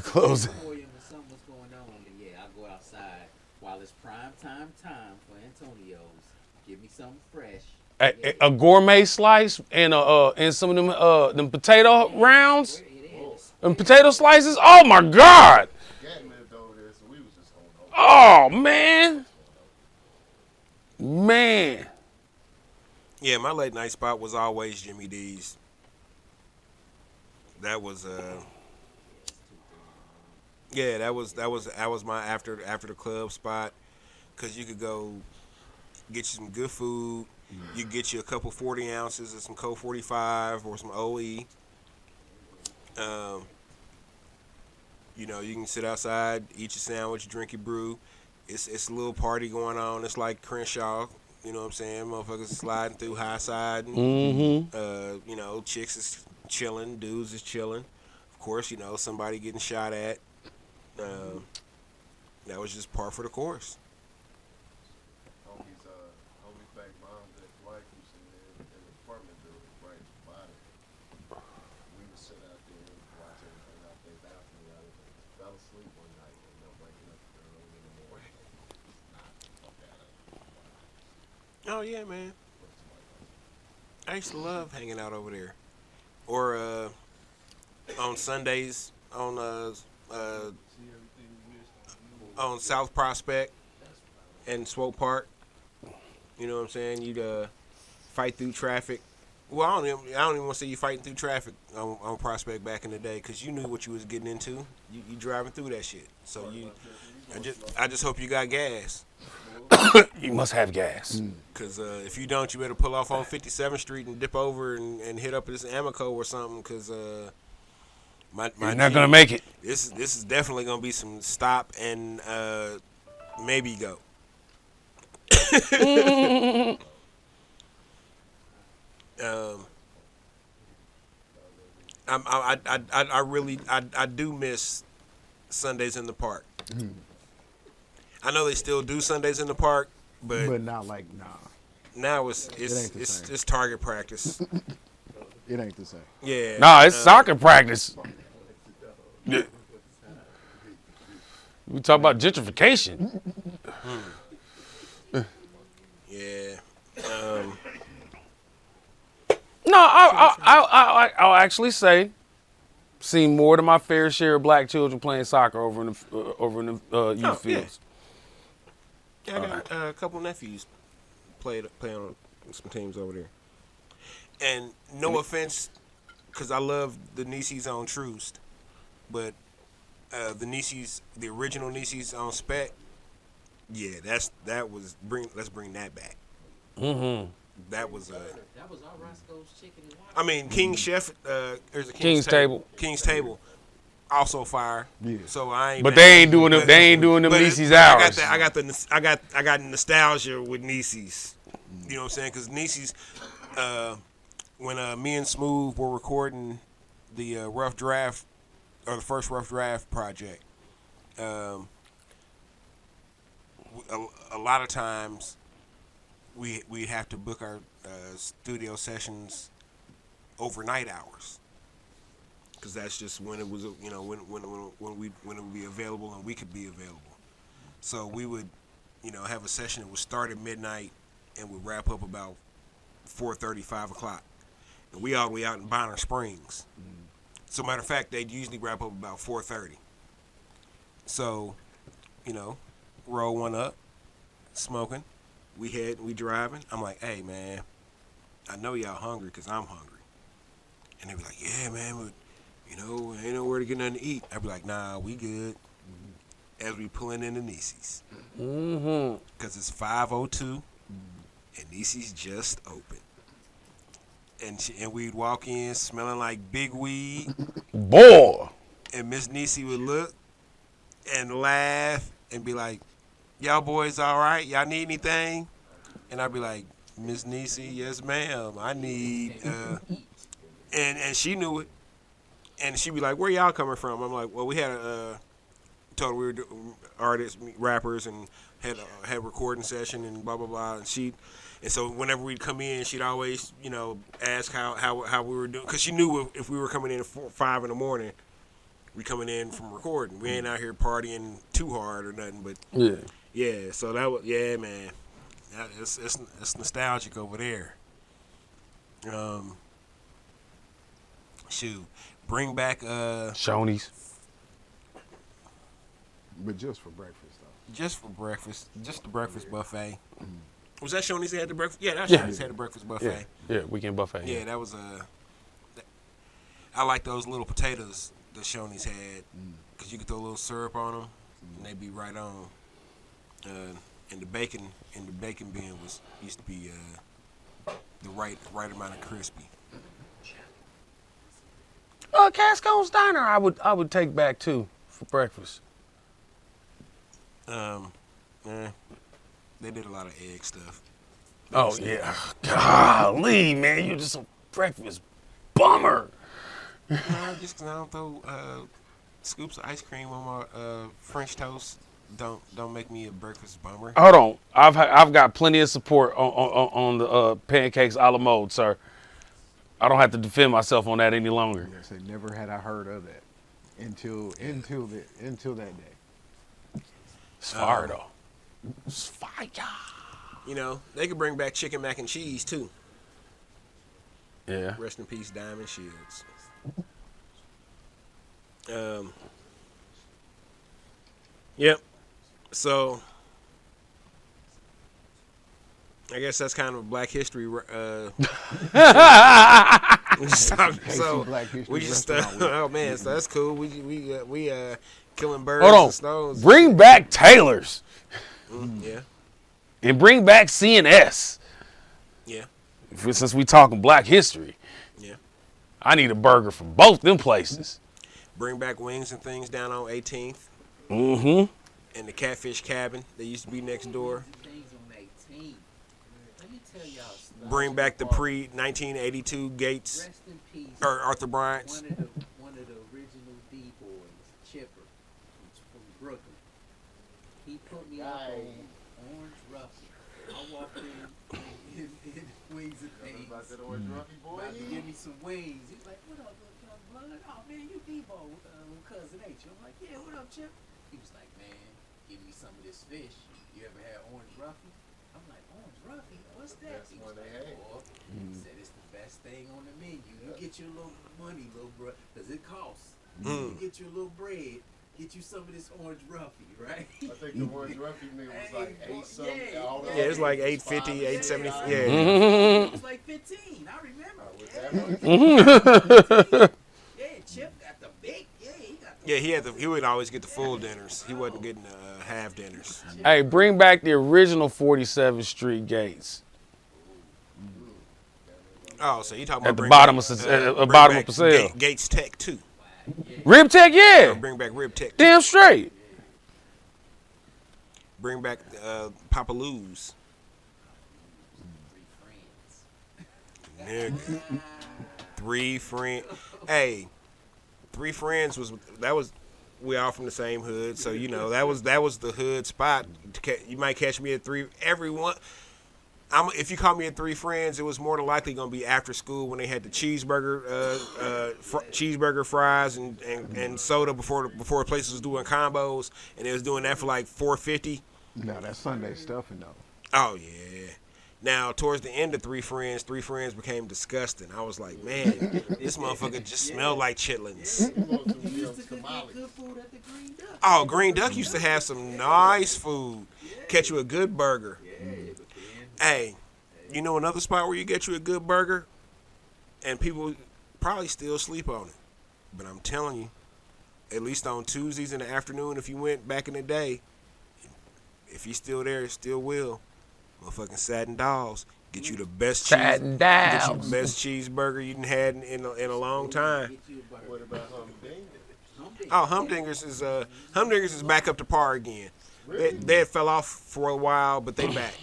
closed. Emporium or something was going on, and yeah, I go outside while it's prime time for Antonio's. Give me something fresh. A gourmet slice and some of them potato rounds, It is. and potato slices. Oh my God! Gat lived over there, so we was just on over. Oh man. Yeah, my late night spot was always Jimmy D's. That was yeah, that was my after the club spot, cause you could go get you some good food. You get you a couple 40 ounces of some Coke 45 or some OE. You can sit outside, eat your sandwich, drink your brew. It's a little party going on. It's like Crenshaw. You know what I'm saying? Motherfuckers sliding through high side. Mm-hmm. Chicks is chilling, dudes is chilling. Of course, somebody getting shot at. That was just par for the course. Homie's back mom's ex-wife used to live in an apartment building right by it. We would sit out there and watch everything out their balcony. I fell asleep one night and I'm waking up early in the morning. Oh yeah, man. I used to love hanging out over there. Or on Sundays, on South Prospect and Swope Park. You know what I'm saying? You'd fight through traffic. Well, I don't even want to say you fighting through traffic on Prospect back in the day, because you knew what you was getting into. You driving through that shit. So I just hope you got gas. You must have gas. Because if you don't, you better pull off on 57th Street and dip over and hit up this Amoco or something, because You're not gonna make it. This is definitely gonna be some stop and maybe go. I do miss Sundays in the park. I know they still do Sundays in the park, But not like now ain't the same. it's target practice. it ain't the same. Yeah. Nah, it's soccer practice. Yeah. We talk about gentrification. Yeah. No, I'll actually say, seen more than my fair share of black children playing soccer over in the youth fields. Yeah, I got a couple of nephews play on some teams over there. And no offense, because I love the Nieces on Troost, but the original Nieces on Spec, yeah, let's bring that back. Mm-hmm. That was That was our Roscoe's Chicken and Water. I mean, King Chef, there's a King's Table. King's Table, also fire. Yeah. So I ain't. But mad. they ain't doing them. They ain't doing them But Nieces I hours. I got nostalgia with Nieces. You know what I'm saying? Because Nieces, when me and Smooth were recording the rough draft, or the first rough draft project, a lot of times we'd have to book our studio sessions overnight hours, because that's just when it was, when it would be available and we could be available. So we would, have a session that would start at midnight and would wrap up about 4:30, 5 o'clock, and we all the way out in Bonner Springs. So matter of fact, they'd usually wrap up about 4:30. So, roll one up, smoking. We driving. I'm like, hey man, I know y'all hungry because I'm hungry. And they be like, yeah man, but ain't nowhere to get nothing to eat. I'd be like, nah, we good. As we pulling in the Nieces. Mm-hmm. Because it's 5:02 and Nieces just open. And we'd walk in smelling like big weed. Boy. And Miss Niecy would look and laugh and be like, y'all boys all right? Y'all need anything? And I'd be like, Miss Niecy, yes ma'am, I need, and she knew it. And she'd be like, where y'all coming from? I'm like, well, we had told her we were artists, rappers, and had recording session and blah, blah, blah. And so whenever we'd come in, she'd always, ask how we were doing. Because she knew if we were coming in at 5 in the morning, we coming in from recording. We ain't out here partying too hard or nothing, but yeah. So that was, yeah, man. It's nostalgic over there. Shoot, bring back Shoney's. But just for breakfast though. Just for breakfast, just the breakfast buffet. Was that Shoney's that had the breakfast? Yeah, that Yeah. Shoney's had the breakfast buffet. Yeah, weekend buffet. Yeah, that was I like those little potatoes that Shoney's had, because you could throw a little syrup on them and they'd be right on. And the bacon in the bacon bin used to be the right amount of crispy. Casco's Diner, I would take back too for breakfast. They did a lot of egg stuff. Oh yeah, golly, man, you just a breakfast bummer. No, just 'cause I don't throw scoops of ice cream on my French toast. Don't make me a breakfast bummer. Hold on, I've got plenty of support on the pancakes a la mode, sir. I don't have to defend myself on that any longer. Yes, never had I heard of that until that day. It's fire though. It's fire. They could bring back chicken mac and cheese too. Yeah. Rest in peace, Diamond Shields. Yep. So I guess that's kind of a Black History. We just talked, so Black History we just Restaurant Week. oh man, so that's cool. We killing birds Hold and on. stones. Bring back Taylor's Yeah, and bring back CNS. yeah, Since we talking Black History, yeah. I need a burger from both them places. Bring back Wings and Things down on 18th Mm-hmm. and the Catfish Cabin that used to be next door. Things on 18. Let me tell y'all. Bring back the pre-1982 Gates Rest in peace. or Arthur Bryant's. One of the original D boys, Chipper, from Brooklyn. He put me up on Orange Ruffy. I walked in Wings and Things. About that orange roughy boy. About to give me some wings. He's like, "What up, little young blood? Oh man, you Debo, little cousin, ain't you?" I'm like, "Yeah, what up, Chip?" He was like, "Man, give me some of this fish. You ever had Orange Ruffy?" I'm like, "Orange Ruffy? What's that?" Best He one was they like, had. "Boy," he said, "It's the best thing on the menu. You get your little money, little bro, because it costs. You get your little bread, get you some of this Orange Ruffy, right?" I think the orange roughy meal was like Hey, 8 something. yeah, all Yeah, it's like those 850, 870. $5. Yeah. It was like 15. I remember. With Yeah, that much? yeah, Chip got the big. Yeah, he got the. Yeah, he would always get the full dinners. He wasn't getting half dinners. Hey, bring back the original 47th Street Gates Oh, so you talking about at the bring bottom back, of bring bottom back of Paseo. Gates Tech too. Rib Tech, yeah, Bring back Rib Tech. Too. damn straight. Bring back Papa Lou's. Nigga. Three friends. Hey, Three Friends was we all from the same hood, so you know that was the hood spot. You might catch me at everyone. If you caught me at Three Friends, it was more than likely gonna be after school when they had the cheeseburger, cheeseburger fries and soda before places was doing combos, and they was doing that for like $4.50. No, that's Sunday stuffing though. Oh yeah. Now towards the end of Three Friends became disgusting. I was like, man, this motherfucker just smelled like chitlins. You want some He used to cook tamales. good food at the Green Duck. Oh, Green Duck used to have some nice food. Catch you a good burger. Hey, you know another spot where you get you a good burger, and people probably still sleep on it. But I'm telling you, at least on Tuesdays in the afternoon, if you went back in the day, if he's still there, still will. Motherfucking Satin Dolls get you the best Satin get you Dolls. the best cheeseburger you done had in a long time. Get you a burger. What about humdinger? Oh, Humdingers is back up to par again. They had fell off for a while, but they back.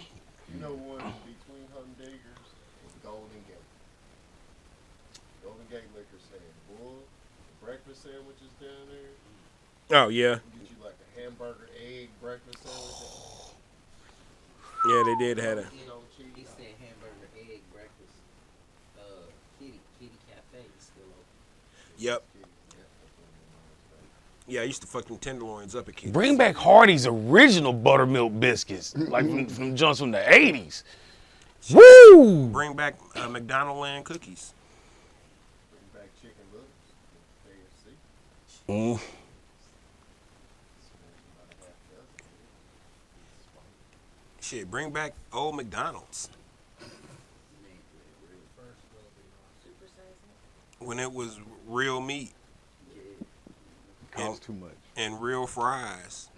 You know one between humdingers and Golden Gate. Golden Gate Liquors had bull, breakfast sandwiches down there. Oh yeah, Get you like a hamburger egg breakfast sandwich. yeah, they did have a. He said hamburger, egg, breakfast. Kitty Cafe is still open. Yep. Yeah, I used to fuck them tenderloins up at kids. Bring back Hardy's original buttermilk biscuits, like from Johnson from the 80s. Woo! Bring back McDonald Land cookies. Bring back chicken lips. KFC. Mm. Shit, bring back old McDonald's. When it was real meat Costs too much. and real fries.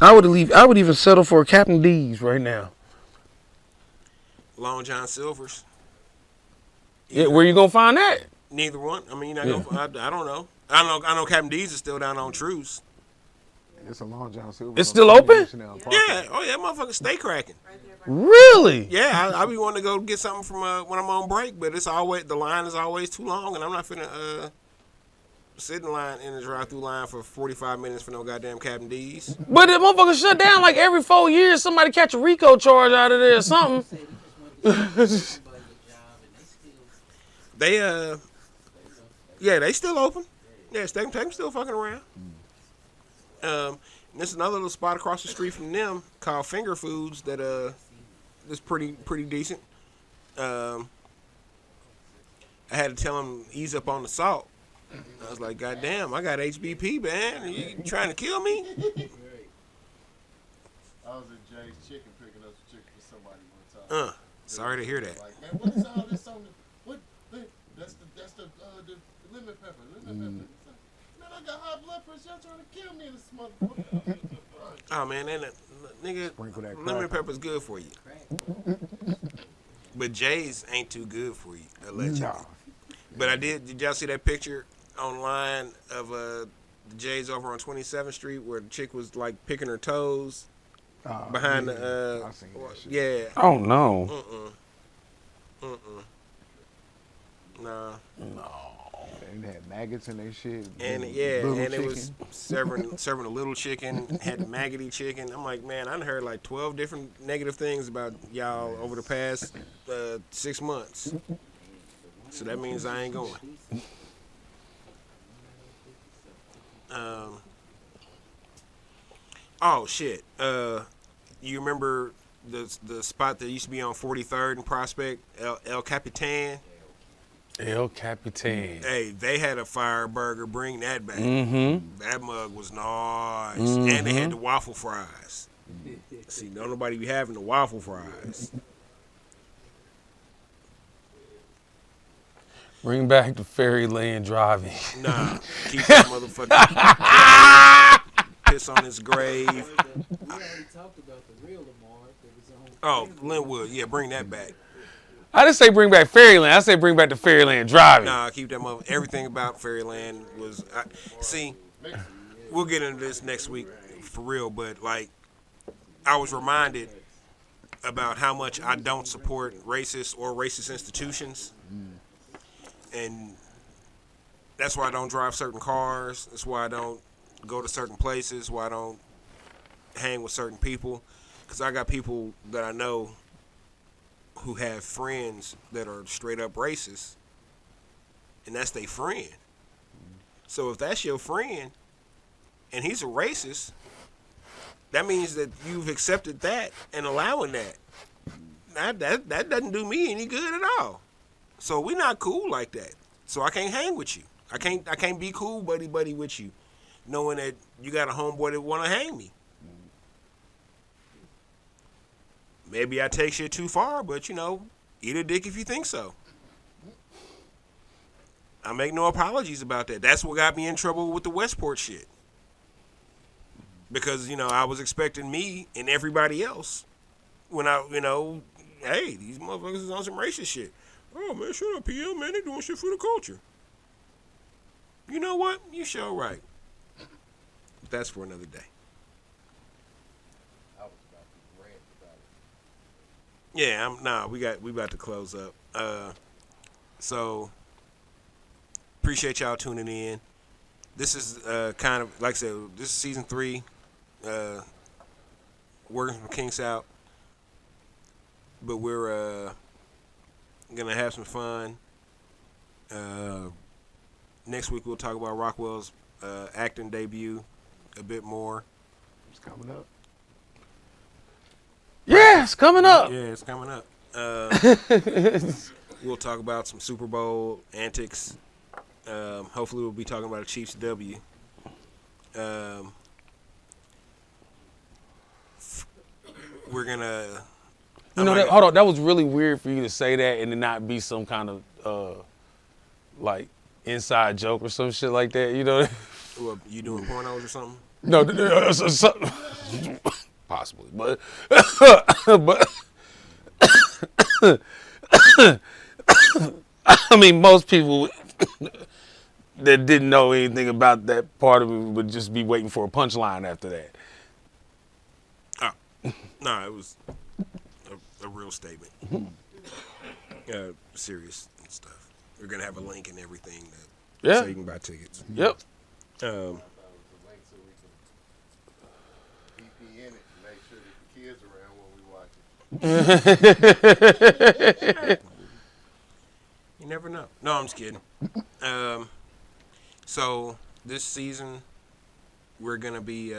I would even settle for a Captain D's right now. Long John Silver's. Yeah, where you gonna find that? Neither one. I mean, you're not gonna, I don't know. I know Captain D's is still down on Truce. It's a Long John Silver. It's still open? Yeah. Oh yeah, motherfuckers stay cracking. Really? Yeah, I be wanting to go get something from when I'm on break, but it's always the line is always too long, and I'm not finna sit in line in the drive-through line for 45 minutes for no goddamn Captain D's. But the motherfucker shut down like every 4 years. Somebody catch a RICO charge out of there or something. They yeah, they still open. Yeah, they still fucking around. And there's another little spot across the street from them called Finger Foods that that's pretty decent. I had to tell him ease up on the salt. I was like, God damn, I got HBP, man. Are you trying to kill me? I was at Jay's Chicken picking up some chicken for somebody one time. Sorry to hear that. Like, man, what is all this on the what? That's the lemon pepper. Lemon pepper. Man, I got high blood pressure. Y'all trying to kill me, this motherfucker. Oh man, and nigga, Sprinkle that lemon crack. pepper's good for you. But Jay's ain't too good for you, allegedly. Nah. But did y'all see that picture online of the Jay's over on 27th Street where the chick was like picking her toes behind the I seen that shit. yeah. Oh no. Nah. And they had maggots in their shit. And little and it chicken. was serving a little chicken, had maggoty chicken. I'm like, man, I heard like 12 different negative things about y'all over the past 6 months. So that means I ain't going. Oh shit. You remember the spot that used to be on 43rd and Prospect, El Capitan? El Capitan. Hey, they had a fire burger. Bring that back. Mm-hmm. That mug was nice, and they had the waffle fries. See, don't nobody be having the waffle fries. Bring back the Fairyland driving. Nah, keep that motherfucker. Piss on his grave. We already talked about the real Lamar that was on. Oh, Linwood, yeah, bring that back. I didn't say bring back Fairyland. I say bring back the Fairyland driving. Nah, keep that mother. Everything about Fairyland was. See, we'll get into this next week for real, but like, I was reminded about how much I don't support racist or racist institutions, and that's why I don't drive certain cars. That's why I don't go to certain places. Why I don't hang with certain people, because I got people that I know who have friends that are straight up racist, and that's their friend. So if that's your friend and he's a racist, that means that you've accepted that and allowing that. That doesn't do me any good at all. So we're not cool like that. So I can't hang with you. I can't be cool buddy with you, knowing that you got a homeboy that want to hang me. Maybe I take shit too far, but eat a dick if you think so. I make no apologies about that. That's what got me in trouble with the Westport shit. Because, I was expecting me and everybody else when hey, these motherfuckers is on some racist shit. Oh, man, shut up, PL, man. They doing shit for the culture. You know what? You sure right. But that's for another day. I was about to rant about it. Yeah, we about to close up. So appreciate y'all tuning in. This is kind of like I said, this is season 3. Working from Kinks out, but we're gonna have some fun. Next week we'll talk about Rockwell's acting debut a bit more. It's coming up. Yeah, it's coming up. Yeah, it's coming up. We'll talk about some Super Bowl antics. Hopefully we'll be talking about a Chiefs W. We're gonna. Hold on. That was really weird for you to say that and to not be some kind of like inside joke or some shit like that. What, you doing pornos or something? No, possibly, but I mean, most people that didn't know anything about that part of it would just be waiting for a punchline after that. No, it was a real statement. Serious stuff. We're gonna have a link and everything so you can buy tickets. Yep. I thought it was a link so we can VPN it and make sure that the kids around when we watch it. You never know. No, I'm just kidding. So this season, we're gonna be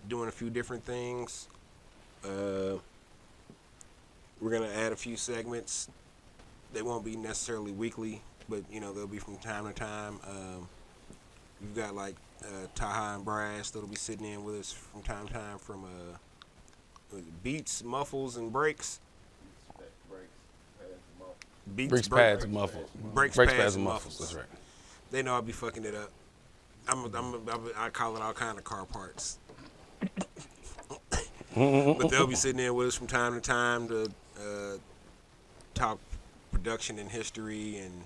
doing a few different things. We're gonna add a few segments. They won't be necessarily weekly, but they'll be from time to time. We've got like Taha and Brass that'll be sitting in with us from time to time from Beats, Muffles, and Breaks. Breaks, pads, and muffle. Beats, Breaks, pads, and muffles. That's right. They know I'll be fucking it up. I call it all kind of car parts. But they'll be sitting there with us from time to time to talk production and history and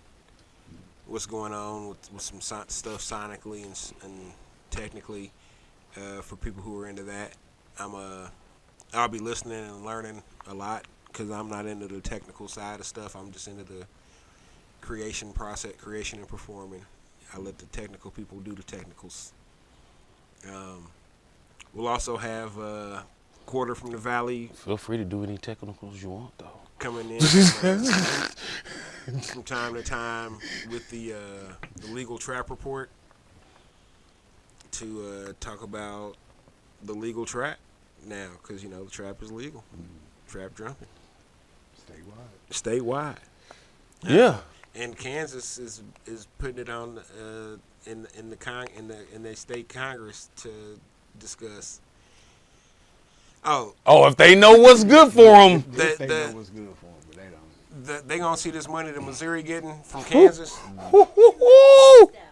what's going on with some stuff sonically and technically for people who are into that. I'll be listening and learning a lot because I'm not into the technical side of stuff. I'm just into the creation process, creation and performing. I let the technical people do the technicals. We'll also have Quarter from the Valley. Feel free to do any technicals you want, though. Coming in from time to time with the legal trap report to talk about the legal trap now, because the trap is legal. Trap drumming. Statewide. Yeah. And Kansas is putting it on in the state Congress to discuss. Oh, if they know what's good for them. They know what's good for them, but they don't. They gonna see this money that Missouri getting from Kansas.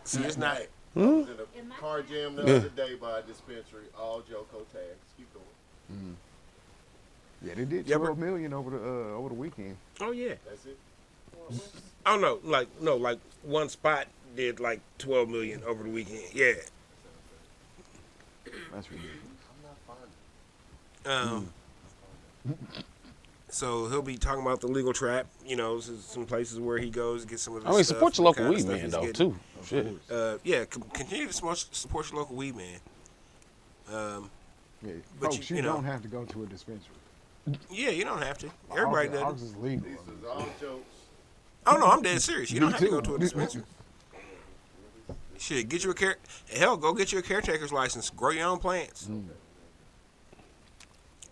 See, it's not. I was in a car jam the other day by a dispensary, all Joko tags. Keep going. Yeah, they did Yeah, 12 million over the weekend. Oh yeah. That's it. Oh no, like one spot did like 12 million over the weekend. Yeah. That's ridiculous. I'm not finding So he'll be talking about the legal trap. Some places where he goes to get some of the. I mean, stuff, support your the local kind of weed stuff man, he's though, getting. too. Shit. Yeah, continue to support your local weed man. Yeah, But folks, you you know. don't have to go to a dispensary. Yeah, you don't have to. Everybody does. Ours is legal. This is all jokes. Oh no, I'm dead serious. You Me don't have to go too. to a dispensary. Shit, get you a go get you a caretaker's license. Grow your own plants.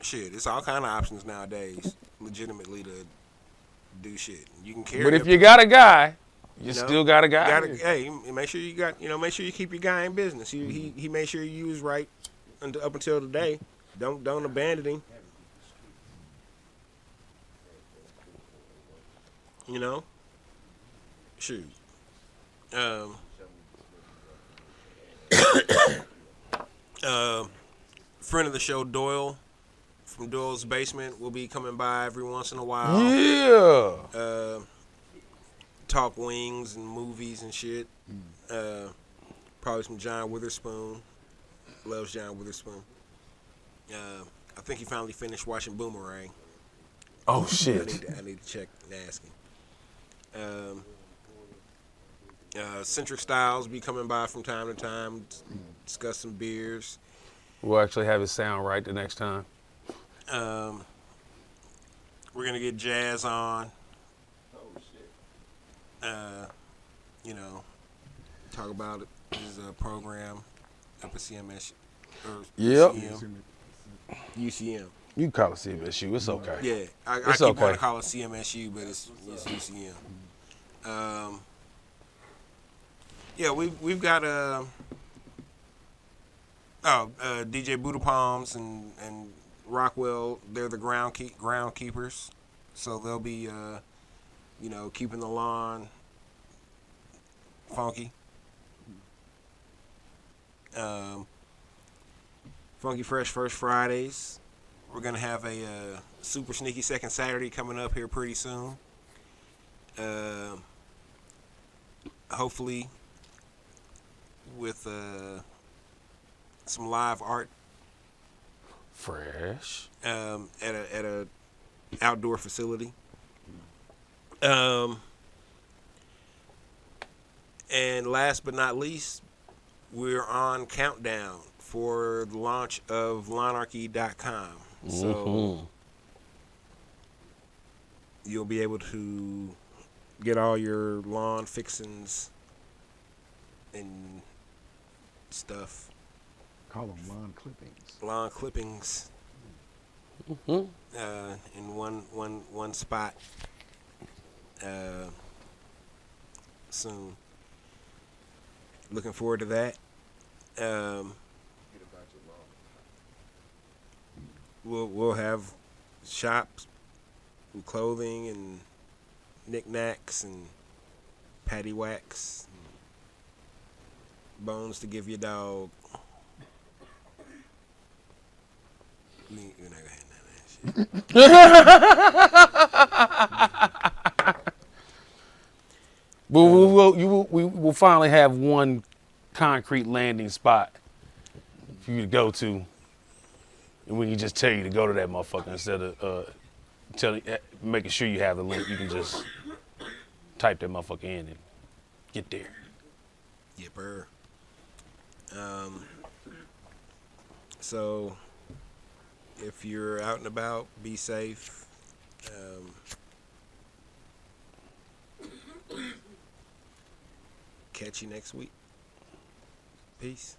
Shit, it's all kind of options nowadays. Legitimately to do shit. You can carry. But if you got a guy, you know, still got a guy. Hey, make sure you got. Make sure you keep your guy in business. He made sure you was right up until today. Don't abandon him. Shoot. Friend of the show, Doyle, from Doyle's Basement, will be coming by every once in a while. Yeah. Talk wings and movies and shit. Probably some John Witherspoon. Loves John Witherspoon. I think he finally finished watching Boomerang. Oh, shit. I need to check and ask him. Centric Styles be coming by from time to time, discuss some beers. We'll actually have it sound right the next time. We're gonna get Jazz on. Oh shit. Talk about his program up at CMS or Yep. UCM. You can call it CMSU. It's okay. Yeah, I It's keep okay. wanting to call it CMSU, but it's UCM. Yeah, we've got DJ Buddha Palms and Rockwell. They're the groundkeepers, so they'll be keeping the lawn funky. Funky Fresh First Fridays. We're gonna have a super sneaky second Saturday coming up here pretty soon. Hopefully with some live art Fresh. at a outdoor facility. And last but not least, we're on countdown for the launch of Lawnarchy.com. So you'll be able to get all your lawn fixings and stuff. Call them lawn clippings. Lawn clippings. in one spot soon. Looking forward to that. Get about your lawn. We'll have shops with clothing and knickknacks and patty wax, and bones to give your dog. You're not gonna have none of that shit. We will finally have one concrete landing spot for you to go to, and we can just tell you to go to that motherfucker instead of making sure you have the link. You can just type that motherfucker in and get there. Yipper. So if you're out and about, be safe. Catch you next week. Peace.